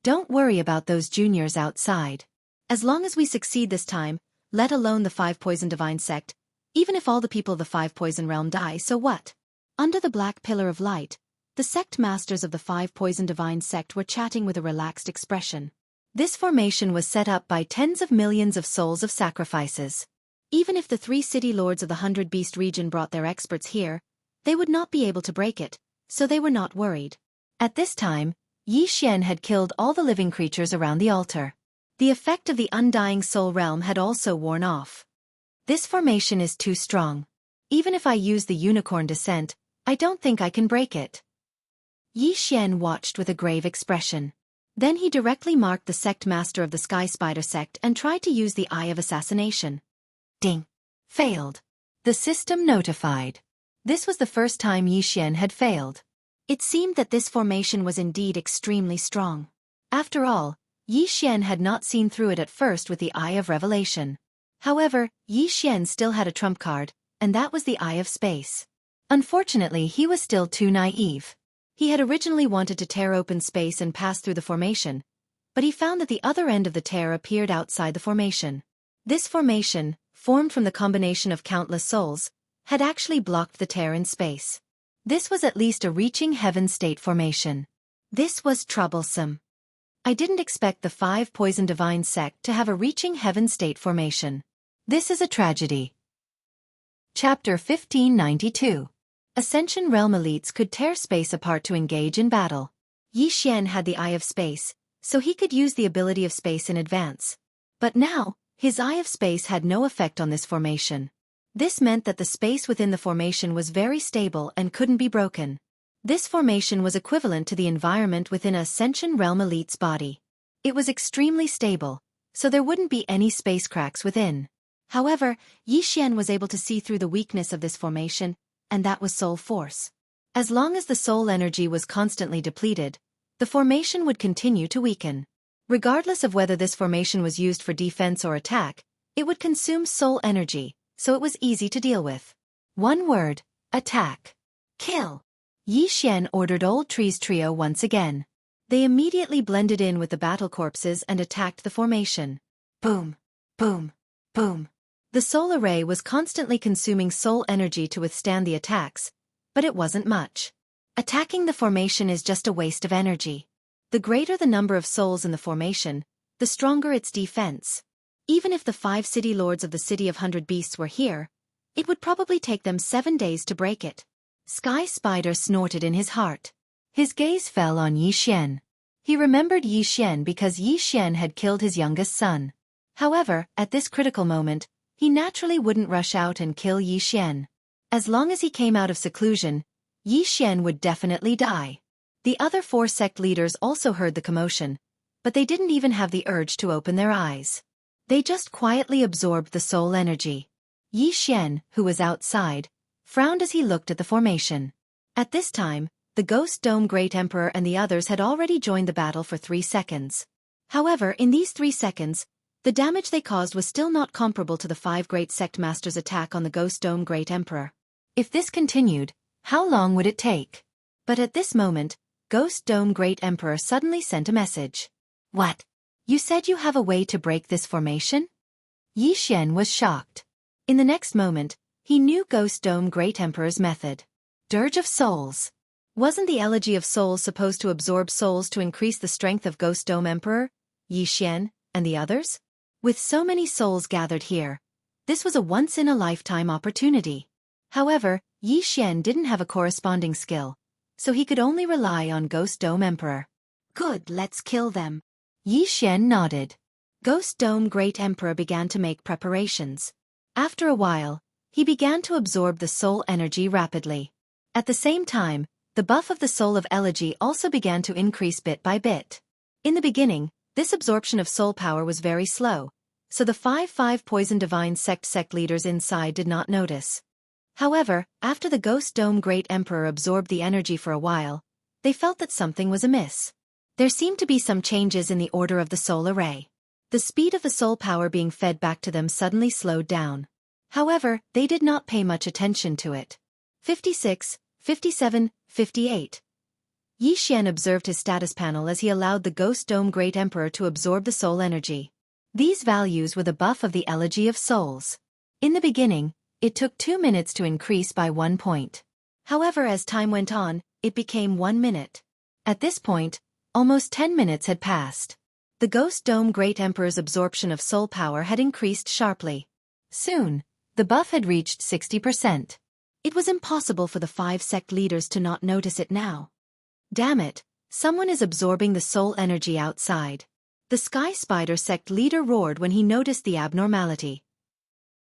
Don't worry about those juniors outside. As long as we succeed this time, let alone the 5 poison divine sect, even if all the people of the 5 poison realm die, so what? Under the black pillar of light, the sect masters of the 5 poison divine sect were chatting with a relaxed expression. This formation was set up by tens of millions of souls of sacrifices. Even if the 3 city lords of the 100 beast region brought their experts here, they would not be able to break it, so they were not worried. At this time, Xianxia had killed all the living creatures around the altar. The effect of the undying soul realm had also worn off. This formation is too strong. Even if I use the unicorn descent, I don't think I can break it. Xianxia watched with a grave expression. Then he directly marked the sect master of the Sky Spider sect and tried to use the Eye of Assassination. Ding! Failed. The system notified. This was the first time Xianxia had failed. It seemed that this formation was indeed extremely strong. After all, Xianxia had not seen through it at first with the Eye of Revelation. However, Xianxia still had a trump card, and that was the Eye of Space. Unfortunately, he was still too naive. He had originally wanted to tear open space and pass through the formation, but he found that the other end of the tear appeared outside the formation. This formation, formed from the combination of countless souls, had actually blocked the tear in space. This was at least a reaching heaven state formation. This was troublesome. I didn't expect the 5 poison divine sect to have a reaching heaven state formation. This is a tragedy. Chapter 1592. Ascension Realm elites could tear space apart to engage in battle. Xianxia had the Eye of Space, so he could use the ability of space in advance. But now, his Eye of Space had no effect on this formation. This meant that the space within the formation was very stable and couldn't be broken. This formation was equivalent to the environment within a Ascension Realm elite's body. It was extremely stable, so there wouldn't be any space cracks within. However, Xianxia was able to see through the weakness of this formation, and that was soul force. As long as the soul energy was constantly depleted, the formation would continue to weaken. Regardless of whether this formation was used for defense or attack, it would consume soul energy, so it was easy to deal with. One word: attack. Kill. Xianxia ordered Old Tree's trio once again. They immediately blended in with the battle corpses and attacked the formation. Boom, boom, boom. The soul array was constantly consuming soul energy to withstand the attacks, but it wasn't much. Attacking the formation is just a waste of energy. The greater the number of souls in the formation, the stronger its defense. Even if the 5 city lords of the City of 100 Beasts were here, it would probably take them 7 days to break it. Sky Spider snorted in his heart. His gaze fell on Xianxia. He remembered Xianxia because Xianxia had killed his youngest son. However, at this critical moment, he naturally wouldn't rush out and kill Xianxia. As long as he came out of seclusion, Xianxia would definitely die. The other 4 sect leaders also heard the commotion, but they didn't even have the urge to open their eyes. They just quietly absorbed the soul energy. Xianxia, who was outside, frowned as he looked at the formation. At this time, the Ghost Dome Great Emperor and the others had already joined the battle for 3 seconds. However, in these 3 seconds, the damage they caused was still not comparable to the 5 Great Sect Masters' attack on the Ghost Dome Great Emperor. If this continued, how long would it take? But at this moment, Ghost Dome Great Emperor suddenly sent a message. What? You said you have a way to break this formation? Xianxia was shocked. In the next moment, he knew Ghost Dome Great Emperor's method. Dirge of Souls. Wasn't the Elegy of Souls supposed to absorb souls to increase the strength of Ghost Dome Emperor, Xianxia, and the others? With so many souls gathered here, This was a once-in-a-lifetime opportunity. However, Yi Xian didn't have a corresponding skill, so he could only rely on Ghost Dome Emperor. Good, let's kill them. Yi Xian nodded. Ghost Dome Great Emperor began to make preparations. After a while, he began to absorb the soul energy rapidly. At the same time, the buff of the soul of Elegy also began to increase bit by bit. In the beginning, this absorption of soul power was very slow, so the 5 Poison Divine sect leaders inside did not notice. However, after the Ghost Dome Great Emperor absorbed the energy for a while, they felt that something was amiss. There seemed to be some changes in the order of the soul array. The speed of the soul power being fed back to them suddenly slowed down. However, they did not pay much attention to it. 56, 57, 58. Yi Xian observed his status panel as he allowed the Ghost Dome Great Emperor to absorb the soul energy. These values were the buff of the Elegy of Souls. In the beginning, it took 2 minutes to increase by 1 point. However, as time went on, it became 1 minute. At this point, almost 10 minutes had passed. The Ghost Dome Great Emperor's absorption of soul power had increased sharply. Soon, the buff had reached 60%. It was impossible for the 5 sect leaders to not notice it now. Damn it, someone is absorbing the soul energy outside. The Sky Spider sect leader roared when he noticed the abnormality.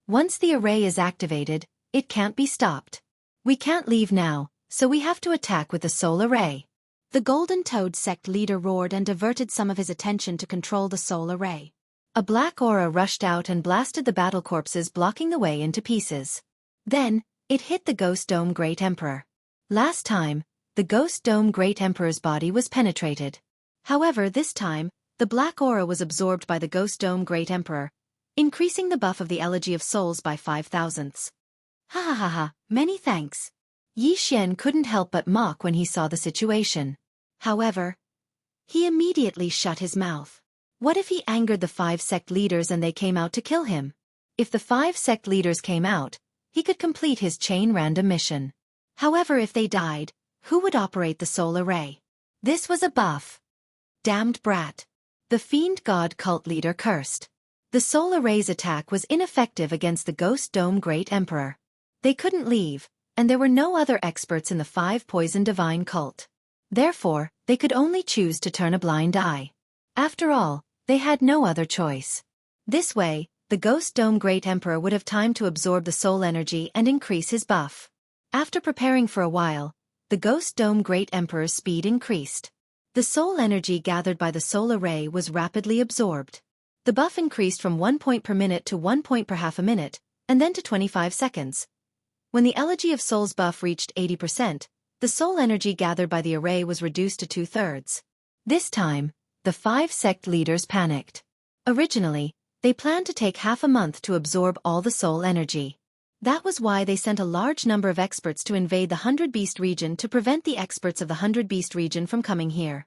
Once the array is activated, it can't be stopped. We can't leave now, so we have to attack with the soul array. The Golden Toad sect leader roared and diverted some of his attention to control the soul array. A black aura rushed out and blasted the battle corpses, blocking the way into pieces. Then, it hit the Ghost Dome Great Emperor. Last time, the Ghost Dome Great Emperor's body was penetrated. However, this time, the black aura was absorbed by the Ghost Dome Great Emperor, increasing the buff of the Elegy of Souls by 5,000. Ha ha ha ha, many thanks. Yi Xian couldn't help but mock when he saw the situation. However, he immediately shut his mouth. What if he angered the 5 sect leaders and they came out to kill him? If the 5 sect leaders came out, he could complete his chain random mission. However, if they died, who would operate the soul array? This was a buff. Damned brat. The Fiend God cult leader cursed. The soul array's attack was ineffective against the Ghost Dome Great Emperor. They couldn't leave, and there were no other experts in the 5 Poison Divine cult. Therefore, they could only choose to turn a blind eye. After all, they had no other choice. This way, the Ghost Dome Great Emperor would have time to absorb the soul energy and increase his buff. After preparing for a while, the Ghost Dome Great Emperor's speed increased. The soul energy gathered by the soul array was rapidly absorbed. The buff increased from 1 point per minute to 1 point per half a minute, and then to 25 seconds. When the Elegy of Souls buff reached 80%, the soul energy gathered by the array was reduced to 2/3. This time, the 5 sect leaders panicked. Originally, they planned to take half a month to absorb all the soul energy. That was why they sent a large number of experts to invade the 100 Beast region to prevent the experts of the 100 Beast region from coming here.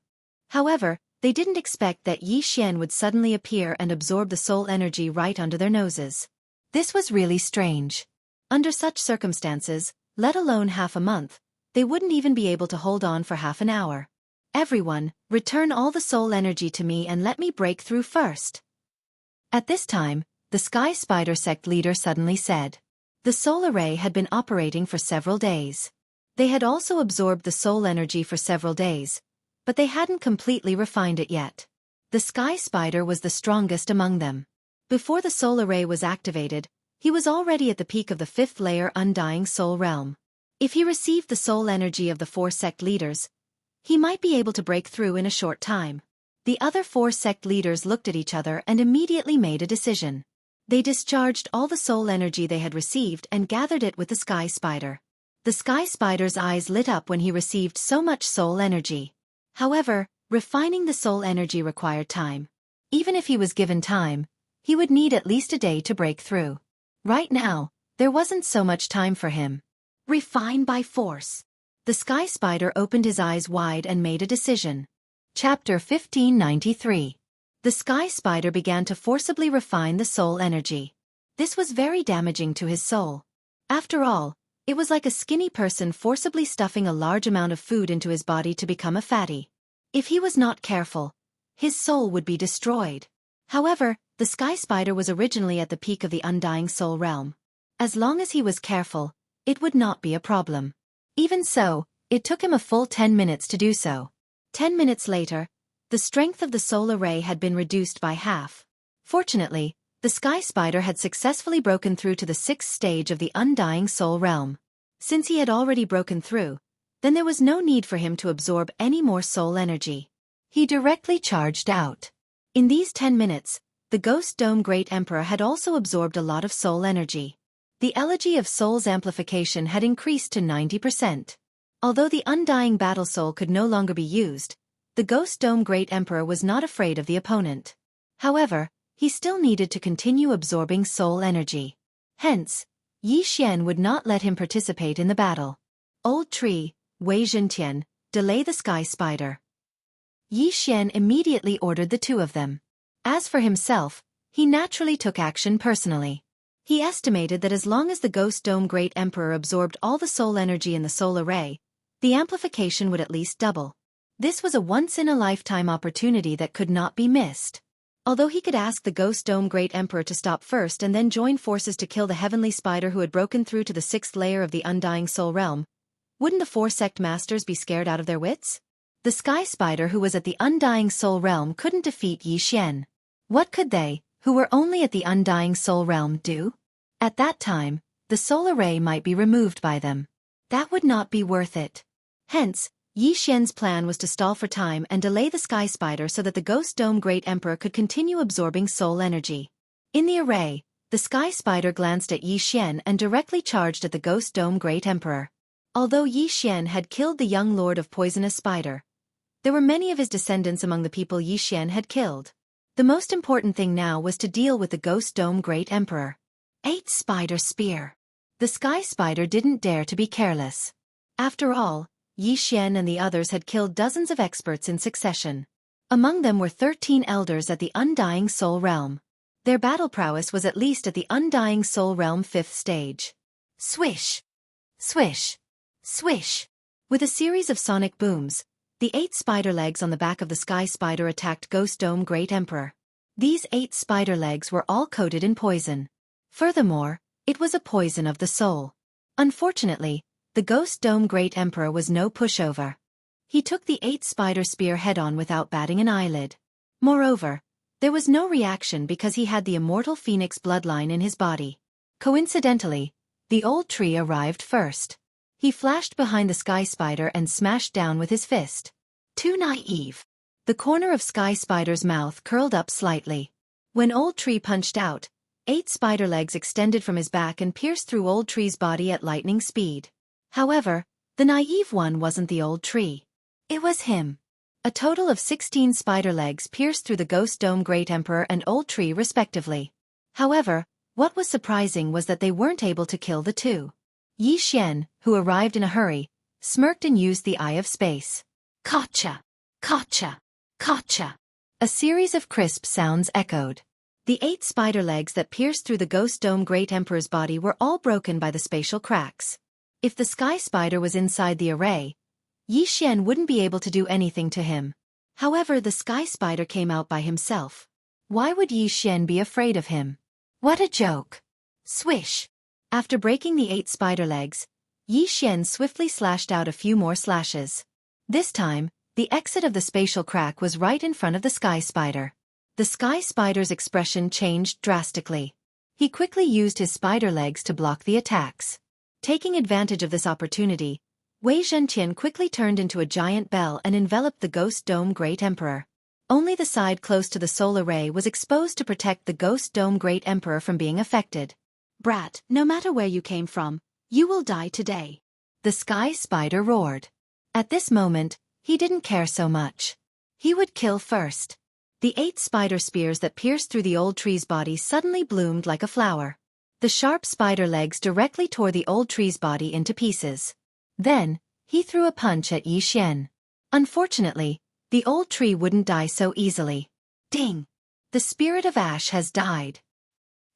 However, they didn't expect that Yi Xian would suddenly appear and absorb the soul energy right under their noses. This was really strange. Under such circumstances, let alone half a month, they wouldn't even be able to hold on for half an hour. Everyone, return all the soul energy to me and let me break through first. At this time, the Sky Spider sect leader suddenly said. The soul array had been operating for several days. They had also absorbed the soul energy for several days, but they hadn't completely refined it yet. The Sky Spider was the strongest among them. Before the soul array was activated, he was already at the peak of the 5th layer Undying Soul Realm. If he received the soul energy of the 4 sect leaders, he might be able to break through in a short time. The other 4 sect leaders looked at each other and immediately made a decision. They discharged all the soul energy they had received and gathered it with the Sky Spider. The Sky Spider's eyes lit up when he received so much soul energy. However, refining the soul energy required time. Even if he was given time, he would need at least a day to break through. Right now, there wasn't so much time for him. Refine by force. The Sky Spider opened his eyes wide and made a decision. Chapter 1593. The Sky Spider began to forcibly refine the soul energy. This was very damaging to his soul. After all, it was like a skinny person forcibly stuffing a large amount of food into his body to become a fatty. If he was not careful, his soul would be destroyed. However, the sky spider was originally at the peak of the undying soul realm. As long as he was careful, it would not be a problem. Even so, it took him a full 10 minutes to do so. 10 minutes later, the strength of the soul array had been reduced by half. Fortunately, the sky spider had successfully broken through to the 6th stage of the undying soul realm. Since he had already broken through, then there was no need for him to absorb any more soul energy. He directly charged out. In these 10 minutes, the Ghost Dome Great Emperor had also absorbed a lot of soul energy. The elegy of soul's amplification had increased to 90%. Although the undying battle soul could no longer be used, the Ghost Dome Great Emperor was not afraid of the opponent. However, he still needed to continue absorbing soul energy. Hence, Yi Xian would not let him participate in the battle. Old Tree, Wei Zhentian, delay the sky spider. Yi Xian immediately ordered the two of them. As for himself, he naturally took action personally. He estimated that as long as the Ghost Dome Great Emperor absorbed all the soul energy in the soul array, the amplification would at least double. This was a once-in-a-lifetime opportunity that could not be missed. Although he could ask the Ghost Dome Great Emperor to stop first and then join forces to kill the heavenly spider who had broken through to the 6th layer of the undying soul realm, wouldn't the 4 sect masters be scared out of their wits? The sky spider who was at the undying soul realm couldn't defeat Yi Xian. What could they, who were only at the undying soul realm, do? At that time, the soul array might be removed by them. That would not be worth it. Hence, Yi Xian's plan was to stall for time and delay the sky spider so that the Ghost Dome Great Emperor could continue absorbing soul energy. In the array, the sky spider glanced at Yi Xian and directly charged at the Ghost Dome Great Emperor. Although Yi Xian had killed the young lord of poisonous spider, there were many of his descendants among the people Yi Xian had killed. The most important thing now was to deal with the Ghost Dome Great Emperor. 8 Spider Spear. The sky spider didn't dare to be careless. After all, Yi Xian and the others had killed dozens of experts in succession. Among them were 13 elders at the Undying Soul Realm. Their battle prowess was at least at the Undying Soul Realm 5th stage. Swish! Swish! Swish! With a series of sonic booms, the 8 spider legs on the back of the sky spider attacked Ghost Dome Great Emperor. These 8 spider legs were all coated in poison. Furthermore, it was a poison of the soul. Unfortunately, the Ghost Dome Great Emperor was no pushover. He took the 8 spider spear head-on without batting an eyelid. Moreover, there was no reaction because he had the immortal phoenix bloodline in his body. Coincidentally, the old tree arrived first. He flashed behind the sky spider and smashed down with his fist. Too naive. The corner of sky spider's mouth curled up slightly. When old tree punched out, 8 spider legs extended from his back and pierced through old tree's body at lightning speed. However, the naive one wasn't the old tree. It was him. A total of 16 spider legs pierced through the Ghost Dome Great Emperor and old tree respectively. However, what was surprising was that they weren't able to kill the two. Yi Xian, who arrived in a hurry, smirked and used the Eye of Space. Gotcha! Gotcha! Gotcha! A series of crisp sounds echoed. The 8 spider legs that pierced through the Ghost Dome Great Emperor's body were all broken by the spatial cracks. If the sky spider was inside the array, Yi Xian wouldn't be able to do anything to him. However, the sky spider came out by himself. Why would Yi Xian be afraid of him? What a joke! Swish! After breaking the 8 spider legs, Yi Xian swiftly slashed out a few more slashes. This time, the exit of the spatial crack was right in front of the sky spider. The sky spider's expression changed drastically. He quickly used his spider legs to block the attacks. Taking advantage of this opportunity, Wei Zhentian quickly turned into a giant bell and enveloped the Ghost Dome Great Emperor. Only the side close to the soul array was exposed to protect the Ghost Dome Great Emperor from being affected. Brat, no matter where you came from, you will die today. The sky spider roared. At this moment, he didn't care so much. He would kill first. The 8 spider spears that pierced through the old tree's body suddenly bloomed like a flower. The sharp spider legs directly tore the old tree's body into pieces. Then, he threw a punch at Yi Xian. Unfortunately, the old tree wouldn't die so easily. Ding! The spirit of ash has died.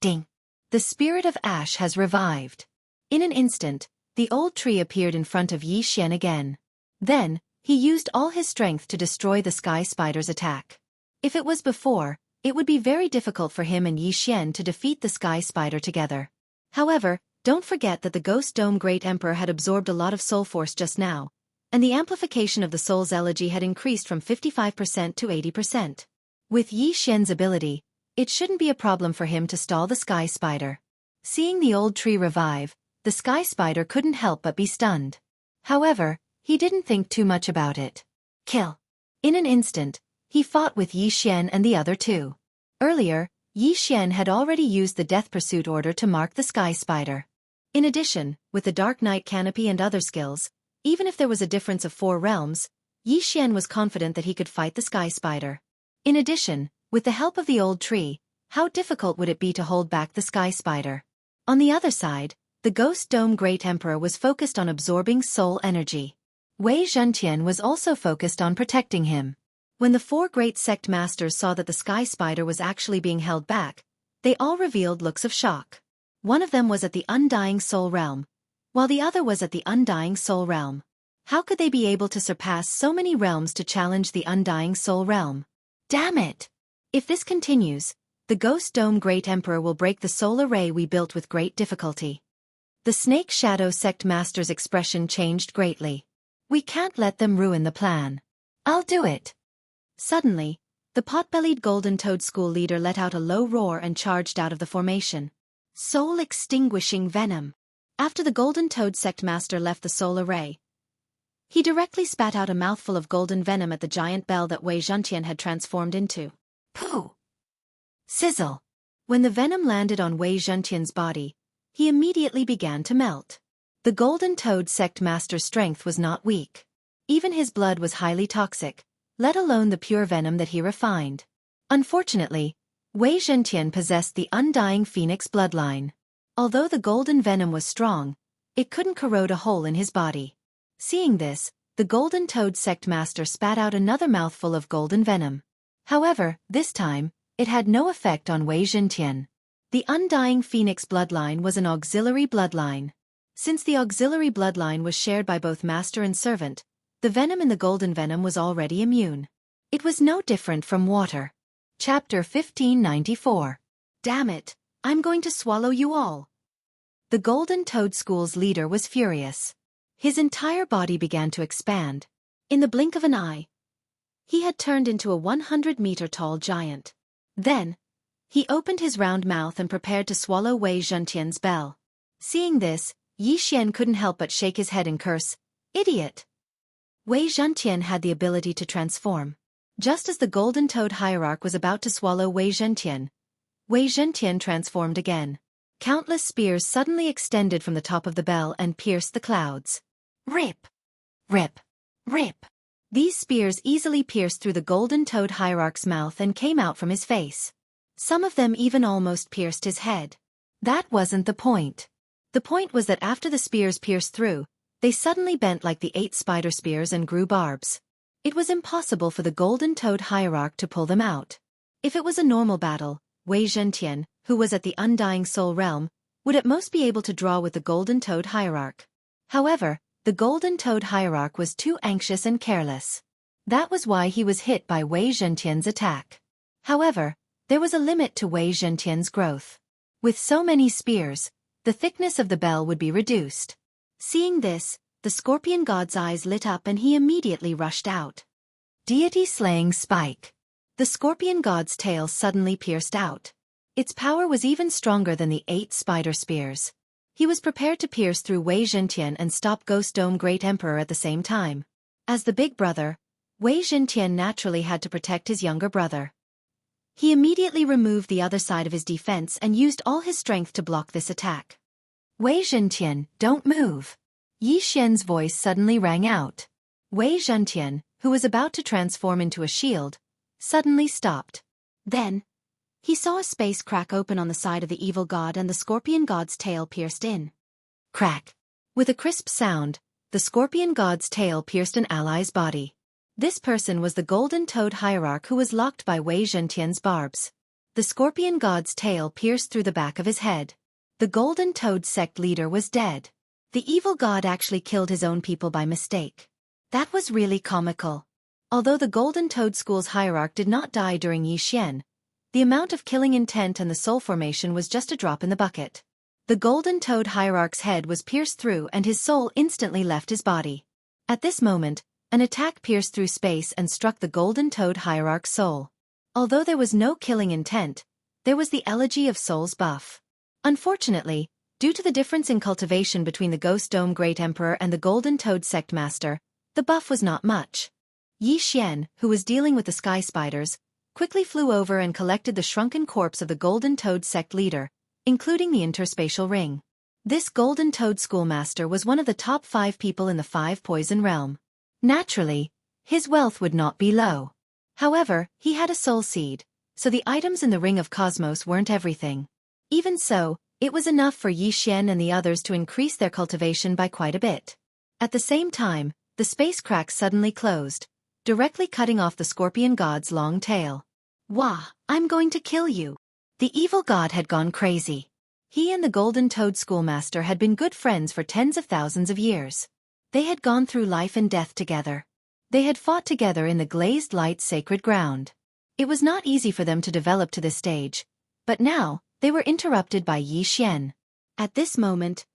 Ding! The spirit of ash has revived. In an instant, the old tree appeared in front of Yi Xian again. Then, he used all his strength to destroy the sky spider's attack. If it was before, It would be very difficult for him and Yi Xian to defeat the Sky Spider together. However, don't forget that the Ghost Dome Great Emperor had absorbed a lot of soul force just now, and the amplification of the soul's elegy had increased from 55% to 80%. With Yi Xian's ability, it shouldn't be a problem for him to stall the Sky Spider. Seeing the old tree revive, the Sky Spider couldn't help but be stunned. However, he didn't think too much about it. Kill. In an instant, he fought with Yi Xian and the other two. Earlier, Yi Xian had already used the Death Pursuit order to mark the Sky Spider. In addition, with the Dark Knight Canopy and other skills, even if there was a difference of 4 realms, Yi Xian was confident that he could fight the Sky Spider. In addition, with the help of the old tree, how difficult would it be to hold back the Sky Spider? On the other side, the Ghost Dome Great Emperor was focused on absorbing soul energy. Wei Zhentian was also focused on protecting him. When the 4 great sect masters saw that the Sky Spider was actually being held back, they all revealed looks of shock. One of them was at the Undying Soul Realm, while the other was at the Undying Soul Realm. How could they be able to surpass so many realms to challenge the Undying Soul Realm? Damn it! If this continues, the Ghost Dome Great Emperor will break the soul array we built with great difficulty. The Snake Shadow Sect Master's expression changed greatly. We can't let them ruin the plan. I'll do it. Suddenly, the pot-bellied Golden Toad School leader let out a low roar and charged out of the formation. Soul-extinguishing venom. After the Golden Toad Sect Master left the soul array, he directly spat out a mouthful of golden venom at the giant bell that Wei Zhentian had transformed into. Pooh! Sizzle! When the venom landed on Wei Zhentian's body, he immediately began to melt. The Golden Toad Sect Master's strength was not weak. Even his blood was highly toxic, let alone the pure venom that he refined. Unfortunately, Wei Zhentian possessed the Undying Phoenix bloodline. Although the golden venom was strong, it couldn't corrode a hole in his body. Seeing this, the Golden Toad Sect Master spat out another mouthful of golden venom. However, this time, it had no effect on Wei Zhentian. The Undying Phoenix bloodline was an auxiliary bloodline. Since the auxiliary bloodline was shared by both master and servant, the venom in the golden venom was already immune. It was no different from water. Chapter 1594. Damn it, I'm going to swallow you all. The Golden Toad School's leader was furious. His entire body began to expand. In the blink of an eye, he had turned into a 100-meter-tall giant. Then, he opened his round mouth and prepared to swallow Wei Zhentian's bell. Seeing this, Yi Xian couldn't help but shake his head and curse, "Idiot!" Wei Zhentian had the ability to transform. Just as the Golden Toad Hierarch was about to swallow Wei Zhentian transformed again. Countless spears suddenly extended from the top of the bell and pierced the clouds. Rip! Rip! Rip! These spears easily pierced through the Golden Toad Hierarch's mouth and came out from his face. Some of them even almost pierced his head. That wasn't the point. The point was that after the spears pierced through, they suddenly bent like the 8 spider spears and grew barbs. It was impossible for the Golden Toad Hierarch to pull them out. If it was a normal battle, Wei Zhentian, who was at the Undying Soul Realm, would at most be able to draw with the Golden Toad Hierarch. However, the Golden Toad Hierarch was too anxious and careless. That was why he was hit by Wei Zhentian's attack. However, there was a limit to Wei Zhentian's growth. With so many spears, the thickness of the bell would be reduced. Seeing this, the Scorpion God's eyes lit up and he immediately rushed out. Deity-slaying spike. The Scorpion God's tail suddenly pierced out. Its power was even stronger than the 8 spider spears. He was prepared to pierce through Wei Zhentian and stop Ghost Dome Great Emperor at the same time. As the big brother, Wei Zhentian naturally had to protect his younger brother. He immediately removed the other side of his defense and used all his strength to block this attack. Wei Zhentian, don't move. Yi Xian's voice suddenly rang out. Wei Zhentian, who was about to transform into a shield, suddenly stopped. Then, he saw a space crack open on the side of the evil god and the Scorpion God's tail pierced in. Crack. With a crisp sound, the Scorpion God's tail pierced an ally's body. This person was the Golden Toad Hierarch who was locked by Wei Zhentian's barbs. The Scorpion God's tail pierced through the back of his head. The Golden Toad sect leader was dead. The evil god actually killed his own people by mistake. That was really comical. Although the Golden Toad School's hierarch did not die during Yi Xian, The amount of killing intent and the soul formation was just a drop in the bucket. The Golden Toad Hierarch's head was pierced through and his soul instantly left his body. At this moment, an attack pierced through space and struck the Golden Toad Hierarch's soul. Although there was no killing intent, there was the Elegy of Souls buff. Unfortunately, due to the difference in cultivation between the Ghost Dome Great Emperor and the Golden Toad Sect Master, the buff was not much. Xianxia, who was dealing with the sky spiders, quickly flew over and collected the shrunken corpse of the Golden Toad Sect leader, including the interspatial ring. This Golden Toad Schoolmaster was one of the top 5 people in the 5 Poison Realm. Naturally, his wealth would not be low. However, he had a soul seed, so the items in the Ring of Cosmos weren't everything. Even so, it was enough for Xianxia and the others to increase their cultivation by quite a bit. At the same time, the space crack suddenly closed, directly cutting off the Scorpion God's long tail. Wah, I'm going to kill you. The evil god had gone crazy. He and the Golden Toad Schoolmaster had been good friends for tens of thousands of years. They had gone through life and death together. They had fought together in the glazed light sacred ground. It was not easy for them to develop to this stage, but now, they were interrupted by Xianxia. At this moment,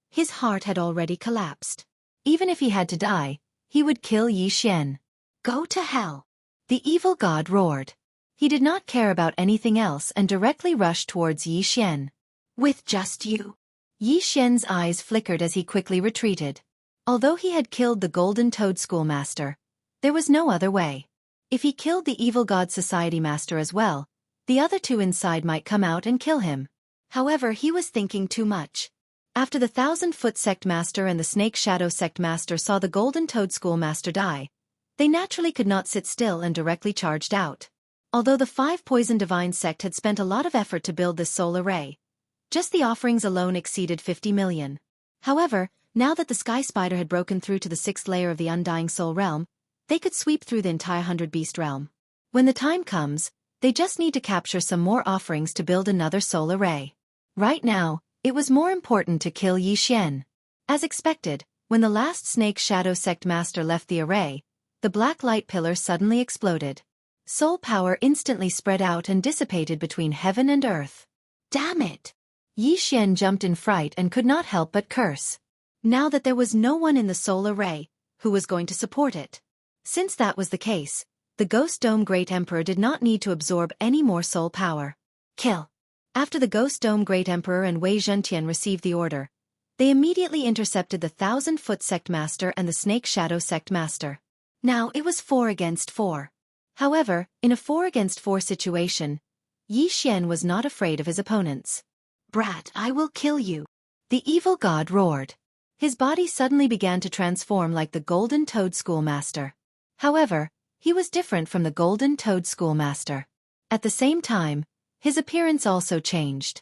his heart had already collapsed. Even if he had to die, he would kill Xianxia. Go to hell! The evil god roared. He did not care about anything else and directly rushed towards Xianxia. With just you. Xianxia's eyes flickered as he quickly retreated. Although he had killed the Golden Toad Schoolmaster, there was no other way. If he killed the Evil God Society Master as well, the other 2 inside might come out and kill him. However, he was thinking too much. After the 1,000-Foot Sect Master and the Snake Shadow Sect Master saw the Golden Toad Schoolmaster die, they naturally could not sit still and directly charged out. Although the 5 Poison Divine Sect had spent a lot of effort to build this soul array, just the offerings alone exceeded 50 million. However, now that the Sky Spider had broken through to the 6th layer of the Undying Soul Realm, they could sweep through the entire 100-Beast Realm. When the time comes, they just need to capture some more offerings to build another soul array. Right now, it was more important to kill Xianxia. As expected, when the last Snake Shadow Sect Master left the array, the black light pillar suddenly exploded. Soul power instantly spread out and dissipated between heaven and earth. Damn it! Xianxia jumped in fright and could not help but curse. Now that there was no one in the soul array, who was going to support it? Since that was the case, the Ghost Dome Great Emperor did not need to absorb any more soul power. Kill! After the Ghost Dome Great Emperor and Wei Zhentian received the order, they immediately intercepted the 1,000-Foot Sect Master and the Snake Shadow Sect Master. Now it was 4 against 4. However, in a 4 against 4 situation, Xianxia was not afraid of his opponents. Brat, I will kill you! The evil god roared. His body suddenly began to transform like the Golden Toad Schoolmaster. However, he was different from the Golden Toad Schoolmaster. At the same time, his appearance also changed.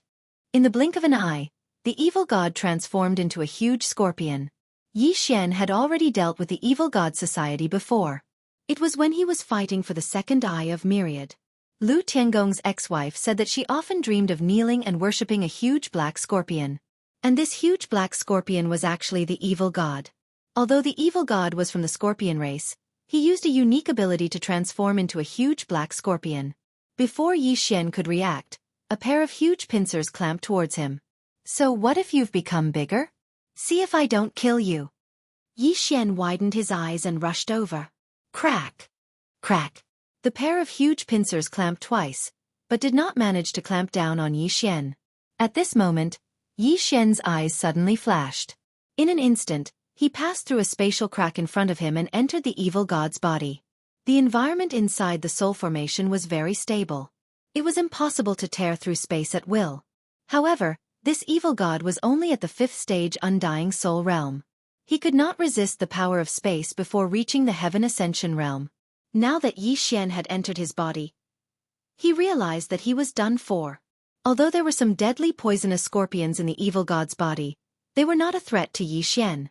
In the blink of an eye, the evil god transformed into a huge scorpion. Xianxia had already dealt with the Evil God Society before. It was when he was fighting for the second eye of Myriad. Lu Tiangong's ex-wife said that she often dreamed of kneeling and worshipping a huge black scorpion. And this huge black scorpion was actually the evil god. Although the evil god was from the scorpion race, he used a unique ability to transform into a huge black scorpion. Before Xianxia could react, a pair of huge pincers clamped towards him. So what if you've become bigger? See if I don't kill you. Xianxia widened his eyes and rushed over. Crack! Crack! The pair of huge pincers clamped twice, but did not manage to clamp down on Xianxia. At this moment, Xianxia's eyes suddenly flashed. In an instant, he passed through a spatial crack in front of him and entered the evil god's body. The environment inside the soul formation was very stable. It was impossible to tear through space at will. However, this evil god was only at the 5th stage Undying Soul Realm. He could not resist the power of space before reaching the Heaven Ascension Realm. Now that Xianxia had entered his body, he realized that he was done for. Although there were some deadly poisonous scorpions in the evil god's body, they were not a threat to Xianxia.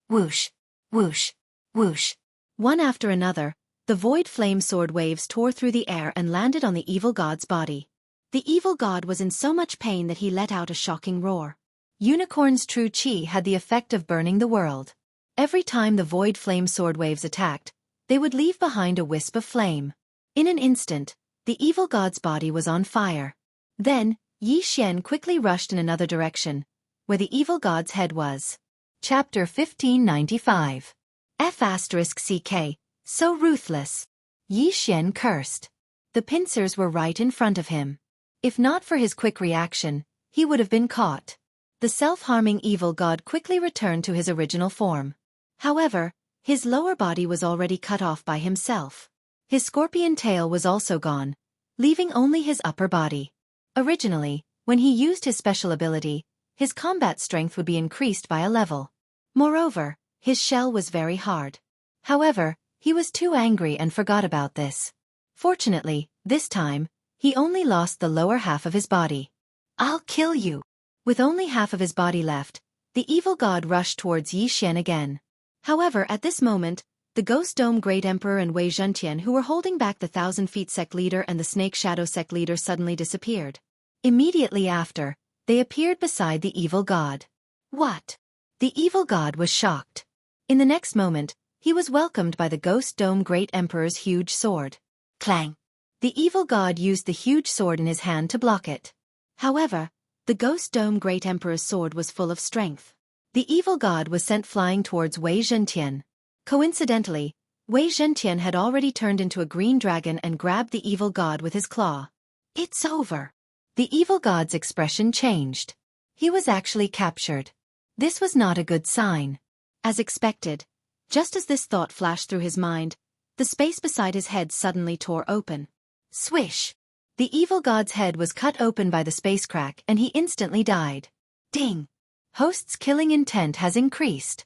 Whoosh! Whoosh! Whoosh! One after another, the void flame sword waves tore through the air and landed on the evil god's body. The evil god was in so much pain that he let out a shocking roar. Unicorn's true chi had the effect of burning the world. Every time the void flame sword waves attacked, they would leave behind a wisp of flame. In an instant, The evil god's body was on fire. Then, Yi Xian quickly rushed in another direction, where the evil god's head was. Chapter 1595. F***CK, so ruthless. Yi Xian cursed. The pincers were right in front of him. If not for his quick reaction, he would have been caught. The self-harming evil god quickly returned to his original form. However, his lower body was already cut off by himself. His scorpion tail was also gone, leaving only his upper body. Originally, when he used his special ability, his combat strength would be increased by a level. Moreover, his shell was very hard. However, he was too angry and forgot about this. Fortunately, this time, he only lost the lower half of his body. I'll kill you. With only half of his body left, the evil god rushed towards Yi Xian again. However, at this moment, the Ghost Dome Great Emperor and Wei Zhentian, who were holding back the 1,000 Feet sect leader and the Snake Shadow sect leader, suddenly disappeared. Immediately after, they appeared beside the evil god. What? The evil god was shocked. In the next moment, he was welcomed by the Ghost Dome Great Emperor's huge sword. Clang! The evil god used the huge sword in his hand to block it. However, the Ghost Dome Great Emperor's sword was full of strength. The evil god was sent flying towards Wei Zhentian. Coincidentally, Wei Zhentian had already turned into a green dragon and grabbed the evil god with his claw. It's over. The evil god's expression changed. He was actually captured. This was not a good sign. As expected, just as this thought flashed through his mind, the space beside his head suddenly tore open. Swish! The evil god's head was cut open by the space crack and he instantly died. Ding! Host's killing intent has increased.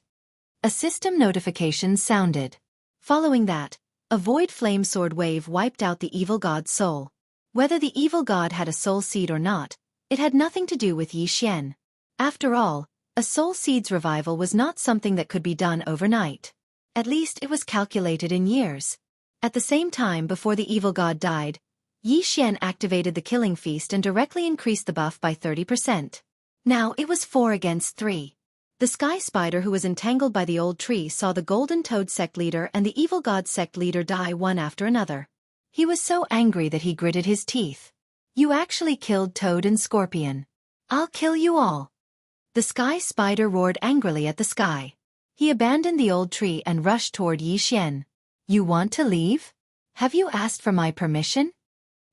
A system notification sounded. Following that, a void flame sword wave wiped out the evil god's soul. Whether the evil god had a soul seed or not, it had nothing to do with Yi Xian. After all, a soul seed's revival was not something that could be done overnight. At least it was calculated in years. At the same time before the evil god died, Yi Xian activated the killing feast and directly increased the buff by 30%. Now it was 4 against 3. The sky spider who was entangled by the old tree saw the golden toad sect leader and the evil god sect leader die one after another. He was so angry that he gritted his teeth. You actually killed Toad and Scorpion. I'll kill you all. The sky spider roared angrily at the sky. He abandoned the old tree and rushed toward Yi Xian. You want to leave? Have you asked for my permission?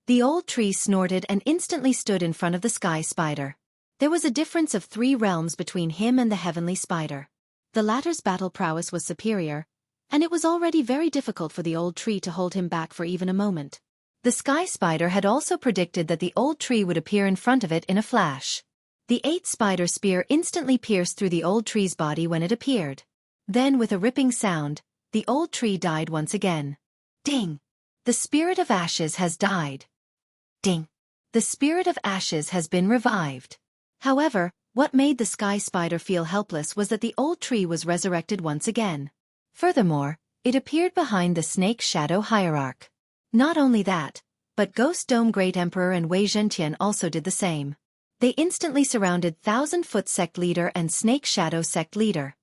The old tree snorted and instantly stood in front of the sky spider. There was a difference of 3 realms between him and the heavenly spider. The latter's battle prowess was superior, and it was already very difficult for the old tree to hold him back for even a moment. The sky spider had also predicted that the old tree would appear in front of it in a flash. The 8 spider spear instantly pierced through the old tree's body when it appeared. Then with a ripping sound, the old tree died once again. Ding! The spirit of ashes has died. Ding! The spirit of ashes has been revived. However, what made the sky spider feel helpless was that the old tree was resurrected once again. Furthermore, it appeared behind the Snake Shadow Hierarch. Not only that, but Ghost Dome Great Emperor and Wei Zhentian also did the same. They instantly surrounded 1,000-foot sect leader and Snake Shadow sect leader.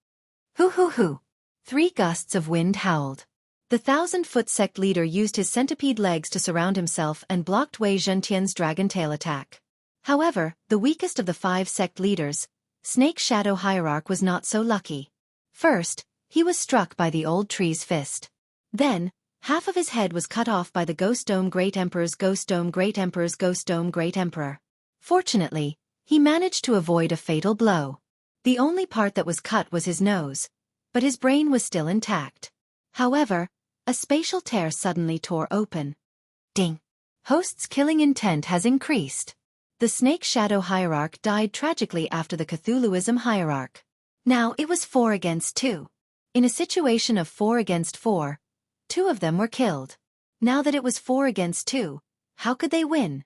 Hoo hoo hoo! 3 gusts of wind howled. The 1,000-foot sect leader used his centipede legs to surround himself and blocked Wei Zhentian's dragon tail attack. However, the weakest of the 5 sect leaders, Snake Shadow Hierarch, was not so lucky. First, he was struck by the old tree's fist. Then, half of his head was cut off by the Ghost Dome Great Emperor's Ghost Dome Great Emperor's Ghost Dome Great Emperor. Fortunately, he managed to avoid a fatal blow. The only part that was cut was his nose, but his brain was still intact. However, a spatial tear suddenly tore open. Ding! Host's killing intent has increased. The Snake Shadow Hierarch died tragically after the Cthulhuism Hierarch. Now it was 4 against 2. In a situation of 4 against 4, 2 of them were killed. Now that it was 4 against 2, how could they win?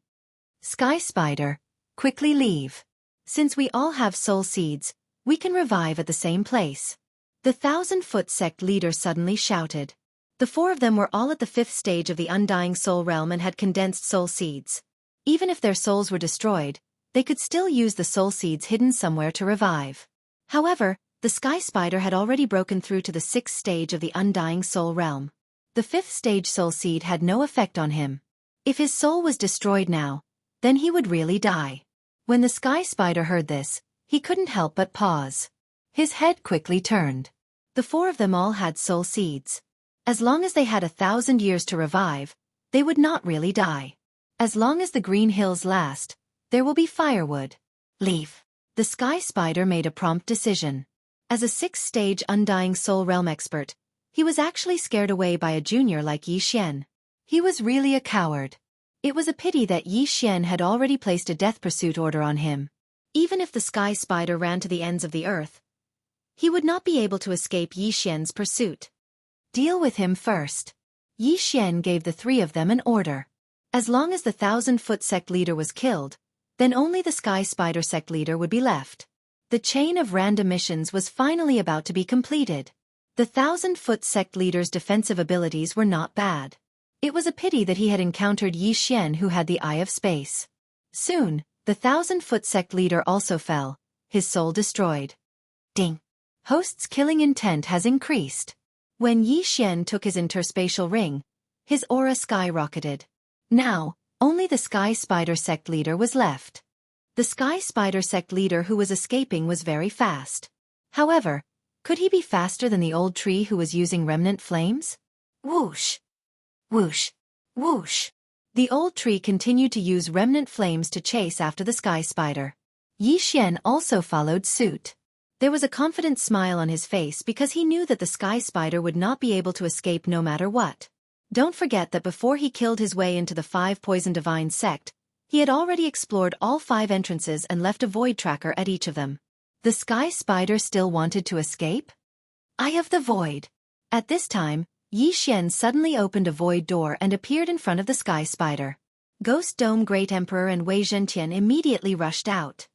Sky Spider, quickly leave. Since we all have soul seeds, we can revive at the same place. The 1,000-foot sect leader suddenly shouted. The 4 of them were all at the 5th stage of the Undying Soul Realm and had condensed soul seeds. Even if their souls were destroyed, they could still use the soul seeds hidden somewhere to revive. However, the Sky Spider had already broken through to the 6th stage of the Undying Soul Realm. The 5th stage soul seed had no effect on him. If his soul was destroyed now, then he would really die. When the sky spider heard this, he couldn't help but pause. His head quickly turned. The four of them all had soul seeds. As long as they had 1,000 years to revive, they would not really die. As long as the green hills last, there will be firewood. Leave. The sky spider made a prompt decision. As a 6th-stage undying soul realm expert, he was actually scared away by a junior like Xian. He was really a coward. It was a pity that Xian had already placed a death pursuit order on him. Even if the sky spider ran to the ends of the earth, he would not be able to escape Xian's pursuit. Deal with him first. Xian gave the three of them an order. As long as the 1,000-foot sect leader was killed, then only the sky spider sect leader would be left. The chain of random missions was finally about to be completed. The 1,000-foot sect leader's defensive abilities were not bad. It was a pity that he had encountered Xian, who had the Eye of Space. Soon, the 1,000-foot sect leader also fell, his soul destroyed. Ding. Host's killing intent has increased. When Xian took his interspatial ring, his aura skyrocketed. Now, only the sky spider sect leader was left. The sky spider sect leader who was escaping was very fast. However, could he be faster than the old tree who was using remnant flames? Whoosh! Whoosh! Whoosh! The old tree continued to use remnant flames to chase after the sky spider. Xian also followed suit. There was a confident smile on his face because he knew that the sky spider would not be able to escape no matter what. Don't forget that before he killed his way into the 5 Poison Divine sect, he had already explored all 5 entrances and left a void tracker at each of them. The sky spider still wanted to escape? Eye of the Void. At this time, Xian suddenly opened a void door and appeared in front of the sky spider. Ghost Dome Great Emperor and Wei Zhentian immediately rushed out.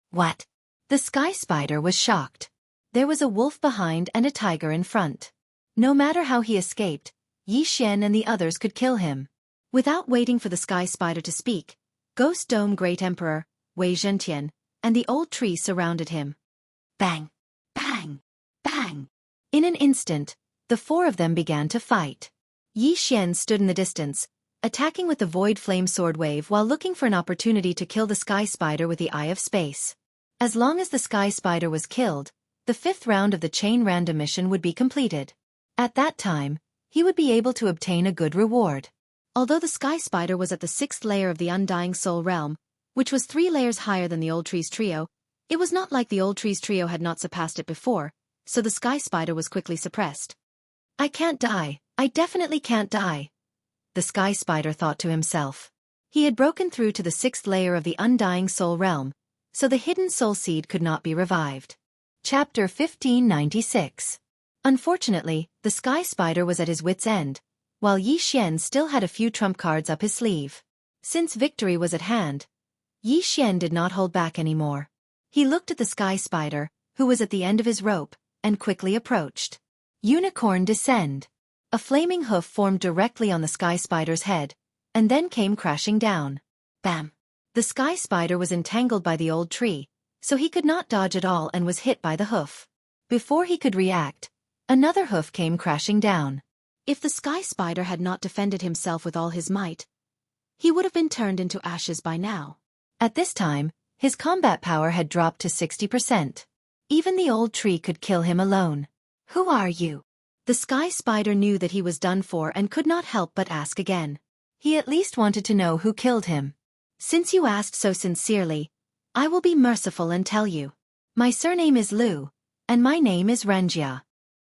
What? The sky spider was shocked. There was a wolf behind and a tiger in front. No matter how he escaped, Xian and the others could kill him. Without waiting for the sky spider to speak, Ghost Dome Great Emperor, Wei Zhentian, and the old tree surrounded him. Bang! Bang! Bang! In an instant, the 4 of them began to fight. Xian stood in the distance, attacking with the void flame sword wave while looking for an opportunity to kill the sky spider with the Eye of Space. As long as the sky spider was killed, the 5th round of the chain random mission would be completed. At that time, he would be able to obtain a good reward. Although the sky spider was at the 6th layer of the undying soul realm, which was 3 layers higher than the old tree's trio, it was not like the old tree's trio had not surpassed it before, so the sky spider was quickly suppressed. I can't die, I definitely can't die, the sky spider thought to himself. He had broken through to the 6th layer of the undying soul realm, so the hidden soul seed could not be revived. Chapter 1596. Unfortunately, the sky spider was at his wit's end, while Xian still had a few trump cards up his sleeve. Since victory was at hand, Xian did not hold back anymore. He looked at the sky spider, who was at the end of his rope, and quickly approached. Unicorn Descend. A flaming hoof formed directly on the sky spider's head, and then came crashing down. Bam! The sky spider was entangled by the old tree, so he could not dodge at all and was hit by the hoof. Before he could react, another hoof came crashing down. If the sky spider had not defended himself with all his might, he would have been turned into ashes by now. At this time, his combat power had dropped to 60%. Even the old tree could kill him alone. Who are you? The sky spider knew that he was done for and could not help but ask again. He at least wanted to know who killed him. Since you asked so sincerely, I will be merciful and tell you. My surname is Liu, and my name is Xianxia.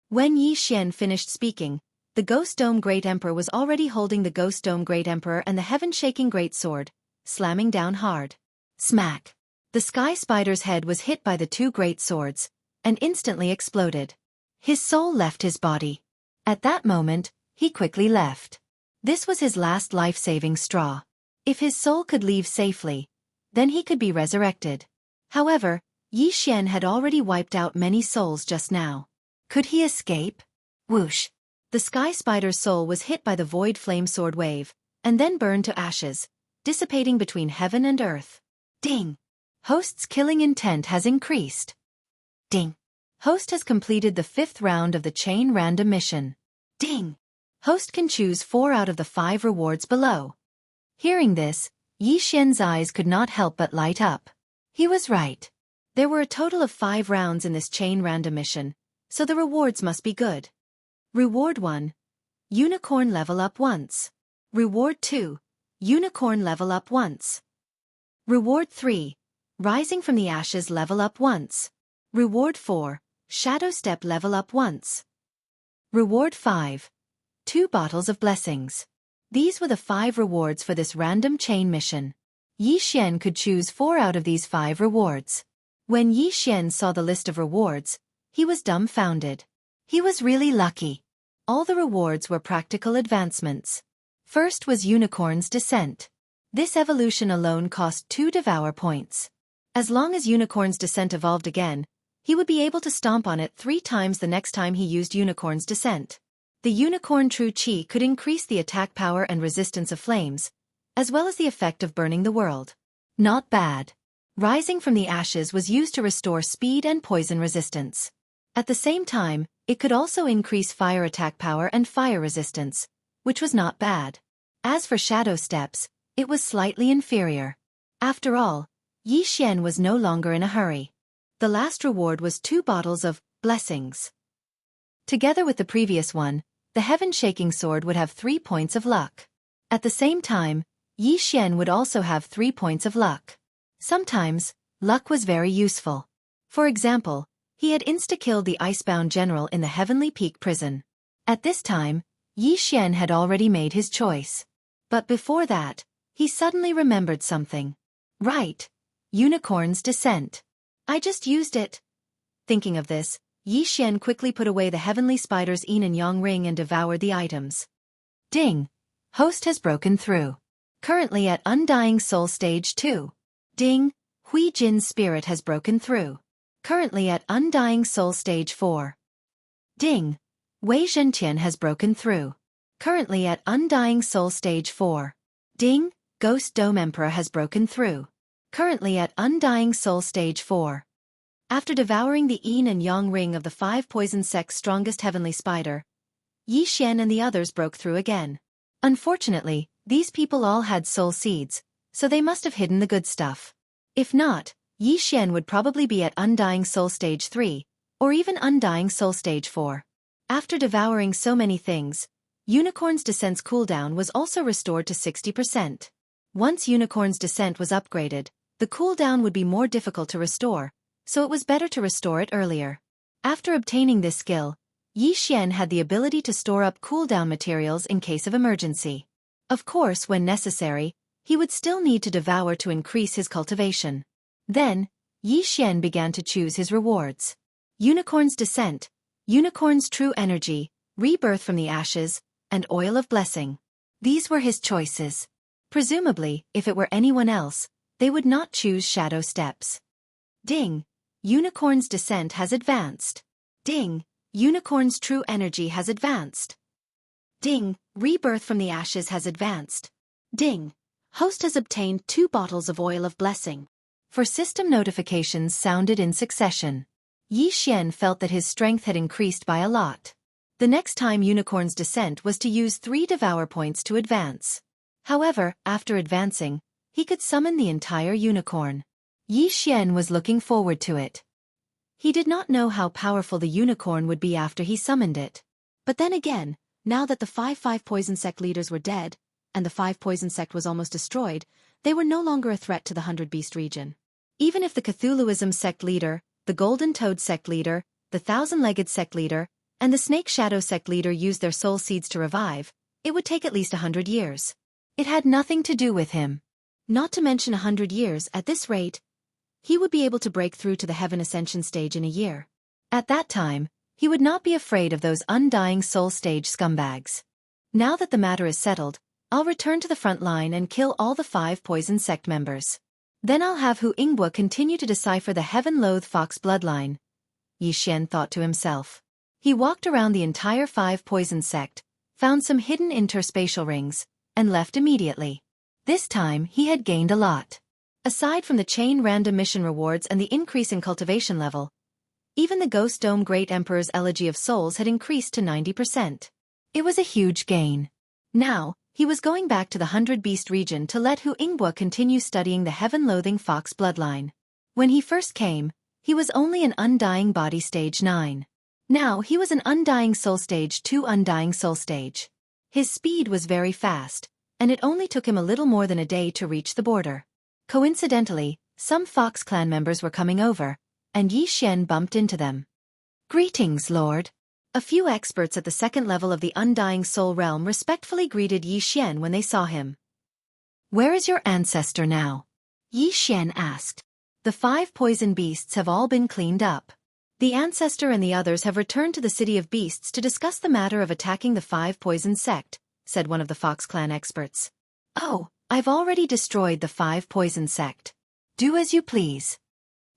When Xian finished speaking, the Ghost Dome Great Emperor was already holding the Ghost Dome Great Emperor and the heaven-shaking great sword, slamming down hard. Smack! The sky spider's head was hit by the 2 great swords, and instantly exploded. His soul left his body. At that moment, he quickly left. This was his last life-saving straw. If his soul could leave safely, then he could be resurrected. However, Xian had already wiped out many souls just now. Could he escape? Whoosh! The sky spider's soul was hit by the void flame sword wave, and then burned to ashes, dissipating between heaven and earth. Ding! Host's killing intent has increased. Ding! Host has completed the 5th round of the chain random mission. Ding! Host can choose 4 out of the 5 rewards below. Hearing this, Yi Xian's eyes could not help but light up. He was right. There were a total of 5 rounds in this chain random mission, so the rewards must be good. Reward 1. Unicorn level up once. Reward 2. Unicorn level up once. Reward 3. Rising from the ashes level up once. Reward 4. Shadow step level up once. Reward 5. 2 bottles of blessings. These were the 5 rewards for this random chain mission. Yi Xian could choose 4 out of these 5 rewards. When Yi Xian saw the list of rewards, he was dumbfounded. He was really lucky. All the rewards were practical advancements. First was Unicorn's Descent. This evolution alone cost 2 Devour points. As long as Unicorn's Descent evolved again, he would be able to stomp on it 3 times the next time he used Unicorn's Descent. The Unicorn True Qi could increase the attack power and resistance of flames, as well as the effect of burning the world. Not bad. Rising from the ashes was used to restore speed and poison resistance. At the same time, it could also increase fire attack power and fire resistance, which was not bad. As for Shadow Steps, it was slightly inferior. After all, Yi Xian was no longer in a hurry. The last reward was 2 bottles of blessings. Together with the previous one, the heaven-shaking sword would have 3 points of luck. At the same time, Yi Xian would also have 3 points of luck. Sometimes, luck was very useful. For example, he had insta-killed the icebound general in the Heavenly Peak prison. At this time, Yi Xian had already made his choice. But before that, he suddenly remembered something. Right. Unicorn's Descent. I just used it. Thinking of this, Yi Xian quickly put away the heavenly spider's yin and yang ring and devoured the items. Ding! Host has broken through. Currently at Undying Soul Stage 2. Ding! Hui Jin's spirit has broken through. Currently at Undying Soul Stage 4. Ding! Wei Zhentian has broken through. Currently at Undying Soul Stage 4. Ding! Ghost Dome Emperor has broken through. Currently at Undying Soul Stage 4. After devouring the yin and yang ring of the 5 poison sect's strongest heavenly spider, Yi Xian and the others broke through again. Unfortunately, these people all had soul seeds, so they must have hidden the good stuff. If not, Yi Xian would probably be at Undying Soul Stage 3, or even Undying Soul Stage 4. After devouring so many things, Unicorn's Descent's cooldown was also restored to 60%. Once Unicorn's Descent was upgraded, the cooldown would be more difficult to restore, so it was better to restore it earlier. After obtaining this skill, Yi Xian had the ability to store up cooldown materials in case of emergency. Of course, when necessary, he would still need to devour to increase his cultivation. Then, Yi Xian began to choose his rewards. Unicorn's Descent, Unicorn's True Energy, Rebirth from the Ashes, and Oil of Blessing. These were his choices. Presumably, if it were anyone else, they would not choose Shadow Steps. Ding! Unicorn's Descent has advanced. Ding! Unicorn's True Energy has advanced. Ding! Rebirth from the Ashes has advanced. Ding! Host has obtained 2 bottles of Oil of Blessing. For system notifications sounded in succession. Yi Xian felt that his strength had increased by a lot. The next time Unicorn's Descent was to use 3 Devour points to advance. However, after advancing, he could summon the entire unicorn. Yi Xian was looking forward to it. He did not know how powerful the unicorn would be after he summoned it. But then again, now that the 5 poison sect leaders were dead, and the 5 poison sect was almost destroyed, they were no longer a threat to the 100 Beast region. Even if the Cthulhuism sect leader, the Golden Toad sect leader, the Thousand-Legged sect leader, and the Snake Shadow sect leader used their soul seeds to revive, it would take at least 100 years. It had nothing to do with him. Not to mention 100 years, at this rate, he would be able to break through to the Heaven Ascension stage in a year. At that time, he would not be afraid of those Undying Soul stage scumbags. Now that the matter is settled, I'll return to the front line and kill all the 5 poison sect members. Then I'll have Hu Yingbua continue to decipher the Heaven-Loathe Fox bloodline, Yi Xian thought to himself. He walked around the entire 5 poison sect, found some hidden interspatial rings, and left immediately. This time he had gained a lot. Aside from the chain random mission rewards and the increase in cultivation level, even the Ghost Dome Great Emperor's Elegy of Souls had increased to 90%. It was a huge gain. Now, He was going back to the Hundred Beast region to let Hu Yingbo continue studying the heaven-loathing fox bloodline. When he first came, he was only an undying body stage 9. Now he was an undying soul stage 2 undying soul stage. His speed was very fast, and it only took him a little more than a day to reach the border. Coincidentally, some Fox clan members were coming over, and Yi Xian bumped into them. "Greetings, Lord." A few experts at the second level of the Undying Soul Realm respectfully greeted Yi Xian when they saw him. "Where is your ancestor now?" Yi Xian asked. "The 5 poison beasts have all been cleaned up. The ancestor and the others have returned to the City of Beasts to discuss the matter of attacking the 5 poison sect," said one of the Fox clan experts. "Oh, I've already destroyed the 5 poison sect. Do as you please."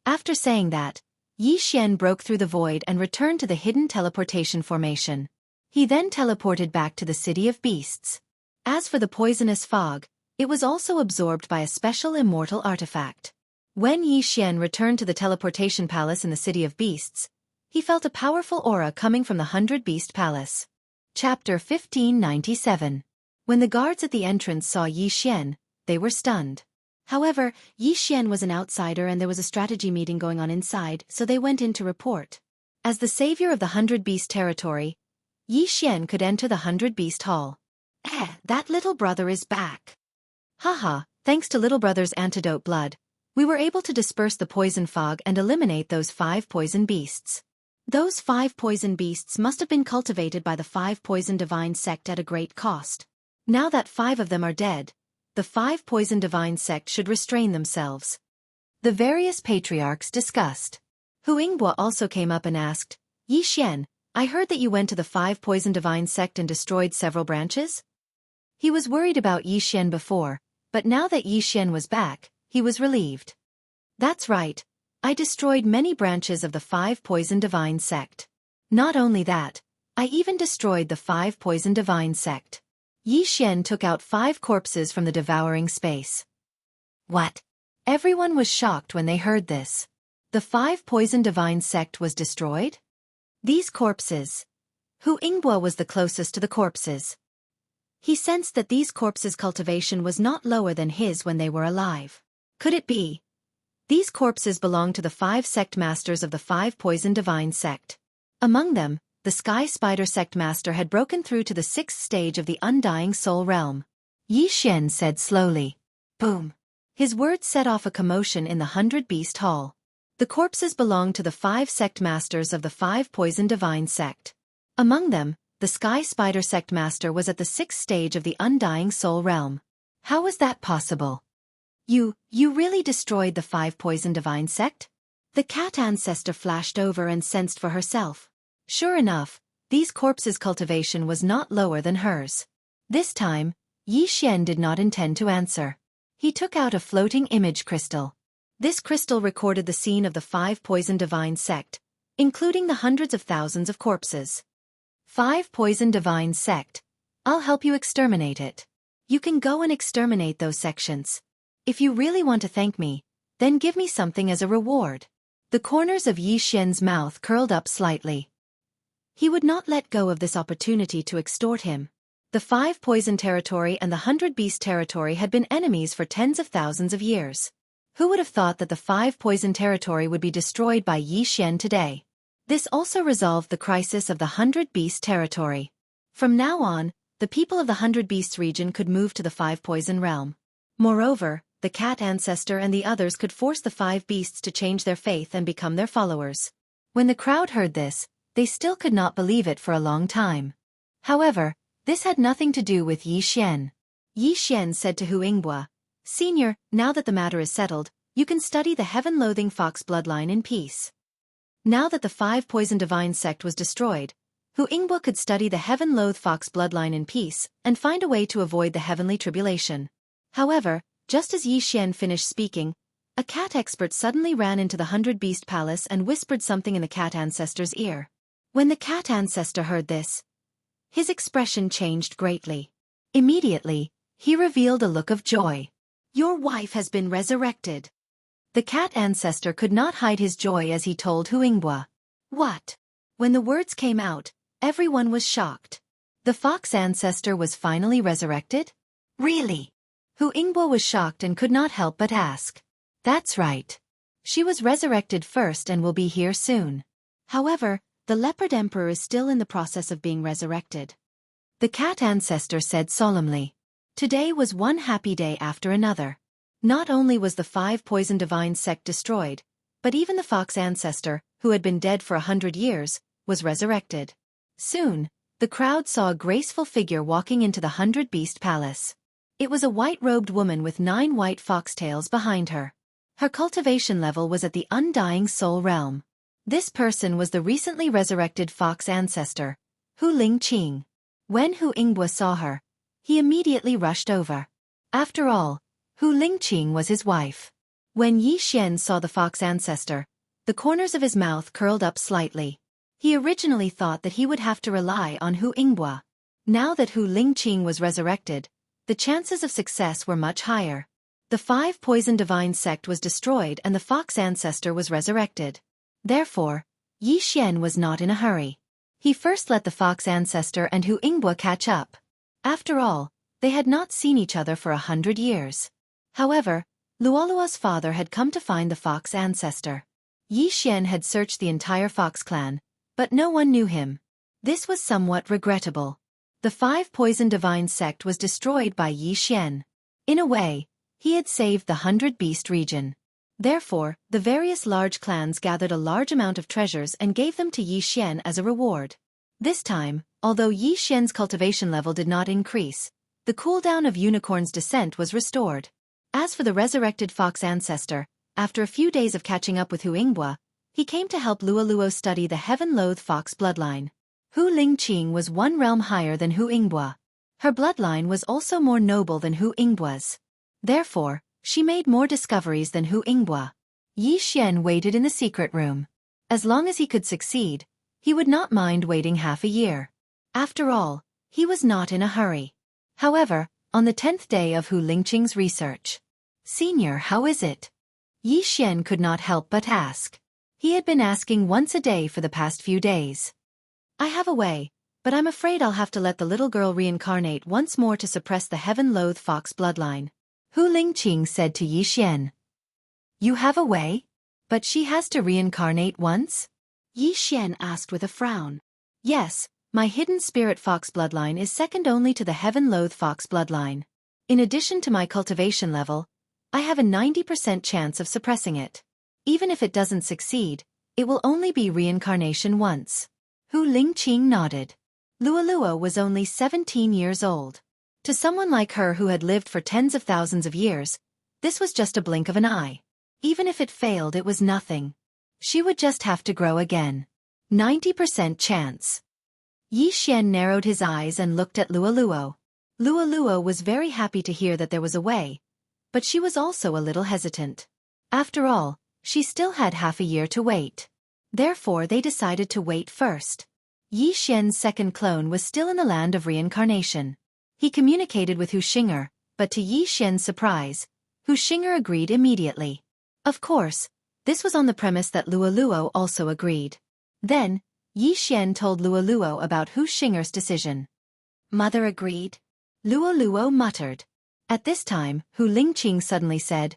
After saying that, Yi Xian broke through the void and returned to the hidden teleportation formation. He then teleported back to the City of Beasts. As for the poisonous fog, it was also absorbed by a special immortal artifact. When Yi Xian returned to the teleportation palace in the City of Beasts, he felt a powerful aura coming from the 100 Beast Palace. Chapter 1597. When the guards at the entrance saw Yi Xian, they were stunned. However, Yi Xian was an outsider and there was a strategy meeting going on inside, so they went in to report. As the savior of the 100 Beast territory, Yi Xian could enter the 100 Beast Hall. That little brother is back. Haha, thanks to little brother's antidote blood, we were able to disperse the poison fog and eliminate those 5 poison beasts. Those 5 poison beasts must have been cultivated by the 5 poison divine sect at a great cost. Now that 5 of them are dead, the 5 poison divine sect should restrain themselves. The various patriarchs discussed. Hu Yingbo also came up and asked, "Yi Xian, I heard that you went to the 5 poison divine sect and destroyed several branches?" He was worried about Yi Xian before, but now that Yi Xian was back, he was relieved. "That's right. I destroyed many branches of the 5 poison divine sect. Not only that, I even destroyed the 5 poison divine sect." Yi Xian took out 5 corpses from the devouring space. What? Everyone was shocked when they heard this. The 5 poison divine sect was destroyed? These corpses. Hu Yingbo was the closest to the corpses. He sensed that these corpses' cultivation was not lower than his when they were alive. Could it be? These corpses belonged to the 5 sect masters of the 5 poison divine sect. Among them, the Sky Spider sect master had broken through to the 6th stage of the Undying Soul Realm. Yi Xian said slowly. Boom. His words set off a commotion in the 100 Beast Hall. The corpses belonged to the 5 sect masters of the 5 poison divine sect. Among them, the Sky Spider sect master was at the 6th stage of the Undying Soul Realm. How was that possible? You really destroyed the 5 poison divine sect? The cat ancestor flashed over and sensed for herself. Sure enough, these corpses' cultivation was not lower than hers. This time, Yi Xian did not intend to answer. He took out a floating image crystal. This crystal recorded the scene of the 5 poison divine sect, including the hundreds of thousands of corpses. 5 poison divine sect. I'll help you exterminate it. You can go and exterminate those sections. If you really want to thank me, then give me something as a reward. The corners of Yi Xian's mouth curled up slightly. He would not let go of this opportunity to extort him. The 5 poison territory and the 100 beast territory had been enemies for tens of thousands of years. Who would have thought that the 5 poison territory would be destroyed by Yi Xian today? This also resolved the crisis of the 100 beast territory. From now on, the people of the 100 beasts region could move to the 5 poison realm. Moreover, the cat ancestor and the others could force the 5 beasts to change their faith and become their followers. When the crowd heard this, they still could not believe it for a long time. However, this had nothing to do with Yi Xian. Yi Xian said to Hu Yingbo, "Senior, now that the matter is settled, you can study the heaven-loathing fox bloodline in peace." Now that the 5 poison divine sect was destroyed, Hu Yingbo could study the heaven-loathe fox bloodline in peace and find a way to avoid the heavenly tribulation. However, just as Yi Xian finished speaking, a cat expert suddenly ran into the 100 beast palace and whispered something in the cat ancestor's ear. When the cat ancestor heard this, his expression changed greatly. Immediately, he revealed a look of joy. "Your wife has been resurrected." The cat ancestor could not hide his joy as he told Hu Yingbo. What? When the words came out, everyone was shocked. The fox ancestor was finally resurrected? Really? Hu Yingbo was shocked and could not help but ask. That's right. She was resurrected first and will be here soon. However, the leopard emperor is still in the process of being resurrected. The cat ancestor said solemnly. Today was one happy day after another. Not only was the 5 poison divine sect destroyed, but even the fox ancestor, who had been dead for 100 years, was resurrected. Soon, the crowd saw a graceful figure walking into the 100-beast palace. It was a white-robed woman with 9 white foxtails behind her. Her cultivation level was at the undying soul realm. This person was the recently resurrected fox ancestor, Hu Lingqing. When Hu Yingbo saw her, he immediately rushed over. After all, Hu Lingqing was his wife. When Yi Xian saw the fox ancestor, the corners of his mouth curled up slightly. He originally thought that he would have to rely on Hu Yingbo. Now that Hu Lingqing was resurrected, the chances of success were much higher. The 5 poison divine sect was destroyed and the fox ancestor was resurrected. Therefore, Yi Xian was not in a hurry. He first let the fox ancestor and Hu Yingbo catch up. After all, they had not seen each other for 100 years. However, Luoluo's father had come to find the fox ancestor. Yi Xian had searched the entire fox clan, but no one knew him. This was somewhat regrettable. The 5 poison divine sect was destroyed by Yi Xian. In a way, he had saved the 100-beast region. Therefore, the various large clans gathered a large amount of treasures and gave them to Yi Xian as a reward. This time, although Yi Xian's cultivation level did not increase, the cooldown of Unicorn's descent was restored. As for the resurrected fox ancestor, after a few days of catching up with Hu Yingbo, he came to help Luoluo study the heaven-loathed fox bloodline. Hu Lingqing was 1 realm higher than Hu Yingbo. Her bloodline was also more noble than Hu Yingbo's. Therefore, she made more discoveries than Hu Yingbo. Yi Xian waited in the secret room. As long as he could succeed, he would not mind waiting half a year. After all, he was not in a hurry. However, on the 10th day of Hu Lingqing's research, "Senior, how is it?" Yi Xian could not help but ask. He had been asking once a day for the past few days. "I have a way, but I'm afraid I'll have to let the little girl reincarnate once more to suppress the heaven-loathed fox bloodline," Hu Lingqing said to Yi Xian. "You have a way? But she has to reincarnate once?" Yi Xian asked with a frown. "Yes, my hidden spirit fox bloodline is second only to the heaven-loathed fox bloodline. In addition to my cultivation level, I have a 90% chance of suppressing it. Even if it doesn't succeed, it will only be reincarnation once." Hu Lingqing nodded. Luoluo was only 17 years old. To someone like her who had lived for tens of thousands of years, this was just a blink of an eye. Even if it failed, it was nothing. She would just have to grow again. 90% chance. Yi Xian narrowed his eyes and looked at Luoluo. Luoluo was very happy to hear that there was a way, but she was also a little hesitant. After all, she still had half a year to wait. Therefore they decided to wait first. Yi Xian's second clone was still in the land of reincarnation. He communicated with Hu Xing'er, but to Yi Xian's surprise, Hu Xing'er agreed immediately. Of course, this was on the premise that Luoluo also agreed. Then, Yi Xian told Luoluo about Hu Xing'er's decision. "Mother agreed?" Luoluo muttered. At this time, Hu Lingqing suddenly said,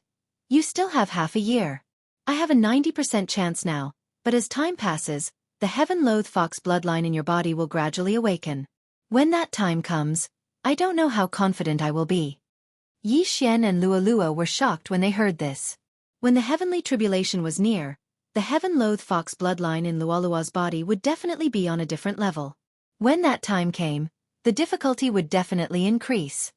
"You still have half a year. I have a 90% chance now, but as time passes, the heaven-loathed fox bloodline in your body will gradually awaken. When that time comes, I don't know how confident I will be." Yi Xian and Luoluo were shocked when they heard this. When the heavenly tribulation was near, the heaven-loathed fox bloodline in Luoluo's body would definitely be on a different level. When that time came, the difficulty would definitely increase.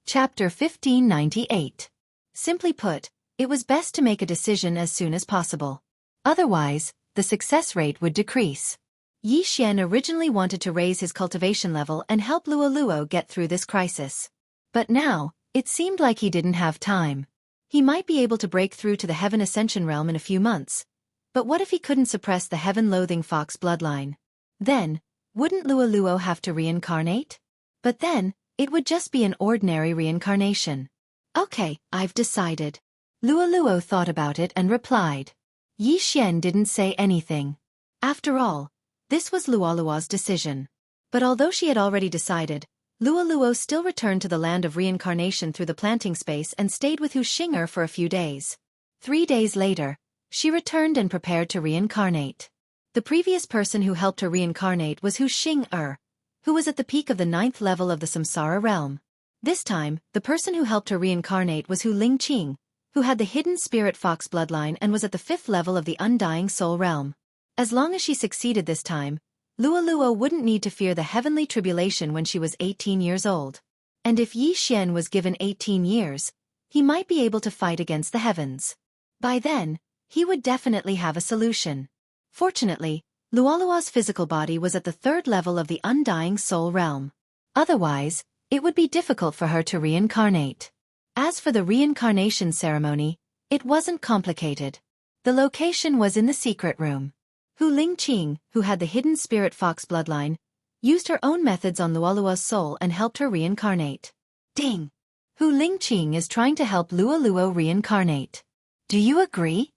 Chapter 1598. Simply put, it was best to make a decision as soon as possible. Otherwise, the success rate would decrease. Yi Xian originally wanted to raise his cultivation level and help Luoluo get through this crisis. But now, it seemed like he didn't have time. He might be able to break through to the Heaven Ascension realm in a few months. But what if he couldn't suppress the heaven-loathing fox bloodline? Then, wouldn't Luoluo have to reincarnate? But then, it would just be an ordinary reincarnation. "Okay, I've decided." Luoluo thought about it and replied. Yi Xian didn't say anything. After all, this was Luoluo's decision. But although she had already decided, Luoluo still returned to the land of reincarnation through the planting space and stayed with Xianxia for a few days. 3 days later, she returned and prepared to reincarnate. The previous person who helped her reincarnate was Xianxia, who was at the peak of the 9th level of the samsara realm. This time, the person who helped her reincarnate was Lingqing, who had the hidden spirit fox bloodline and was at the 5th level of the undying soul realm. As long as she succeeded this time, Luoluo wouldn't need to fear the heavenly tribulation when she was 18 years old. And if Yi Xian was given 18 years, he might be able to fight against the heavens. By then, he would definitely have a solution. Fortunately, Luoluo's physical body was at the 3rd level of the undying soul realm. Otherwise, it would be difficult for her to reincarnate. As for the reincarnation ceremony, it wasn't complicated. The location was in the secret room. Lingqing, who had the hidden spirit fox bloodline, used her own methods on Luoluo's soul and helped her reincarnate. Ding! Lingqing is trying to help Luoluo reincarnate. Do you agree?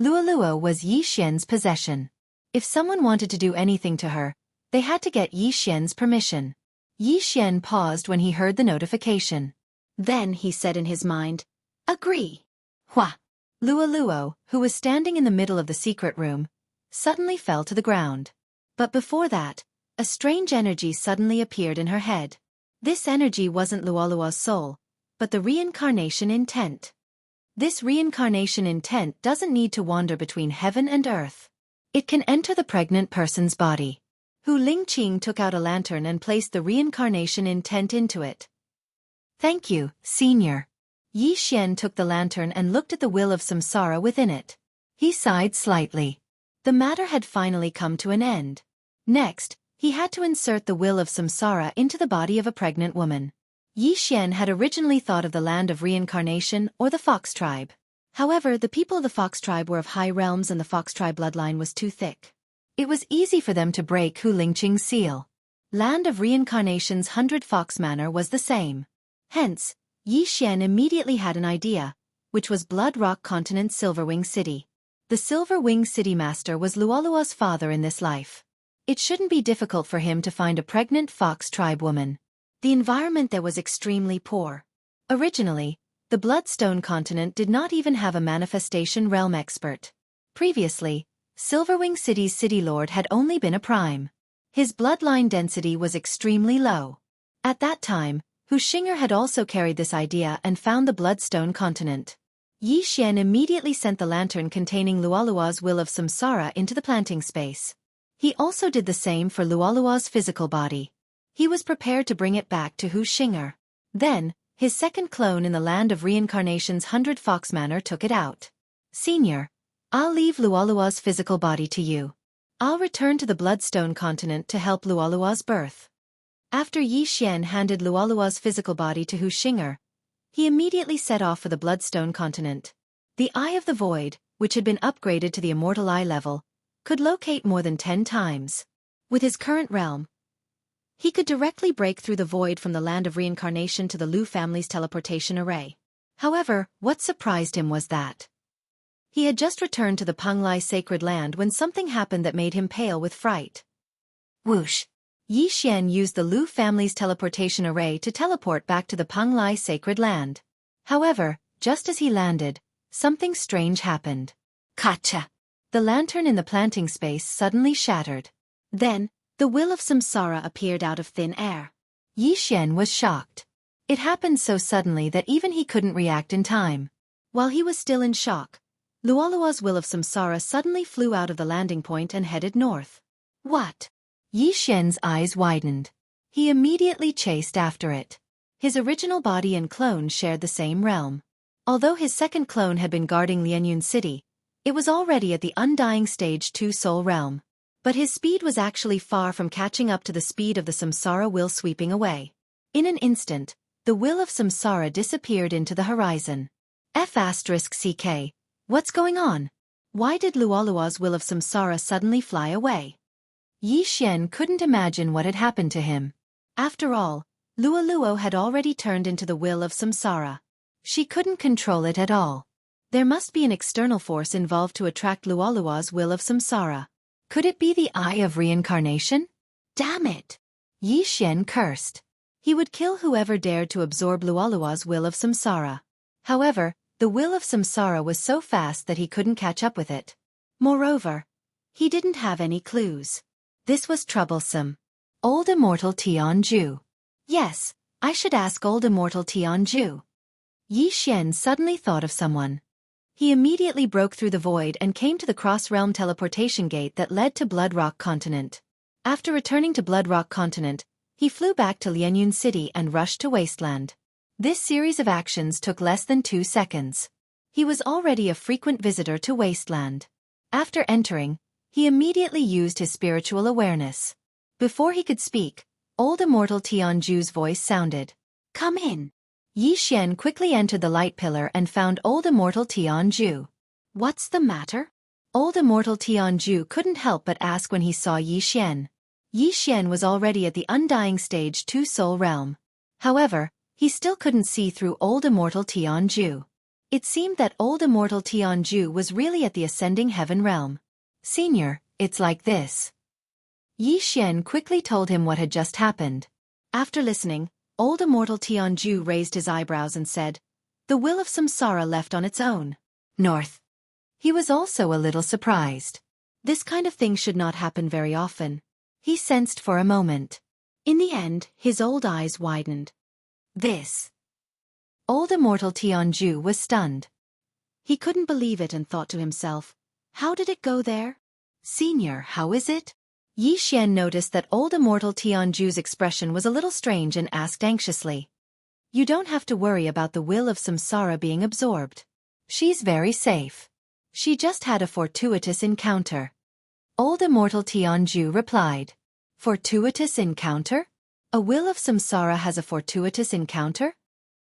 Luoluo was Yi Xian's possession. If someone wanted to do anything to her, they had to get Yi Xian's permission. Yi Xian paused when he heard the notification. Then he said in his mind, "Agree." Hua! Luoluo, who was standing in the middle of the secret room, suddenly fell to the ground. But before that, a strange energy suddenly appeared in her head. This energy wasn't Luoluo's soul, but the reincarnation intent. This reincarnation intent doesn't need to wander between heaven and earth. It can enter the pregnant person's body. Lingqing took out a lantern and placed the reincarnation intent into it. "Thank you, Senior." Yi Xian took the lantern and looked at the will of samsara within it. He sighed slightly. The matter had finally come to an end. Next, he had to insert the will of samsara into the body of a pregnant woman. Yi Xian had originally thought of the land of reincarnation or the Fox tribe. However, the people of the Fox tribe were of high realms and the Fox tribe bloodline was too thick. It was easy for them to break Lingqing's seal. Land of Reincarnation's 100 Fox Manor was the same. Hence, Yi Xian immediately had an idea, which was Blood Rock Continent's Silverwing City. The Silverwing City Master was Luoluo's father in this life. It shouldn't be difficult for him to find a pregnant Fox tribe woman. The environment there was extremely poor. Originally, the Bloodstone Continent did not even have a manifestation realm expert. Previously, Silverwing City's city lord had only been a prime. His bloodline density was extremely low. At that time, Xianxia had also carried this idea and found the Bloodstone Continent. Yi Xian immediately sent the lantern containing Luoluo's will of samsara into the planting space. He also did the same for Luoluo's physical body. He was prepared to bring it back to Xianxia. Then, his second clone in the land of reincarnation's 100 Fox Manor took it out. "Senior, I'll leave Luoluo's physical body to you. I'll return to the Bloodstone Continent to help Luoluo's birth." After Yi Xian handed Luoluo's physical body to Xianxia, he immediately set off for the Bloodstone Continent. The Eye of the Void, which had been upgraded to the Immortal Eye level, could locate more than 10 times. With his current realm, he could directly break through the void from the land of reincarnation to the Lu family's teleportation array. However, what surprised him was that he had just returned to the Penglai sacred land when something happened that made him pale with fright. Whoosh! Yi Xian used the Lu family's teleportation array to teleport back to the Penglai sacred land. However, just as he landed, something strange happened. Kacha! The lantern in the planting space suddenly shattered. Then, the will of samsara appeared out of thin air. Yi Xian was shocked. It happened so suddenly that even he couldn't react in time. While he was still in shock, Luoluo's will of samsara suddenly flew out of the landing point and headed north. What? Yi Xian's eyes widened. He immediately chased after it. His original body and clone shared the same realm. Although his second clone had been guarding Lianyun City, it was already at the Undying Stage 2 Soul Realm. But his speed was actually far from catching up to the speed of the samsara will sweeping away. In an instant, the will of samsara disappeared into the horizon. F***CK. What's going on? Why did Luoluo's will of samsara suddenly fly away? Yi Xian couldn't imagine what had happened to him. After all, Luoluo had already turned into the will of samsara. She couldn't control it at all. There must be an external force involved to attract Luoluo's will of samsara. Could it be the Eye of Reincarnation? Damn it! Yi Xian cursed. He would kill whoever dared to absorb Lualua's will of samsara. However, the will of samsara was so fast that he couldn't catch up with it. Moreover, he didn't have any clues. This was troublesome. Old immortal Tianju. Yes, I should ask old immortal Tianju. Yi Xian suddenly thought of someone. He immediately broke through the void and came to the cross-realm teleportation gate that led to Blood Rock Continent. After returning to Blood Rock Continent, he flew back to Lianyun City and rushed to Wasteland. This series of actions took less than 2 seconds. He was already a frequent visitor to Wasteland. After entering, he immediately used his spiritual awareness. Before he could speak, old immortal Tianju's voice sounded. Come in. Yi Xian quickly entered the light pillar and found old immortal Tianju. What's the matter? Old immortal Tianju couldn't help but ask when he saw Yi Xian. Yi Xian was already at the undying stage 2 soul realm. However, he still couldn't see through old immortal Tianju. It seemed that old immortal Tianju was really at the ascending heaven realm. Senior, it's like this. Yi Xian quickly told him what had just happened. After listening, old immortal Tianju raised his eyebrows and said, the will of samsara left on its own. North. He was also a little surprised. This kind of thing should not happen very often. He sensed for a moment. In the end, his old eyes widened. This. Old immortal Tianju was stunned. He couldn't believe it and thought to himself, how did it go there? Senior, how is it? Yi Xian noticed that old immortal Tianju's expression was a little strange and asked anxiously. You don't have to worry about the will of samsara being absorbed. She's very safe. She just had a fortuitous encounter. Old immortal Tianju replied. Fortuitous encounter? A will of samsara has a fortuitous encounter?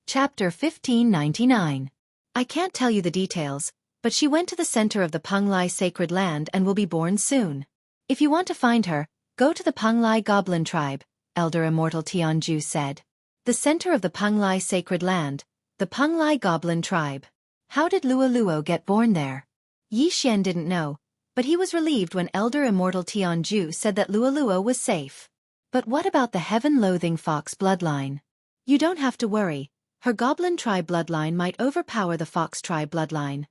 Chapter 1599. I can't tell you the details, but she went to the center of the Penglai sacred land and will be born soon. If you want to find her, go to the Penglai goblin tribe, Elder Immortal Tianju said. The center of the Penglai sacred land, the Penglai goblin tribe. How did Luo get born there? Yi Xian didn't know, but he was relieved when Elder Immortal Tianju said that Luo was safe. But what about the heaven-loathing fox bloodline? You don't have to worry, her goblin tribe bloodline might overpower the fox tribe bloodline.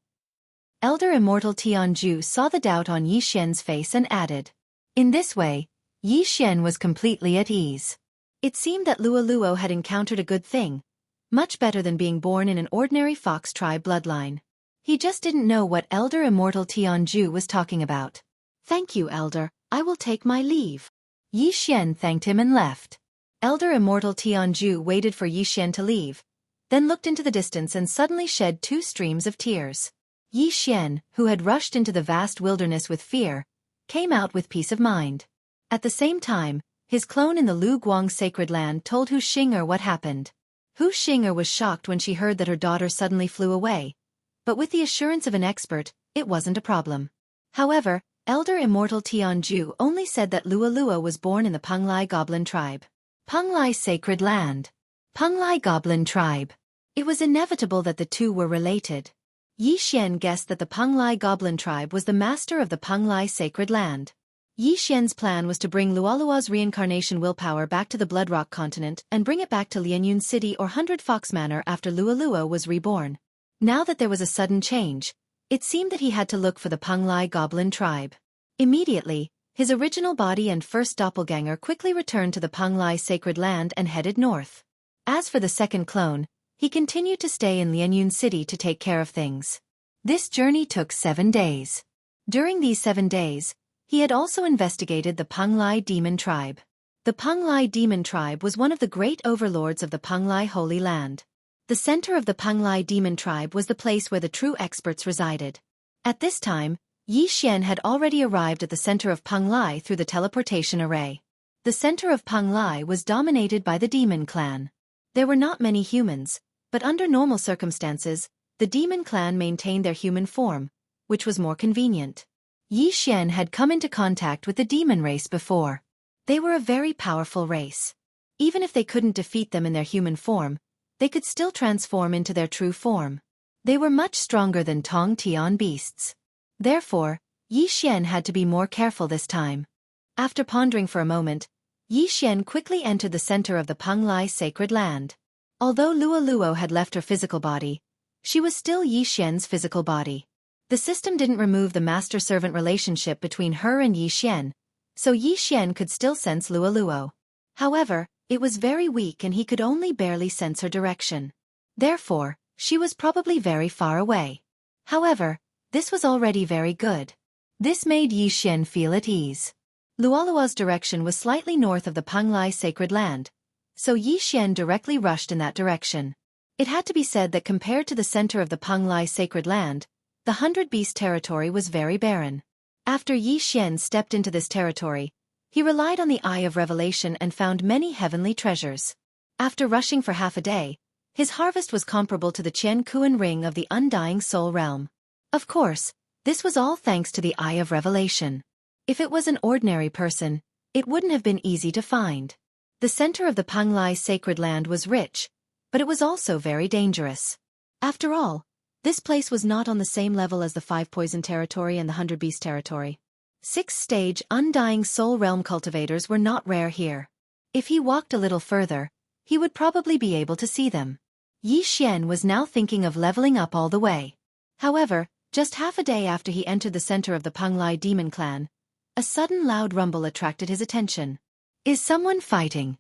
Elder Immortal Tianju saw the doubt on Yi Xian's face and added. In this way, Yi Xian was completely at ease. It seemed that Luo had encountered a good thing, much better than being born in an ordinary fox tribe bloodline. He just didn't know what Elder Immortal Tianju was talking about. Thank you, Elder, I will take my leave. Yi Xian thanked him and left. Elder Immortal Tianju waited for Yi Xian to leave, then looked into the distance and suddenly shed 2 streams of tears. Yi Xian, who had rushed into the vast wilderness with fear, came out with peace of mind. At the same time, his clone in the Lu Guang sacred land told Hu Xing'er what happened. Hu Xing'er was shocked when she heard that her daughter suddenly flew away, but with the assurance of an expert, it wasn't a problem. However, Elder Immortal Tianju only said that Luo was born in the Penglai goblin tribe. Penglai sacred land. Penglai goblin tribe. It was inevitable that the two were related. Yi Xian guessed that the Penglai goblin tribe was the master of the Penglai sacred land. Yi Xian's plan was to bring Lualua's reincarnation willpower back to the Blood Rock continent and bring it back to Lianyun City or 100 Fox Manor after Luo was reborn. Now that there was a sudden change, it seemed that he had to look for the Penglai goblin tribe. Immediately, his original body and first doppelganger quickly returned to the Penglai sacred land and headed north. As for the second clone, he continued to stay in Lianyun City to take care of things. This journey took 7 days. During these 7 days, he had also investigated the Penglai demon tribe. The Penglai demon tribe was one of the great overlords of the Penglai Holy Land. The center of the Penglai demon tribe was the place where the true experts resided. At this time, Yi Xian had already arrived at the center of Penglai through the teleportation array. The center of Penglai was dominated by the demon clan. There were not many humans, but under normal circumstances, the demon clan maintained their human form, which was more convenient. Yi Xian had come into contact with the demon race before. They were a very powerful race. Even if they couldn't defeat them in their human form, they could still transform into their true form. They were much stronger than Tong Tian beasts. Therefore, Yi Xian had to be more careful this time. After pondering for a moment, Yi Xian quickly entered the center of the Penglai sacred land. Although Luo Luo had left her physical body, she was still Yi Xian's physical body. The system didn't remove the master-servant relationship between her and Yi Xian, so Yi Xian could still sense Luo Luo. However, it was very weak and he could only barely sense her direction. Therefore, she was probably very far away. However, this was already very good. This made Yi Xian feel at ease. Luo Luo's direction was slightly north of the Penglai sacred land, so Yi Xian directly rushed in that direction. It had to be said that compared to the center of the Penglai sacred land, the 100 Beast territory was very barren. After Yi Xian stepped into this territory, he relied on the Eye of Revelation and found many heavenly treasures. After rushing for half a day, his harvest was comparable to the Qianquan ring of the Undying Soul realm. Of course, this was all thanks to the Eye of Revelation. If it was an ordinary person, it wouldn't have been easy to find. The center of the Penglai sacred land was rich, but it was also very dangerous. After all, this place was not on the same level as the 5 Poison territory and the 100 Beast territory. 6th-stage Undying Soul realm cultivators were not rare here. If he walked a little further, he would probably be able to see them. Yi Xian was now thinking of leveling up all the way. However, just half a day after he entered the center of the Penglai demon clan, a sudden loud rumble attracted his attention. Is someone fighting?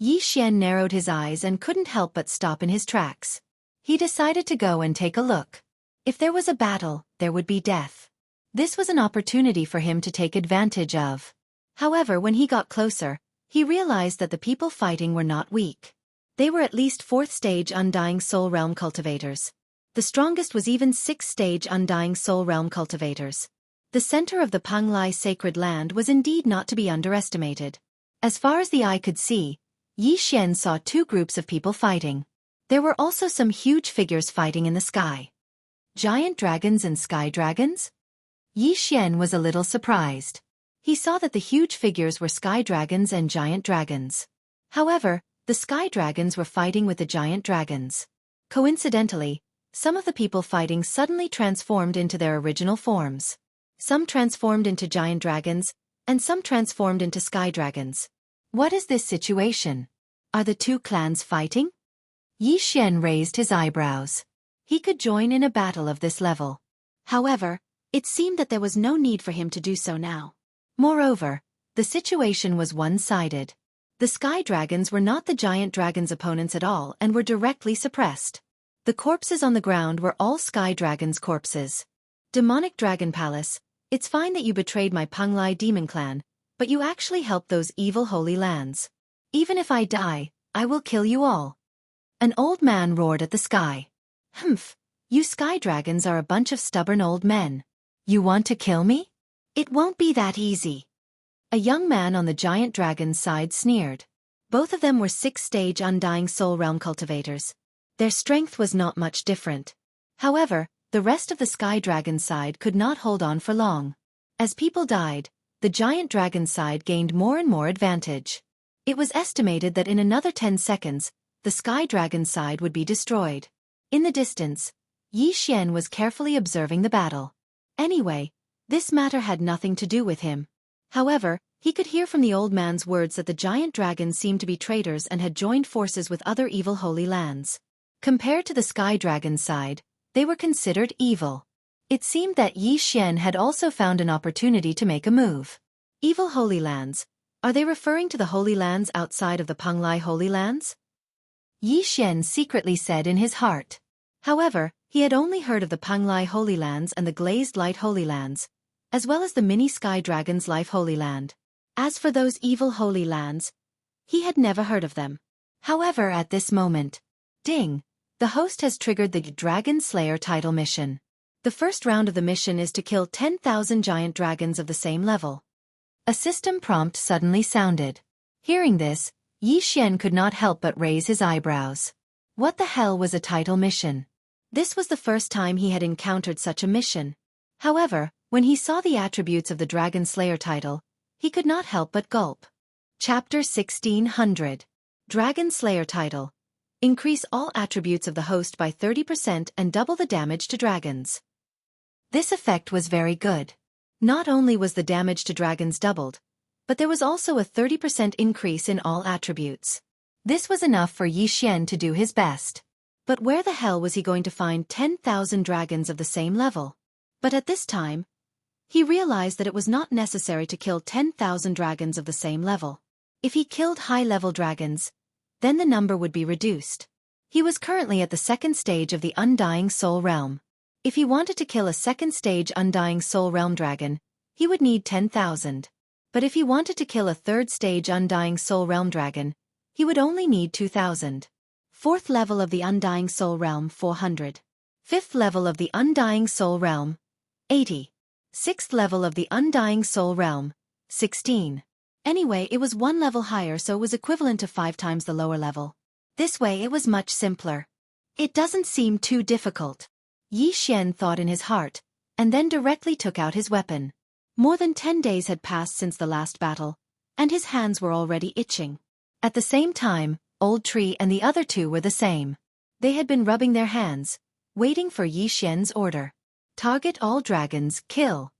Yi Xian narrowed his eyes and couldn't help but stop in his tracks. He decided to go and take a look. If there was a battle, there would be death. This was an opportunity for him to take advantage of. However, when he got closer, he realized that the people fighting were not weak. They were at least 4th-stage Undying Soul realm cultivators. The strongest was even 6th-stage Undying Soul realm cultivators. The center of the Penglai sacred land was indeed not to be underestimated. As far as the eye could see, Yi Xian saw 2 groups of people fighting. There were also some huge figures fighting in the sky. Giant dragons and sky dragons? Yi Xian was a little surprised. He saw that the huge figures were sky dragons and giant dragons. However, the sky dragons were fighting with the giant dragons. Coincidentally, some of the people fighting suddenly transformed into their original forms. Some transformed into giant dragons, and some transformed into sky dragons. What is this situation? Are the 2 clans fighting? Yi Xian raised his eyebrows. He could join in a battle of this level. However, it seemed that there was no need for him to do so now. Moreover, the situation was one-sided. The sky dragons were not the giant dragons' opponents at all and were directly suppressed. The corpses on the ground were all sky dragons' corpses. Demonic Dragon Palace, it's fine that you betrayed my Penglai demon clan, but you actually helped those evil holy lands. Even if I die, I will kill you all. An old man roared at the sky. Humph, you sky dragons are a bunch of stubborn old men. You want to kill me? It won't be that easy. A young man on the giant dragon's side sneered. Both of them were 6th-stage Undying Soul realm cultivators. Their strength was not much different. However, the rest of the sky dragon side could not hold on for long. As people died, the giant dragon side gained more and more advantage. It was estimated that in another 10 seconds, the sky dragon side would be destroyed. In the distance, Yi Xian was carefully observing the battle. Anyway, this matter had nothing to do with him. However, he could hear from the old man's words that the giant dragons seemed to be traitors and had joined forces with other evil holy lands. Compared to the sky dragon side, they were considered evil. It seemed that Yi Xian had also found an opportunity to make a move. Evil holy lands, are they referring to the holy lands outside of the Penglai holy lands? Yi Xian secretly said in his heart. However, he had only heard of the Penglai Holy Lands and the Glazed Light Holy Lands, as well as the Mini Sky Dragon's Life Holy Land. As for those evil holy lands, he had never heard of them. However, at this moment, ding, the host has triggered the Dragon Slayer title mission. The first round of the mission is to kill 10,000 giant dragons of the same level. A system prompt suddenly sounded. Hearing this, Yi Xian could not help but raise his eyebrows. What the hell was a title mission? This was the first time he had encountered such a mission. However, when he saw the attributes of the Dragon Slayer title, he could not help but gulp. Chapter 1600. Dragon Slayer title. Increase all attributes of the host by 30% and double the damage to dragons. This effect was very good. Not only was the damage to dragons doubled, but there was also a 30% increase in all attributes. This was enough for Yi Xian to do his best. But where the hell was he going to find 10,000 dragons of the same level? But at this time, he realized that it was not necessary to kill 10,000 dragons of the same level. If he killed high-level dragons, then the number would be reduced. He was currently at the second stage of the Undying Soul Realm. If he wanted to kill a second stage Undying Soul Realm dragon, he would need 10,000. But if he wanted to kill a third stage Undying Soul Realm dragon, he would only need 2,000. Fourth level of the Undying Soul Realm 400. Fifth level of the Undying Soul Realm 80. Sixth level of the Undying Soul Realm 16. Anyway, it was one level higher, so it was equivalent to 5 times the lower level. This way it was much simpler. It doesn't seem too difficult, Yi Xian thought in his heart, and then directly took out his weapon. More than 10 days had passed since the last battle, and his hands were already itching. At the same time, Old Tree and the other two were the same. They had been rubbing their hands, waiting for Yi Xian's order. Target all dragons, kill.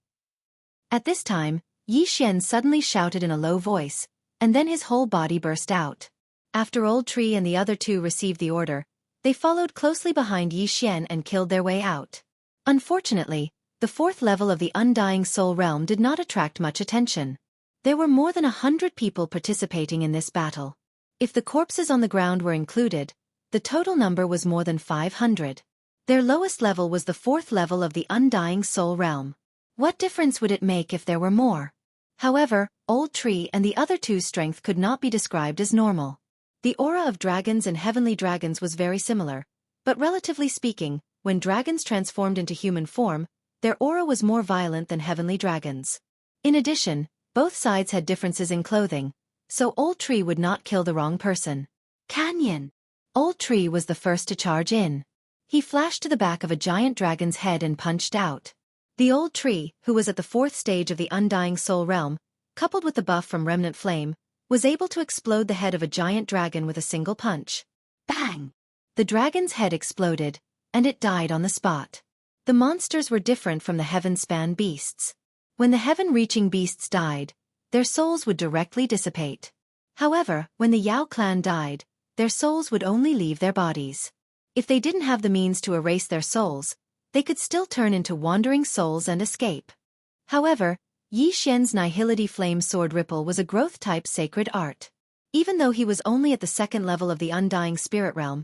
At this time, Yi Xian suddenly shouted in a low voice, and then his whole body burst out. After Old Tree and the other two received the order, they followed closely behind Yi Xian and killed their way out. Unfortunately, the fourth level of the Undying Soul Realm did not attract much attention. There were more than 100 people participating in this battle. If the corpses on the ground were included, the total number was more than 500. Their lowest level was the fourth level of the Undying Soul Realm. What difference would it make if there were more? However, Old Tree and the other two's strength could not be described as normal. The aura of dragons and heavenly dragons was very similar, but relatively speaking, when dragons transformed into human form, their aura was more violent than heavenly dragons. In addition, both sides had differences in clothing, so Old Tree would not kill the wrong person. Canyon! Old Tree was the first to charge in. He flashed to the back of a giant dragon's head and punched out. The Old Tree, who was at the fourth stage of the Undying Soul Realm, coupled with the buff from Remnant Flame, was able to explode the head of a giant dragon with a single punch. Bang! The dragon's head exploded, and it died on the spot. The monsters were different from the heaven-span beasts. When the heaven-reaching beasts died, their souls would directly dissipate. However, when the Yao clan died, their souls would only leave their bodies. If they didn't have the means to erase their souls, they could still turn into wandering souls and escape. However, Yi Xian's Nihility Flame Sword Ripple was a growth-type sacred art. Even though he was only at the second level of the Undying Spirit Realm,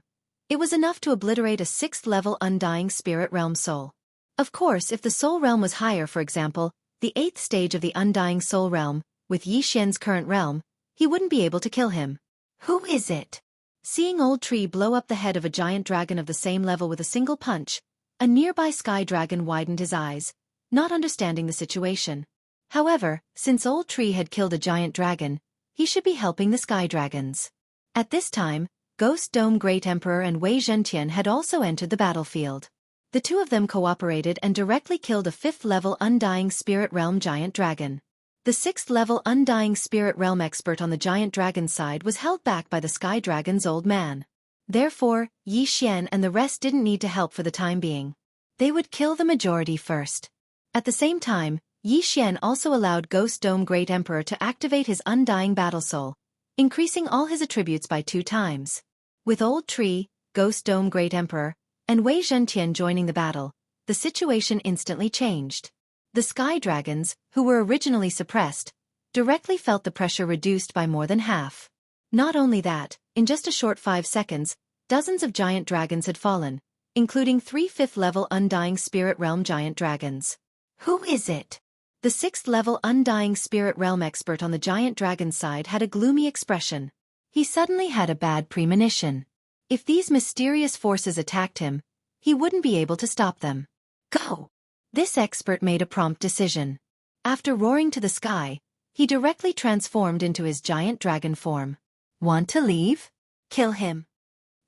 it was enough to obliterate a 6th-level Undying Spirit Realm soul. Of course, if the Soul Realm was higher, for example, the 8th stage of the Undying Soul Realm, with Yi Xian's current realm, he wouldn't be able to kill him. Who is it? Seeing Old Tree blow up the head of a giant dragon of the same level with a single punch, a nearby sky dragon widened his eyes, not understanding the situation. However, since Old Tree had killed a giant dragon, he should be helping the sky dragons. At this time, Ghost Dome Great Emperor and Wei Zhentian had also entered the battlefield. The two of them cooperated and directly killed a 5th-level Undying Spirit Realm giant dragon. The 6th-level Undying Spirit Realm expert on the giant dragon's side was held back by the sky dragon's old man. Therefore, Yi Xian and the rest didn't need to help for the time being. They would kill the majority first. At the same time, Yi Xian also allowed Ghost Dome Great Emperor to activate his Undying Battle Soul, increasing all his attributes by 2 times. With Old Tree, Ghost Dome Great Emperor, and Wei Zhentian joining the battle, the situation instantly changed. The sky dragons, who were originally suppressed, directly felt the pressure reduced by more than half. Not only that, in just a short 5 seconds, dozens of giant dragons had fallen, including 3 5th-level Undying Spirit Realm giant dragons. Who is it? The 6th-level Undying Spirit Realm expert on the giant dragon's side had a gloomy expression. He suddenly had a bad premonition. If these mysterious forces attacked him, he wouldn't be able to stop them. Go! This expert made a prompt decision. After roaring to the sky, he directly transformed into his giant dragon form. Want to leave? Kill him.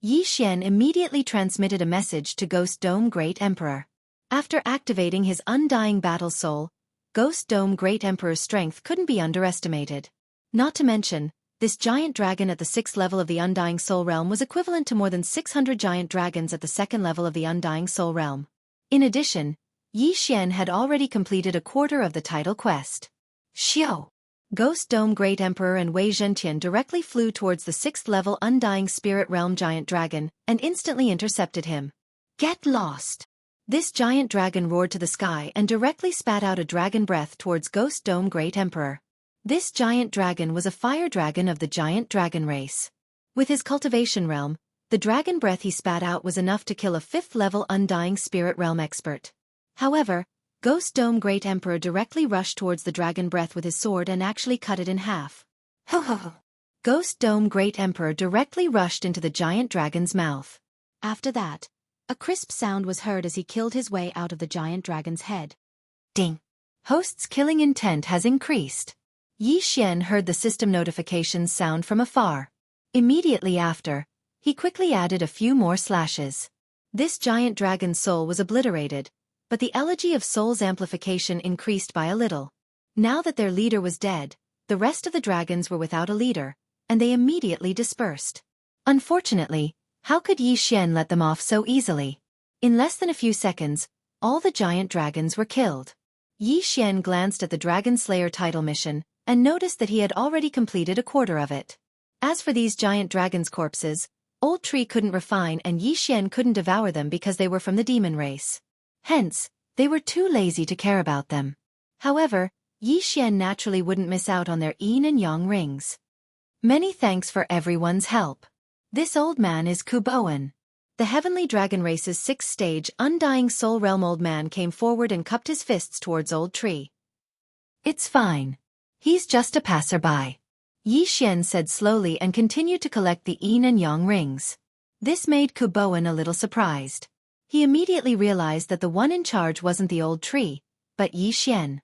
Yi Xian immediately transmitted a message to Ghost Dome Great Emperor. After activating his Undying Battle Soul, Ghost Dome Great Emperor's strength couldn't be underestimated. Not to mention, this giant dragon at the 6th level of the Undying Soul Realm was equivalent to more than 600 giant dragons at the 2nd level of the Undying Soul Realm. In addition, Yi Xian had already completed a quarter of the title quest. Xiao! Ghost Dome Great Emperor and Wei Zhentian directly flew towards the 6th-level Undying Spirit Realm Giant Dragon and instantly intercepted him. Get lost! This giant dragon roared to the sky and directly spat out a dragon breath towards Ghost Dome Great Emperor. This giant dragon was a fire dragon of the giant dragon race. With his cultivation realm, the dragon breath he spat out was enough to kill a 5th-level Undying Spirit Realm expert. However, Ghost Dome Great Emperor directly rushed towards the dragon breath with his sword and actually cut it in half. Ho ho ho! Ghost Dome Great Emperor directly rushed into the giant dragon's mouth. After that, a crisp sound was heard as he killed his way out of the giant dragon's head. Ding! Host's killing intent has increased. Yi Xian heard the system notifications sound from afar. Immediately after, he quickly added a few more slashes. This giant dragon's soul was obliterated, but the elegy of soul's amplification increased by a little. Now that their leader was dead, the rest of the dragons were without a leader, and they immediately dispersed. Unfortunately, how could Yi Xian let them off so easily? In less than a few seconds, all the giant dragons were killed. Yi Xian glanced at the Dragon Slayer title mission, and noticed that he had already completed a quarter of it. As for these giant dragons' corpses, Old Tree couldn't refine and Yi Xian couldn't devour them because they were from the demon race. Hence, they were too lazy to care about them. However, Yi Xian naturally wouldn't miss out on their yin and yang rings. Many thanks for everyone's help. This old man is Kuboan. The heavenly dragon race's 6th stage Undying Soul Realm old man came forward and cupped his fists towards Old Tree. It's fine. He's just a passerby. Yi Xian said slowly and continued to collect the yin and yang rings. This made Kuboan a little surprised. He immediately realized that the one in charge wasn't the Old Tree, but Yi Xian.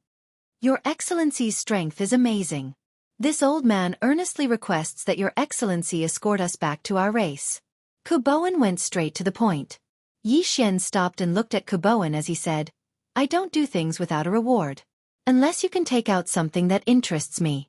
Your Excellency's strength is amazing. This old man earnestly requests that Your Excellency escort us back to our race. Kuboan went straight to the point. Yi Xian stopped and looked at Kuboan as he said, I don't do things without a reward. Unless you can take out something that interests me.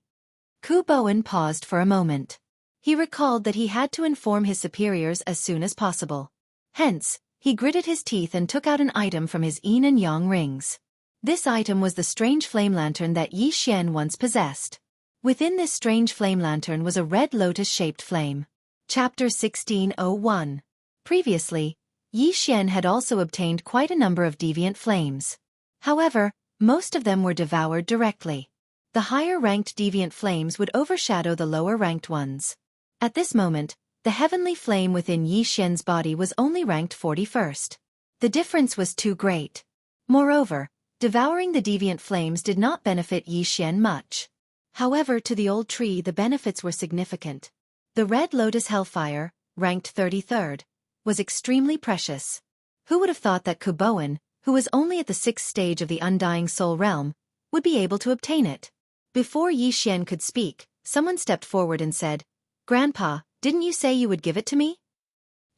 Kuboan paused for a moment. He recalled that he had to inform his superiors as soon as possible. Hence, he gritted his teeth and took out an item from his yin and yang rings. This item was the strange flame lantern that Yi Xian once possessed. Within this strange flame lantern was a red lotus-shaped flame. Chapter 1601. Previously, Yi Xian had also obtained quite a number of deviant flames. However, most of them were devoured directly. The higher-ranked deviant flames would overshadow the lower-ranked ones. At this moment, the heavenly flame within Yi Xian's body was only ranked 41st. The difference was too great. Moreover, devouring the deviant flames did not benefit Yi Xian much. However, to the Old Tree the benefits were significant. The Red Lotus Hellfire, ranked 33rd, was extremely precious. Who would have thought that Kuboan, who was only at the 6th stage of the Undying Soul Realm, would be able to obtain it? Before Yi Xian could speak, someone stepped forward and said, Grandpa, didn't you say you would give it to me?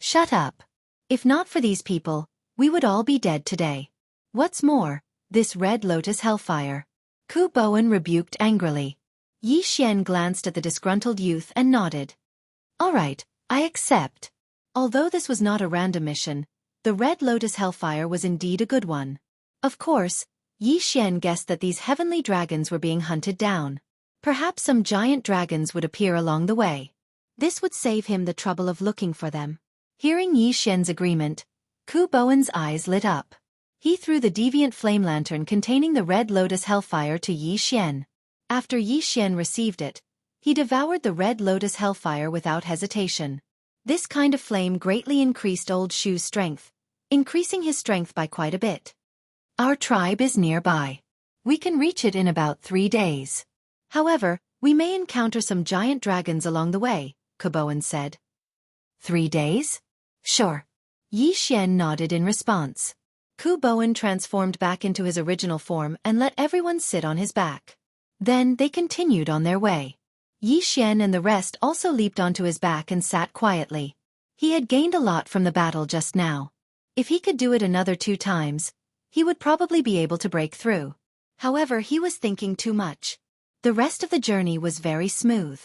Shut up. If not for these people, we would all be dead today. What's more, this Red Lotus Hellfire. Kuboan rebuked angrily. Yi Xian glanced at the disgruntled youth and nodded. All right, I accept. Although this was not a random mission, the Red Lotus Hellfire was indeed a good one. Of course, Yi Xian guessed that these heavenly dragons were being hunted down. Perhaps some giant dragons would appear along the way. This would save him the trouble of looking for them. Hearing Yi Xian's agreement, Kuboan's eyes lit up. He threw the deviant flame lantern containing the Red Lotus Hellfire to Yi Xian. After Yi Xian received it, he devoured the Red Lotus Hellfire without hesitation. This kind of flame greatly increased Old Shu's strength, increasing his strength by quite a bit. Our tribe is nearby. We can reach it in about 3 days. However, we may encounter some giant dragons along the way, Kuboan said. 3 days? Sure. Yi Xian nodded in response. Kuboan transformed back into his original form and let everyone sit on his back. Then they continued on their way. Yi Xian and the rest also leaped onto his back and sat quietly. He had gained a lot from the battle just now. If he could do it another 2 times, he would probably be able to break through. However, he was thinking too much. The rest of the journey was very smooth.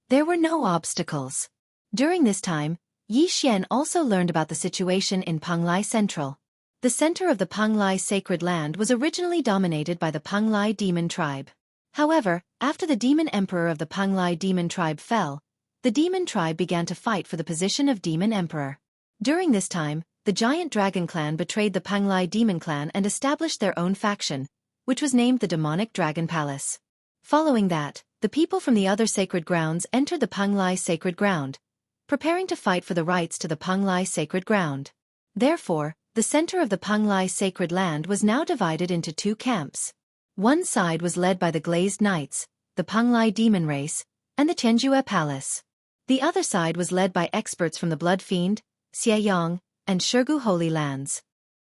There were no obstacles. During this time, Yi Xian also learned about the situation in Penglai Central. The center of the Penglai sacred land was originally dominated by the Penglai demon tribe. However, after the demon emperor of the Panglai demon tribe fell, the demon tribe began to fight for the position of demon emperor. During this time, the giant dragon clan betrayed the Panglai demon clan and established their own faction, which was named the Demonic Dragon Palace. Following that, the people from the other sacred grounds entered the Panglai sacred ground, preparing to fight for the rights to the Panglai sacred ground. Therefore, the center of the Panglai sacred land was now divided into two camps. One side was led by the Glazed Knights, the Panglai demon race, and the Xianxia Palace. The other side was led by experts from the Blood Fiend, Xianxia, and Jianghu Holy Lands.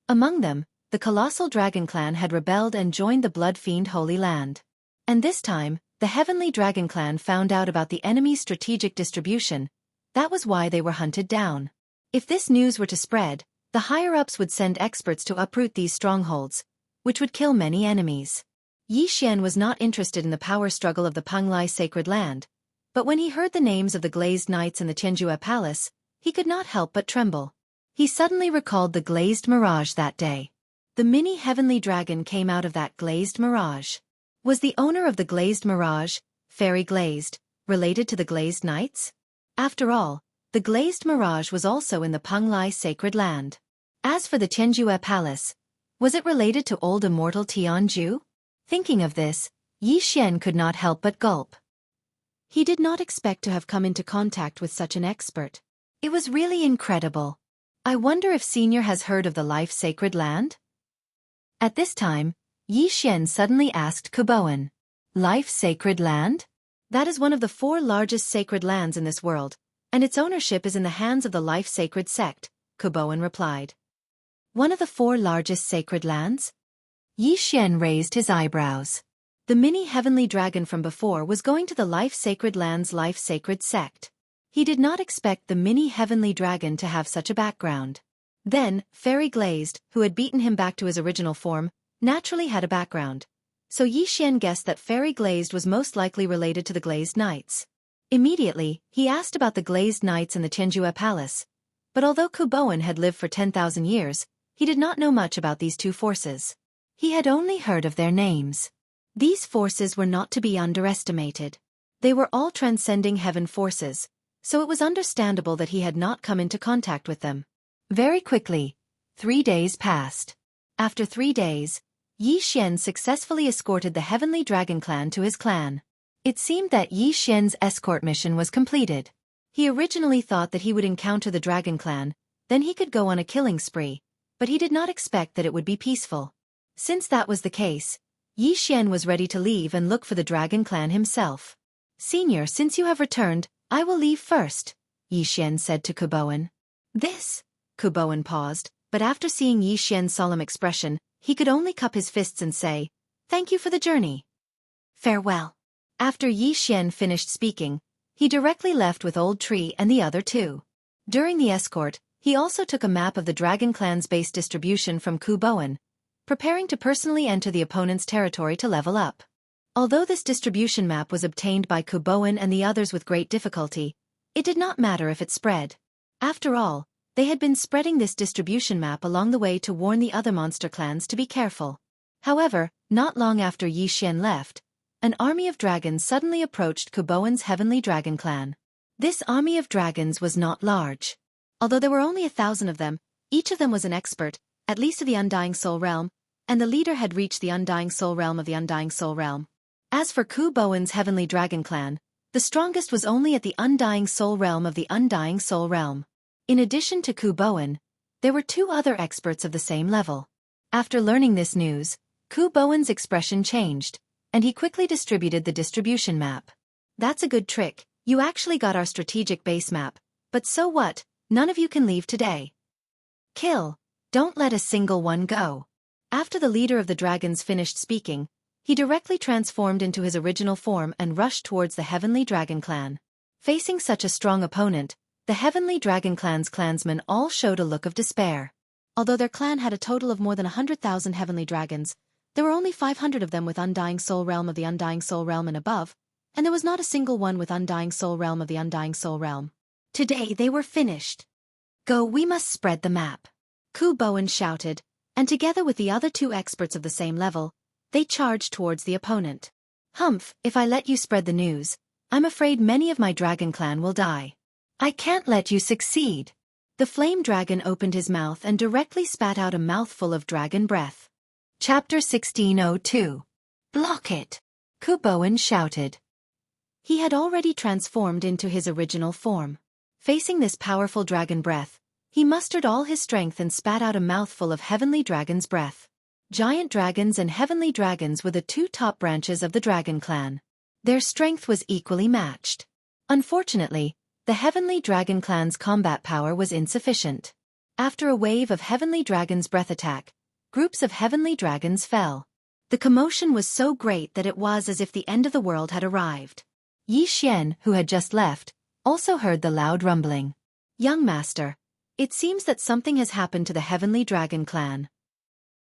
Among them, the colossal dragon clan had rebelled and joined the Blood Fiend Holy Land. And this time, the Heavenly Dragon clan found out about the enemy's strategic distribution. That was why they were hunted down. If this news were to spread, the higher-ups would send experts to uproot these strongholds, which would kill many enemies. Yi Xian was not interested in the power struggle of the Panglai sacred land, but when he heard the names of the Glazed Knights and the Xianxia Palace, he could not help but tremble. He suddenly recalled the glazed mirage that day. The mini heavenly dragon came out of that glazed mirage. Was the owner of the glazed mirage, Fairy Glazed, related to the Glazed Knights? After all, the glazed mirage was also in the Panglai sacred land. As for the Xianxia Palace, was it related to old immortal Jianghu? Thinking of this, Yi Xian could not help but gulp. He did not expect to have come into contact with such an expert. It was really incredible. I wonder if Senior has heard of the Life Sacred Land? At this time, Yi Xian suddenly asked Kuboan. Life Sacred Land? That is one of the 4 largest sacred lands in this world, and its ownership is in the hands of the Life Sacred Sect, Kuboan replied. One of the 4 largest sacred lands? Yi Xian raised his eyebrows. The mini heavenly dragon from before was going to the Life Sacred Land's Life Sacred Sect. He did not expect the mini heavenly dragon to have such a background. Then, Fairy Glazed, who had beaten him back to his original form, naturally had a background. So Yi Xian guessed that Fairy Glazed was most likely related to the Glazed Knights. Immediately, he asked about the Glazed Knights and the Xianxia Palace. But although Kuboan had lived for 10,000 years, he did not know much about these two forces. He had only heard of their names. These forces were not to be underestimated. They were all transcending heaven forces, so it was understandable that he had not come into contact with them. Very quickly, 3 days passed. After 3 days, Yi Xian successfully escorted the Heavenly Dragon clan to his clan. It seemed that Yi Xian's escort mission was completed. He originally thought that he would encounter the Dragon clan, then he could go on a killing spree, but he did not expect that it would be peaceful. Since that was the case, Yi Xian was ready to leave and look for the Dragon clan himself. Senior, since you have returned, I will leave first, Yi Xian said to Kuboan. This? Kuboan paused, but after seeing Yi Xian's solemn expression, he could only cup his fists and say, "Thank you for the journey. Farewell." After Yi Xian finished speaking, he directly left with Old Tree and the other two. During the escort, he also took a map of the Dragon clan's base distribution from Kuboan, preparing to personally enter the opponent's territory to level up. Although this distribution map was obtained by Kuboan and the others with great difficulty, it did not matter if it spread. After all, they had been spreading this distribution map along the way to warn the other monster clans to be careful. However, not long after Yi Xian left, an army of dragons suddenly approached Kuboan's Heavenly Dragon clan. This army of dragons was not large. Although there were only 1,000 of them, each of them was an expert, at least of the Undying Soul Realm, and the leader had reached the Undying Soul Realm of the Undying Soul Realm. As for Kuboan's Heavenly Dragon clan, the strongest was only at the Undying Soul Realm of the Undying Soul Realm. In addition to Kuboan, there were 2 other experts of the same level. After learning this news, Kuboan's expression changed, and he quickly distributed the distribution map. That's a good trick, you actually got our strategic base map, but so what, none of you can leave today. Kill, don't let a single one go. After the leader of the dragons finished speaking, he directly transformed into his original form and rushed towards the Heavenly Dragon clan. Facing such a strong opponent, the Heavenly Dragon clan's clansmen all showed a look of despair. Although their clan had a total of more than 100,000 heavenly dragons, there were only 500 of them with Undying Soul Realm of the Undying Soul Realm and above, and there was not a single one with Undying Soul Realm of the Undying Soul Realm. Today they were finished. Go, we must spread the map. Kuboan shouted, and together with the other 2 experts of the same level, they charged towards the opponent. Humph, if I let you spread the news, I'm afraid many of my dragon clan will die. I can't let you succeed. The flame dragon opened his mouth and directly spat out a mouthful of dragon breath. Chapter 1602. Block it! Kuboin shouted. He had already transformed into his original form. Facing this powerful dragon breath, he mustered all his strength and spat out a mouthful of heavenly dragon's breath. Giant dragons and heavenly dragons were the two top branches of the dragon clan. Their strength was equally matched. Unfortunately, the heavenly dragon clan's combat power was insufficient. After a wave of heavenly dragon's breath attack, groups of heavenly dragons fell. The commotion was so great that it was as if the end of the world had arrived. Yi Xian, who had just left, also heard the loud rumbling. Young master, it seems that something has happened to the heavenly dragon clan.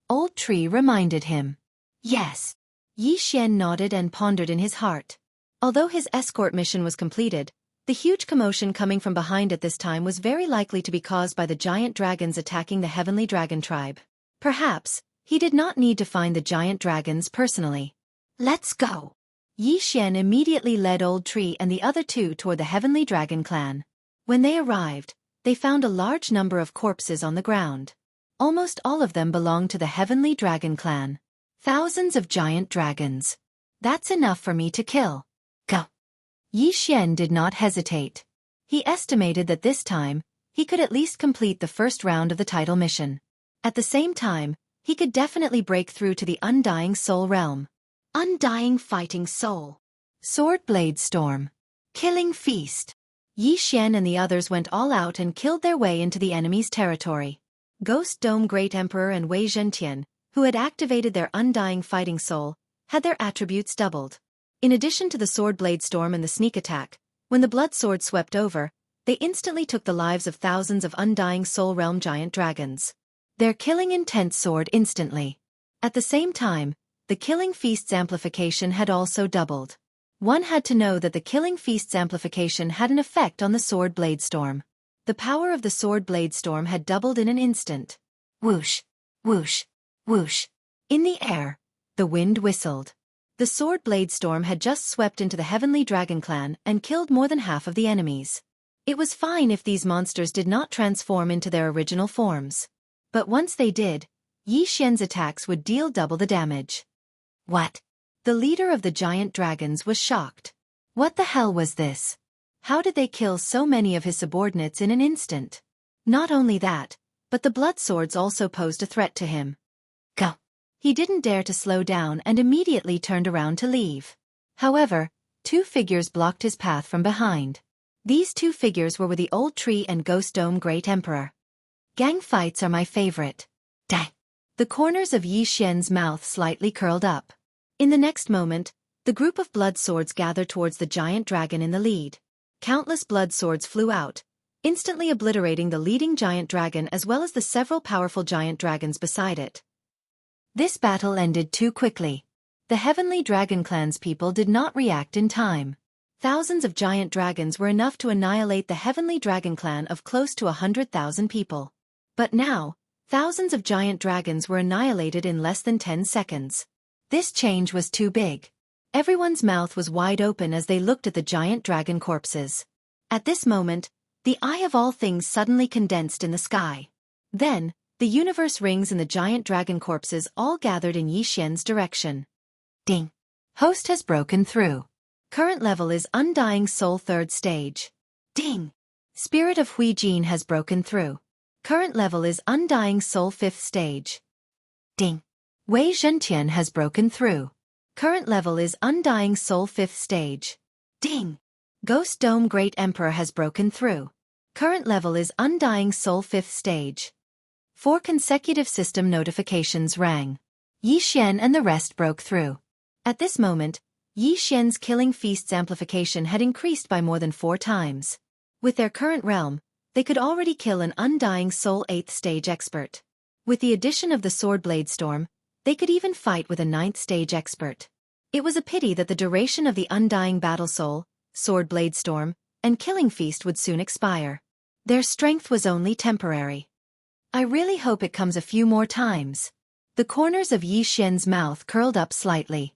Old Tree reminded him. Yes. Yi Xian nodded and pondered in his heart. Although his escort mission was completed, the huge commotion coming from behind at this time was very likely to be caused by the giant dragons attacking the heavenly dragon tribe. Perhaps, he did not need to find the giant dragons personally. Let's go. Yi Xian immediately led Old Tree and the other two toward the heavenly dragon clan. When they arrived, they found a large number of corpses on the ground. Almost all of them belonged to the heavenly dragon clan. Thousands of giant dragons. That's enough for me to kill. Go. Yi Xian did not hesitate. He estimated that this time, he could at least complete the first round of the title mission. At the same time, he could definitely break through to the Undying Soul realm. Undying Fighting Soul. Sword Blade Storm. Killing Feast. Yi Xian and the others went all out and killed their way into the enemy's territory. Ghost Dome Great Emperor and Wei Zhentian, who had activated their Undying Fighting Soul, had their attributes doubled. In addition to the Sword Blade Storm and the sneak attack, when the Blood Sword swept over, they instantly took the lives of thousands of Undying Soul Realm giant dragons. Their killing intense soared instantly. At the same time, the Killing Feast's amplification had also doubled. One had to know that the Killing Feast's amplification had an effect on the Sword Blade Storm. The power of the Sword Blade Storm had doubled in an instant. Whoosh, whoosh, whoosh. In the air, the wind whistled. The Sword Blade Storm had just swept into the Heavenly Dragon Clan and killed more than half of the enemies. It was fine if these monsters did not transform into their original forms. But once they did, Yi Xian's attacks would deal double the damage. What? The leader of the giant dragons was shocked. What the hell was this? How did they kill so many of his subordinates in an instant? Not only that, but the blood swords also posed a threat to him. Go. He didn't dare to slow down and immediately turned around to leave. However, two figures blocked his path from behind. These two figures were the Old Tree and Ghost Dome Great Emperor. Gang fights are my favorite. Die. The corners of Yi Xian's mouth slightly curled up. In the next moment, the group of blood swords gathered towards the giant dragon in the lead. Countless blood swords flew out, instantly obliterating the leading giant dragon as well as the several powerful giant dragons beside it. This battle ended too quickly. The Heavenly Dragon Clan's people did not react in time. Thousands of giant dragons were enough to annihilate the Heavenly Dragon Clan of close to 100,000 people. But now, thousands of giant dragons were annihilated in less than 10 seconds. This change was too big. Everyone's mouth was wide open as they looked at the giant dragon corpses. At this moment, the eye of all things suddenly condensed in the sky. Then, the universe rings and the giant dragon corpses all gathered in Yi Xian's direction. Ding! Host has broken through. Current level is Undying Soul 3rd stage. Ding! Spirit of Hui Jin has broken through. Current level is Undying Soul 5th stage. Ding! Wei Zhentian has broken through. Current level is Undying Soul 5th stage. Ding! Ghost Dome Great Emperor has broken through. Current level is Undying Soul 5th stage. 4 consecutive system notifications rang. Yi Xian and the rest broke through. At this moment, Yi Xian's Killing Feast's amplification had increased by more than 4 times. With their current realm, they could already kill an Undying Soul 8th stage expert. With the addition of the Sword Blade Storm, they could even fight with a 9th stage expert. It was a pity that the duration of the Undying Battle Soul, Sword Blade Storm, and Killing Feast would soon expire. Their strength was only temporary. I really hope it comes a few more times. The corners of Yi Xian's mouth curled up slightly.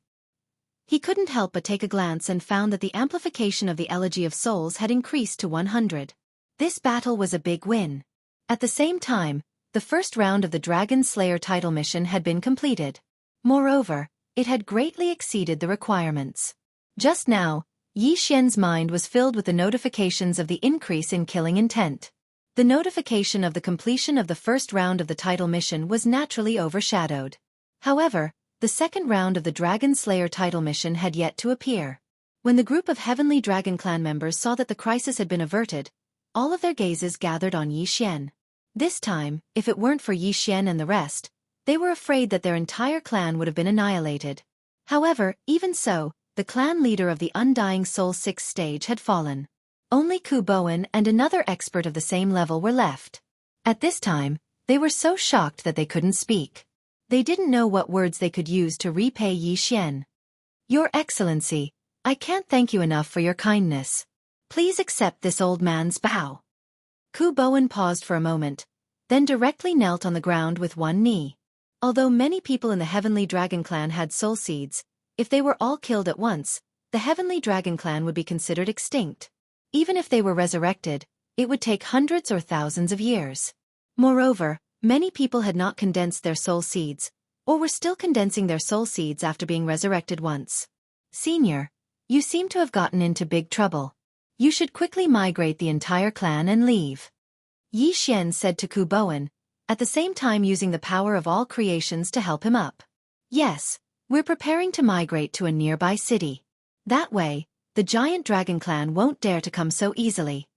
He couldn't help but take a glance and found that the amplification of the Elegy of Souls had increased to 100. This battle was a big win. At the same time, the first round of the Dragon Slayer title mission had been completed. Moreover, it had greatly exceeded the requirements. Just now, Yi Xian's mind was filled with the notifications of the increase in killing intent. The notification of the completion of the first round of the title mission was naturally overshadowed. However, the second round of the Dragon Slayer title mission had yet to appear. When the group of Heavenly Dragon Clan members saw that the crisis had been averted, all of their gazes gathered on Yi Xian. This time, if it weren't for Yi Xian and the rest, they were afraid that their entire clan would have been annihilated. However, even so, the clan leader of the Undying Soul 6th stage had fallen. Only Ku Bowen and another expert of the same level were left. At this time, they were so shocked that they couldn't speak. They didn't know what words they could use to repay Yi Xian. Your Excellency, I can't thank you enough for your kindness. Please accept this old man's bow. Ku Bowen paused for a moment, then directly knelt on the ground with one knee. Although many people in the Heavenly Dragon Clan had soul seeds, if they were all killed at once, the Heavenly Dragon Clan would be considered extinct. Even if they were resurrected, it would take hundreds or thousands of years. Moreover, many people had not condensed their soul seeds, or were still condensing their soul seeds after being resurrected once. Senior, you seem to have gotten into big trouble. You should quickly migrate the entire clan and leave. Yi Xian said to Ku Bowen, at the same time using the power of all creations to help him up. Yes, we're preparing to migrate to a nearby city. That way, the giant dragon clan won't dare to come so easily.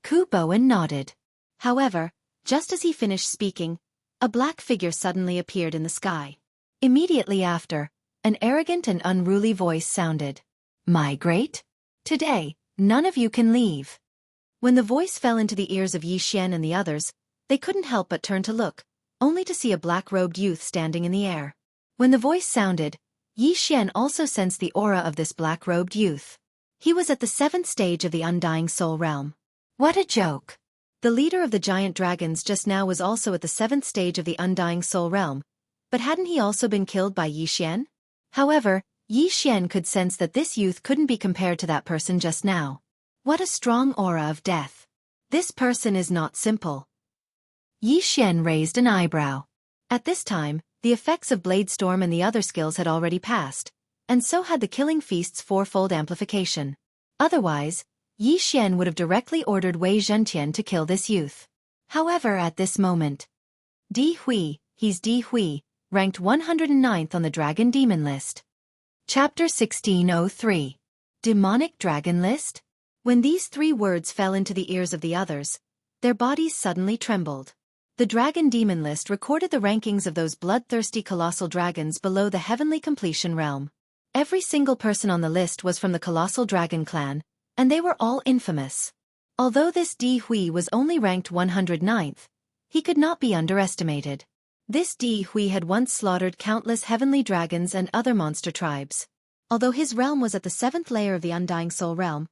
Ku Bowen nodded. However, just as he finished speaking, a black figure suddenly appeared in the sky. Immediately after, an arrogant and unruly voice sounded. Migrate? Today, none of you can leave. When the voice fell into the ears of Yi Xian and the others, they couldn't help but turn to look, only to see a black-robed youth standing in the air. When the voice sounded, Yi Xian also sensed the aura of this black-robed youth. He was at the 7th stage of the Undying Soul realm. What a joke! The leader of the giant dragons just now was also at the 7th stage of the Undying Soul realm, but hadn't he also been killed by Yi Xian? However, Yi Xian could sense that this youth couldn't be compared to that person just now. What a strong aura of death. This person is not simple. Yi Xian raised an eyebrow. At this time, the effects of Blade Storm and the other skills had already passed, and so had the Killing Feast's fourfold amplification. Otherwise, Yi Xian would have directly ordered Wei Zhentian to kill this youth. However, at this moment, Di Hui, he's Di Hui, ranked 109th on the Dragon Demon list. Chapter 1603. Demonic Dragon List? When these 3 words fell into the ears of the others, their bodies suddenly trembled. The Dragon Demon list recorded the rankings of those bloodthirsty colossal dragons below the Heavenly Completion realm. Every single person on the list was from the Colossal Dragon Clan, and they were all infamous. Although this Di Hui was only ranked 109th, he could not be underestimated. This Di Hui had once slaughtered countless heavenly dragons and other monster tribes. Although his realm was at the 7th layer of the Undying Soul realm,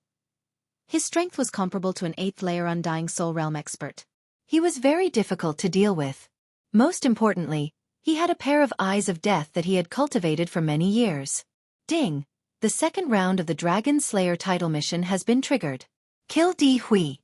his strength was comparable to an 8th layer Undying Soul realm expert. He was very difficult to deal with. Most importantly, he had a pair of eyes of death that he had cultivated for many years. Ding! The second round of the Dragon Slayer title mission has been triggered. Kill Di Hui.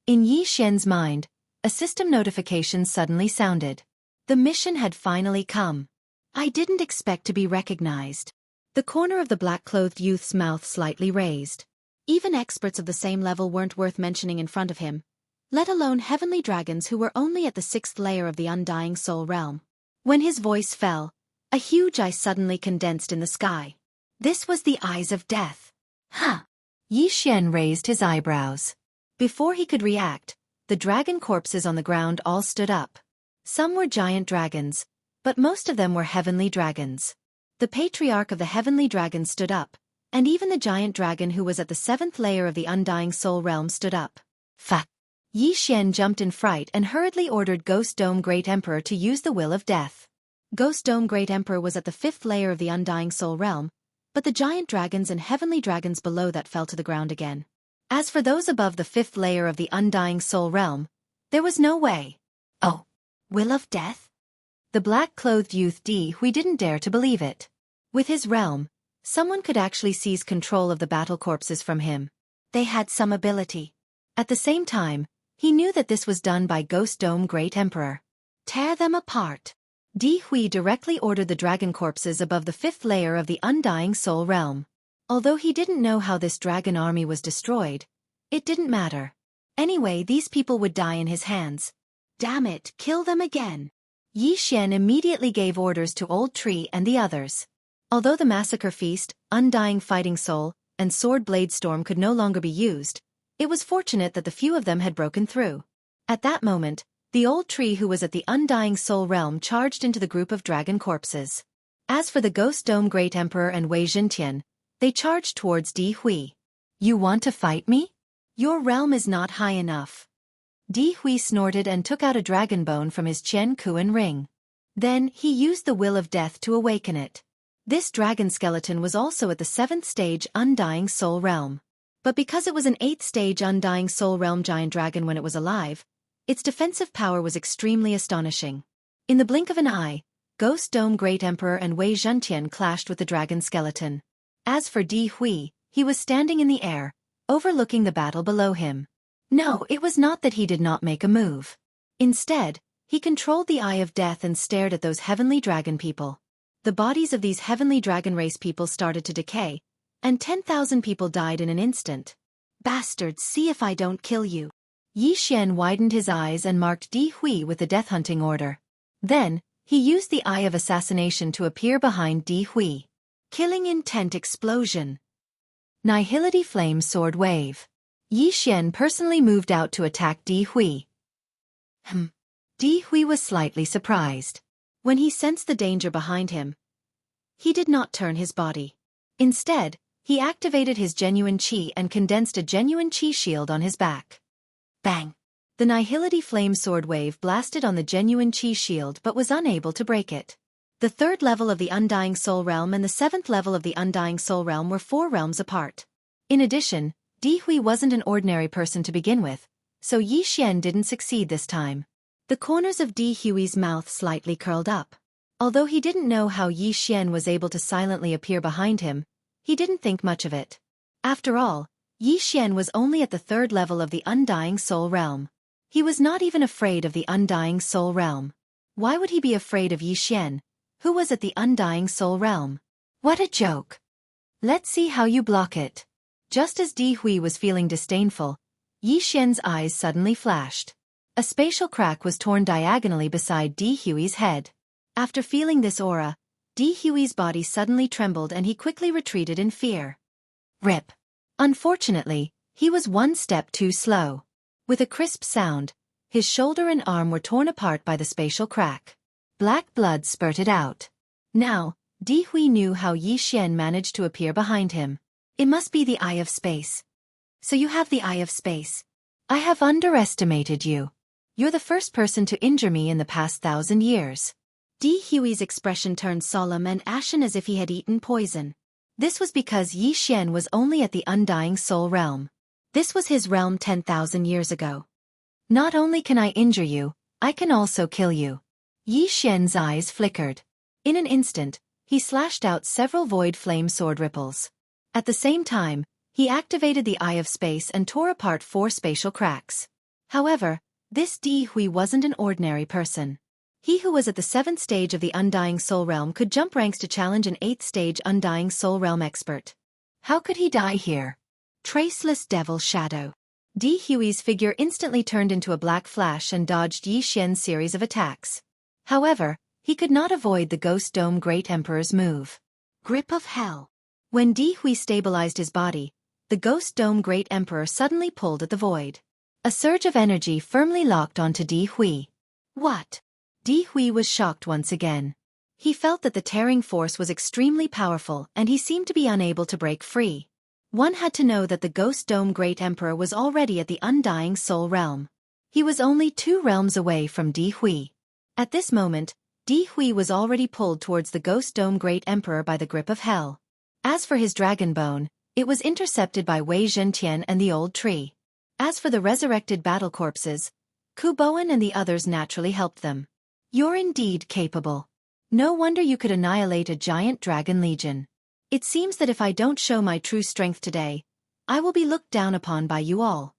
In Yi Xian's mind, a system notification suddenly sounded. The mission had finally come. I didn't expect to be recognized. The corner of the black-clothed youth's mouth slightly raised. Even experts of the same level weren't worth mentioning in front of him, let alone heavenly dragons who were only at the 6th layer of the Undying Soul realm. When his voice fell, a huge eye suddenly condensed in the sky. This was the eyes of death. Huh! Yi Xian raised his eyebrows. Before he could react, the dragon corpses on the ground all stood up. Some were giant dragons, but most of them were heavenly dragons. The patriarch of the heavenly dragons stood up, and even the giant dragon who was at the 7th layer of the Undying Soul realm stood up. Fuck! Yi Xian jumped in fright and hurriedly ordered Ghost Dome Great Emperor to use the Will of Death. Ghost Dome Great Emperor was at the 5th layer of the Undying Soul realm, but the giant dragons and heavenly dragons below that fell to the ground again. As for those above the 5th layer of the Undying Soul realm, there was no way. Oh, Will of Death? The black-clothed youth Di Hui didn't dare to believe it. With his realm, Someone could actually seize control of the battle corpses from him. They had some ability. At the same time, he knew that this was done by Ghost Dome Great Emperor. Tear them apart. Di Hui directly ordered the dragon corpses above the 5th layer of the Undying Soul Realm. Although he didn't know how this dragon army was destroyed, it didn't matter. Anyway, these people would die in his hands. Damn it, kill them again. Yi Xian immediately gave orders to Old Tree and the others. Although the Massacre Feast, Undying Fighting Soul, and Sword Blade Storm could no longer be used, it was fortunate that the few of them had broken through. At that moment, the Old Tree who was at the Undying Soul Realm charged into the group of dragon corpses. As for the Ghost Dome Great Emperor and Wei Zhentian, they charged towards Di Hui. You want to fight me? Your realm is not high enough. Di Hui snorted and took out a dragon bone from his Qian Kuan ring. Then, he used the Will of Death to awaken it. This dragon skeleton was also at the 7th stage Undying Soul Realm. But because it was an 8th stage Undying Soul Realm giant dragon when it was alive, its defensive power was extremely astonishing. In the blink of an eye, Ghost Dome Great Emperor and Wei Zhentian clashed with the dragon skeleton. As for Di Hui, he was standing in the air, overlooking the battle below him. No, it was not that he did not make a move. Instead, he controlled the Eye of Death and stared at those heavenly dragon people. The bodies of these heavenly dragon race people started to decay, and 10,000 people died in an instant. Bastards, see if I don't kill you. Yi Xian widened his eyes and marked Di Hui with the death hunting order. Then, he used the Eye of Assassination to appear behind Di Hui. Killing Intent Explosion. Nihility Flame Sword Wave. Yi Xian personally moved out to attack Di Hui. Di Hui was slightly surprised. When he sensed the danger behind him, he did not turn his body. Instead, he activated his genuine qi and condensed a genuine qi shield on his back. Bang! The Nihility Flame Sword Wave blasted on the genuine qi shield but was unable to break it. The 3rd level of the Undying Soul Realm and the 7th level of the Undying Soul Realm were 4 realms apart. In addition, Di Hui wasn't an ordinary person to begin with, so Yi Xian didn't succeed this time. The corners of Di Hui's mouth slightly curled up. Although he didn't know how Yi Xian was able to silently appear behind him, he didn't think much of it. After all, Yi Xian was only at the 3rd level of the Undying Soul Realm. He was not even afraid of the Undying Soul Realm. Why would he be afraid of Yi Xian, who was at the Undying Soul Realm? What a joke! Let's see how you block it. Just as Di Hui was feeling disdainful, Yi Xian's eyes suddenly flashed. A spatial crack was torn diagonally beside Di Hui's head. After feeling this aura, Di Hui's body suddenly trembled and he quickly retreated in fear. Rip. Unfortunately, he was one step too slow. With a crisp sound, his shoulder and arm were torn apart by the spatial crack. Black blood spurted out. Now, Di Hui knew how Yi Xian managed to appear behind him. It must be the Eye of Space. So you have the Eye of Space. I have underestimated you. You're the first person to injure me in the past 1,000 years. Di Hui's expression turned solemn and ashen as if he had eaten poison. This was because Yi Xian was only at the Undying Soul Realm. This was his realm 10,000 years ago. Not only can I injure you, I can also kill you. Yi Xian's eyes flickered. In an instant, he slashed out several void flame sword ripples. At the same time, he activated the Eye of Space and tore apart 4 spatial cracks. However, this Di Hui wasn't an ordinary person. He who was at the 7th stage of the Undying Soul Realm could jump ranks to challenge an 8th stage Undying Soul Realm expert. How could he die here? Traceless Devil Shadow. Di Hui's figure instantly turned into a black flash and dodged Yi Xian's series of attacks. However, he could not avoid the Ghost Dome Great Emperor's move. Grip of Hell. When Di Hui stabilized his body, the Ghost Dome Great Emperor suddenly pulled at the void. A surge of energy firmly locked onto Di Hui. What? Di Hui was shocked once again. He felt that the tearing force was extremely powerful and he seemed to be unable to break free. One had to know that the Ghost Dome Great Emperor was already at the Undying Soul Realm. He was only 2 realms away from Di Hui. At this moment, Di Hui was already pulled towards the Ghost Dome Great Emperor by the grip of hell. As for his dragon bone, it was intercepted by Wei Zhentian and the Old Tree. As for the resurrected battle corpses, Ku Boan and the others naturally helped them. You're indeed capable. No wonder you could annihilate a giant dragon legion. It seems that if I don't show my true strength today, I will be looked down upon by you all.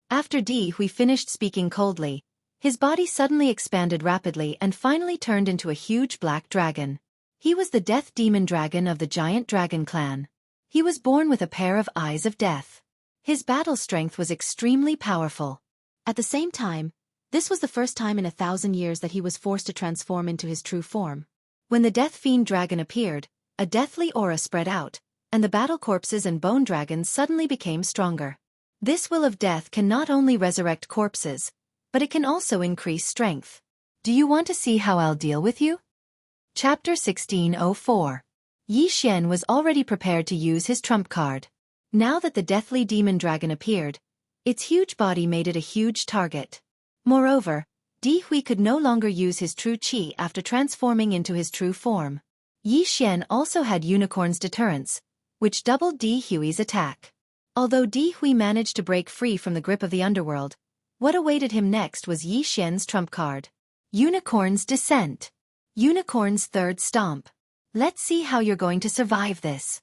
After Di Hui finished speaking coldly, his body suddenly expanded rapidly and finally turned into a huge black dragon. He was the death demon dragon of the giant dragon clan. He was born with a pair of eyes of death. His battle strength was extremely powerful. At the same time, this was the first time in 1,000 years that he was forced to transform into his true form. When the death fiend dragon appeared, a deathly aura spread out, and the battle corpses and bone dragons suddenly became stronger. This will of death can not only resurrect corpses, but it can also increase strength. Do you want to see how I'll deal with you? Chapter 1604. Yi Xian was already prepared to use his trump card. Now that the deathly demon dragon appeared, its huge body made it a huge target. Moreover, Di Hui could no longer use his true qi after transforming into his true form. Yi Xian also had unicorn's deterrence, which doubled Di Hui's attack. Although Di Hui managed to break free from the grip of the underworld, what awaited him next was Yi Xian's trump card. Unicorn's Descent. Unicorn's Third Stomp. Let's see how you're going to survive this.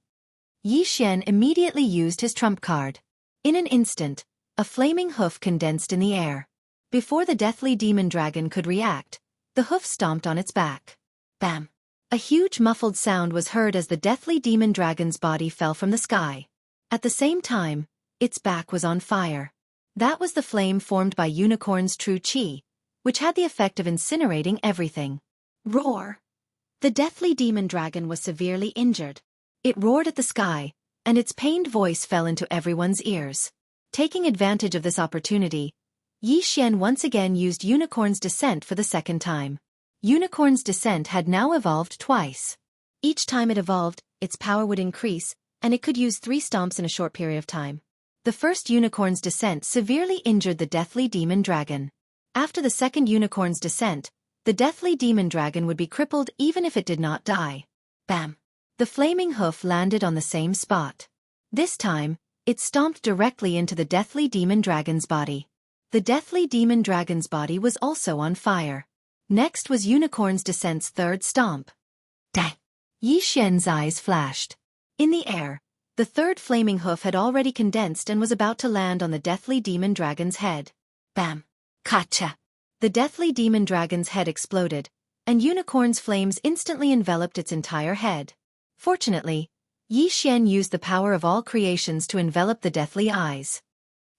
Yi Xian immediately used his trump card. In an instant, a flaming hoof condensed in the air. Before the deathly demon dragon could react, the hoof stomped on its back. Bam! A huge muffled sound was heard as the deathly demon dragon's body fell from the sky. At the same time, its back was on fire. That was the flame formed by Unicorn's true qi, which had the effect of incinerating everything. Roar! The deathly demon dragon was severely injured. It roared at the sky, and its pained voice fell into everyone's ears. Taking advantage of this opportunity, Yi Xian once again used Unicorn's Descent for the second time. Unicorn's Descent had now evolved twice. Each time it evolved, its power would increase, and it could use 3 stomps in a short period of time. The first Unicorn's Descent severely injured the deathly demon dragon. After the second Unicorn's Descent, the deathly demon dragon would be crippled even if it did not die. Bam! The flaming hoof landed on the same spot. This time, it stomped directly into the deathly demon dragon's body. The deathly demon dragon's body was also on fire. Next was Unicorn's Descent's third stomp. Dang! Yi Xian's eyes flashed. In the air, the third flaming hoof had already condensed and was about to land on the deathly demon dragon's head. Bam! Kacha! The deathly demon dragon's head exploded, and Unicorn's flames instantly enveloped its entire head. Fortunately, Yi Xian used the power of all creations to envelop the deathly eyes.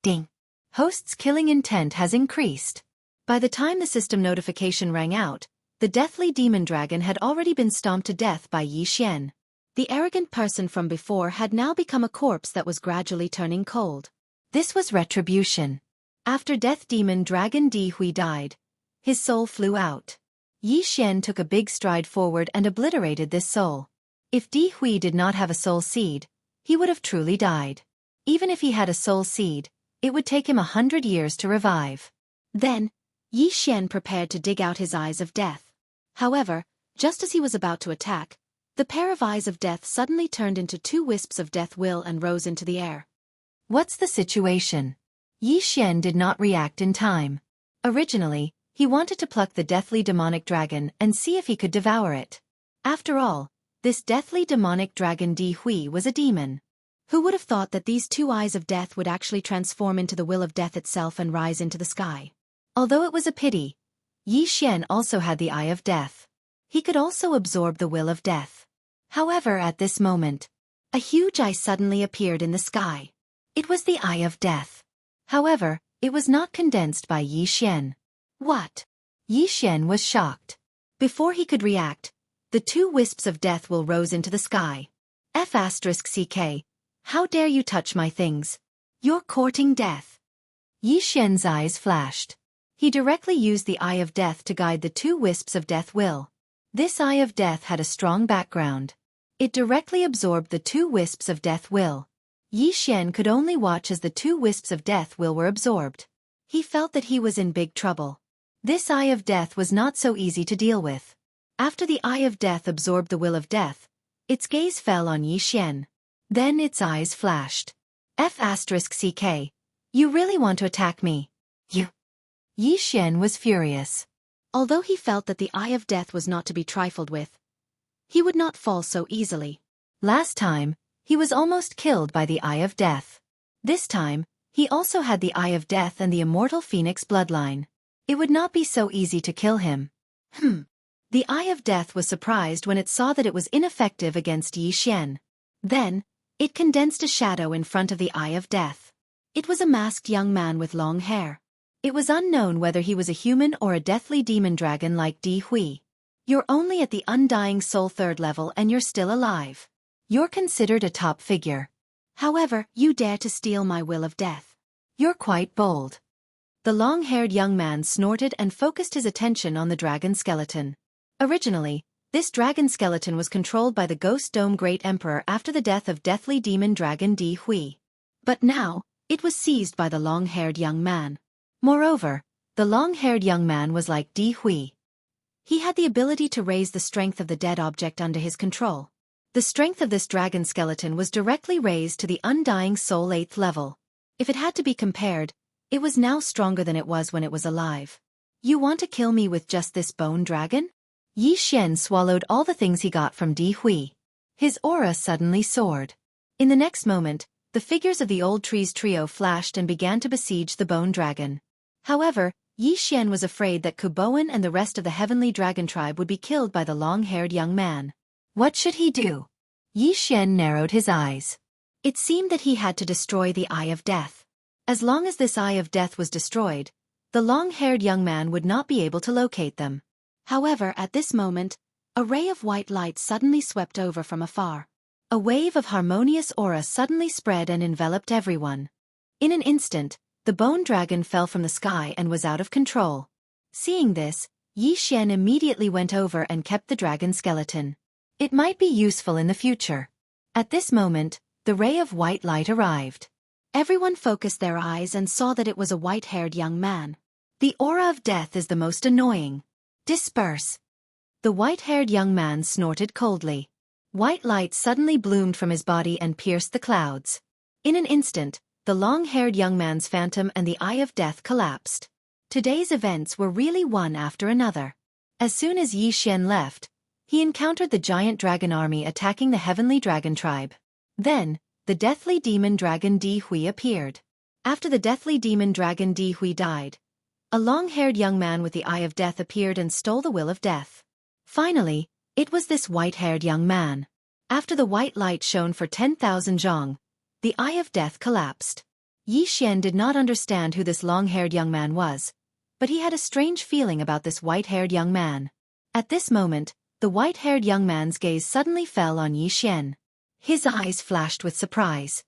Ding! Host's killing intent has increased. By the time the system notification rang out, the deathly demon dragon had already been stomped to death by Yi Xian. The arrogant person from before had now become a corpse that was gradually turning cold. This was retribution. After death demon dragon Di Hui died, his soul flew out. Yi Xian took a big stride forward and obliterated this soul. If Di Hui did not have a soul seed, he would have truly died. Even if he had a soul seed, it would take him 100 years to revive. Then, Yi Xian prepared to dig out his eyes of death. However, just as he was about to attack, the pair of eyes of death suddenly turned into 2 wisps of death will and rose into the air. What's the situation? Yi Xian did not react in time. Originally, he wanted to pluck the deathly demonic dragon and see if he could devour it. After all, this deathly demonic dragon Di Hui was a demon. Who would have thought that these 2 eyes of death would actually transform into the will of death itself and rise into the sky? Although it was a pity, Yi Xian also had the eye of death. He could also absorb the will of death. However, at this moment, a huge eye suddenly appeared in the sky. It was the eye of death. However, it was not condensed by Yi Xian. What? Yi Xian was shocked. Before he could react, the 2 wisps of death will rose into the sky. F***ck. How dare you touch my things? You're courting death. Yi Xian's eyes flashed. He directly used the Eye of Death to guide the 2 wisps of death will. This Eye of Death had a strong background. It directly absorbed the 2 wisps of death will. Yi Xian could only watch as the 2 wisps of death will were absorbed. He felt that he was in big trouble. This Eye of Death was not so easy to deal with. After the Eye of Death absorbed the will of death, its gaze fell on Yi Xian. Then its eyes flashed. F***ck. You really want to attack me? You. Yi Xian was furious. Although he felt that the Eye of Death was not to be trifled with, he would not fall so easily. Last time, he was almost killed by the Eye of Death. This time, he also had the Eye of Death and the immortal Phoenix bloodline. It would not be so easy to kill him. The Eye of Death was surprised when it saw that it was ineffective against Yi Xian. Then, it condensed a shadow in front of the Eye of Death. It was a masked young man with long hair. It was unknown whether he was a human or a deathly demon dragon like Di Hui. You're only at the Undying Soul 3rd level and you're still alive. You're considered a top figure. However, you dare to steal my will of death. You're quite bold. The long-haired young man snorted and focused his attention on the dragon skeleton. Originally, this dragon skeleton was controlled by the Ghost Dome Great Emperor after the death of deathly demon dragon Di Hui. But now, it was seized by the long-haired young man. Moreover, the long-haired young man was like Di Hui. He had the ability to raise the strength of the dead object under his control. The strength of this dragon skeleton was directly raised to the Undying Soul 8th level. If it had to be compared, it was now stronger than it was when it was alive. You want to kill me with just this bone dragon? Yi Xian swallowed all the things he got from Di Hui. His aura suddenly soared. In the next moment, the figures of the old trees trio flashed and began to besiege the bone dragon. However, Yi Xian was afraid that Kuboan and the rest of the heavenly dragon tribe would be killed by the long-haired young man. What should he do? Yi Xian narrowed his eyes. It seemed that he had to destroy the Eye of Death. As long as this Eye of Death was destroyed, the long-haired young man would not be able to locate them. However, at this moment, a ray of white light suddenly swept over from afar. A wave of harmonious aura suddenly spread and enveloped everyone. In an instant, the bone dragon fell from the sky and was out of control. Seeing this, Yi Xian immediately went over and kept the dragon skeleton. It might be useful in the future. At this moment, the ray of white light arrived. Everyone focused their eyes and saw that it was a white-haired young man. The aura of death is the most annoying. Disperse. The white-haired young man snorted coldly. White light suddenly bloomed from his body and pierced the clouds. In an instant, the long-haired young man's phantom and the Eye of Death collapsed. Today's events were really one after another. As soon as Yi Xian left, he encountered the giant dragon army attacking the heavenly dragon tribe. Then, the deathly demon dragon Di Hui appeared. After the deathly demon dragon Di Hui died, a long-haired young man with the Eye of Death appeared and stole the will of death. Finally, it was this white-haired young man. After the white light shone for 10,000 zhong, the Eye of Death collapsed. Yi Xian did not understand who this long-haired young man was, but he had a strange feeling about this white-haired young man. At this moment, the white-haired young man's gaze suddenly fell on Yi Xian. His eyes flashed with surprise.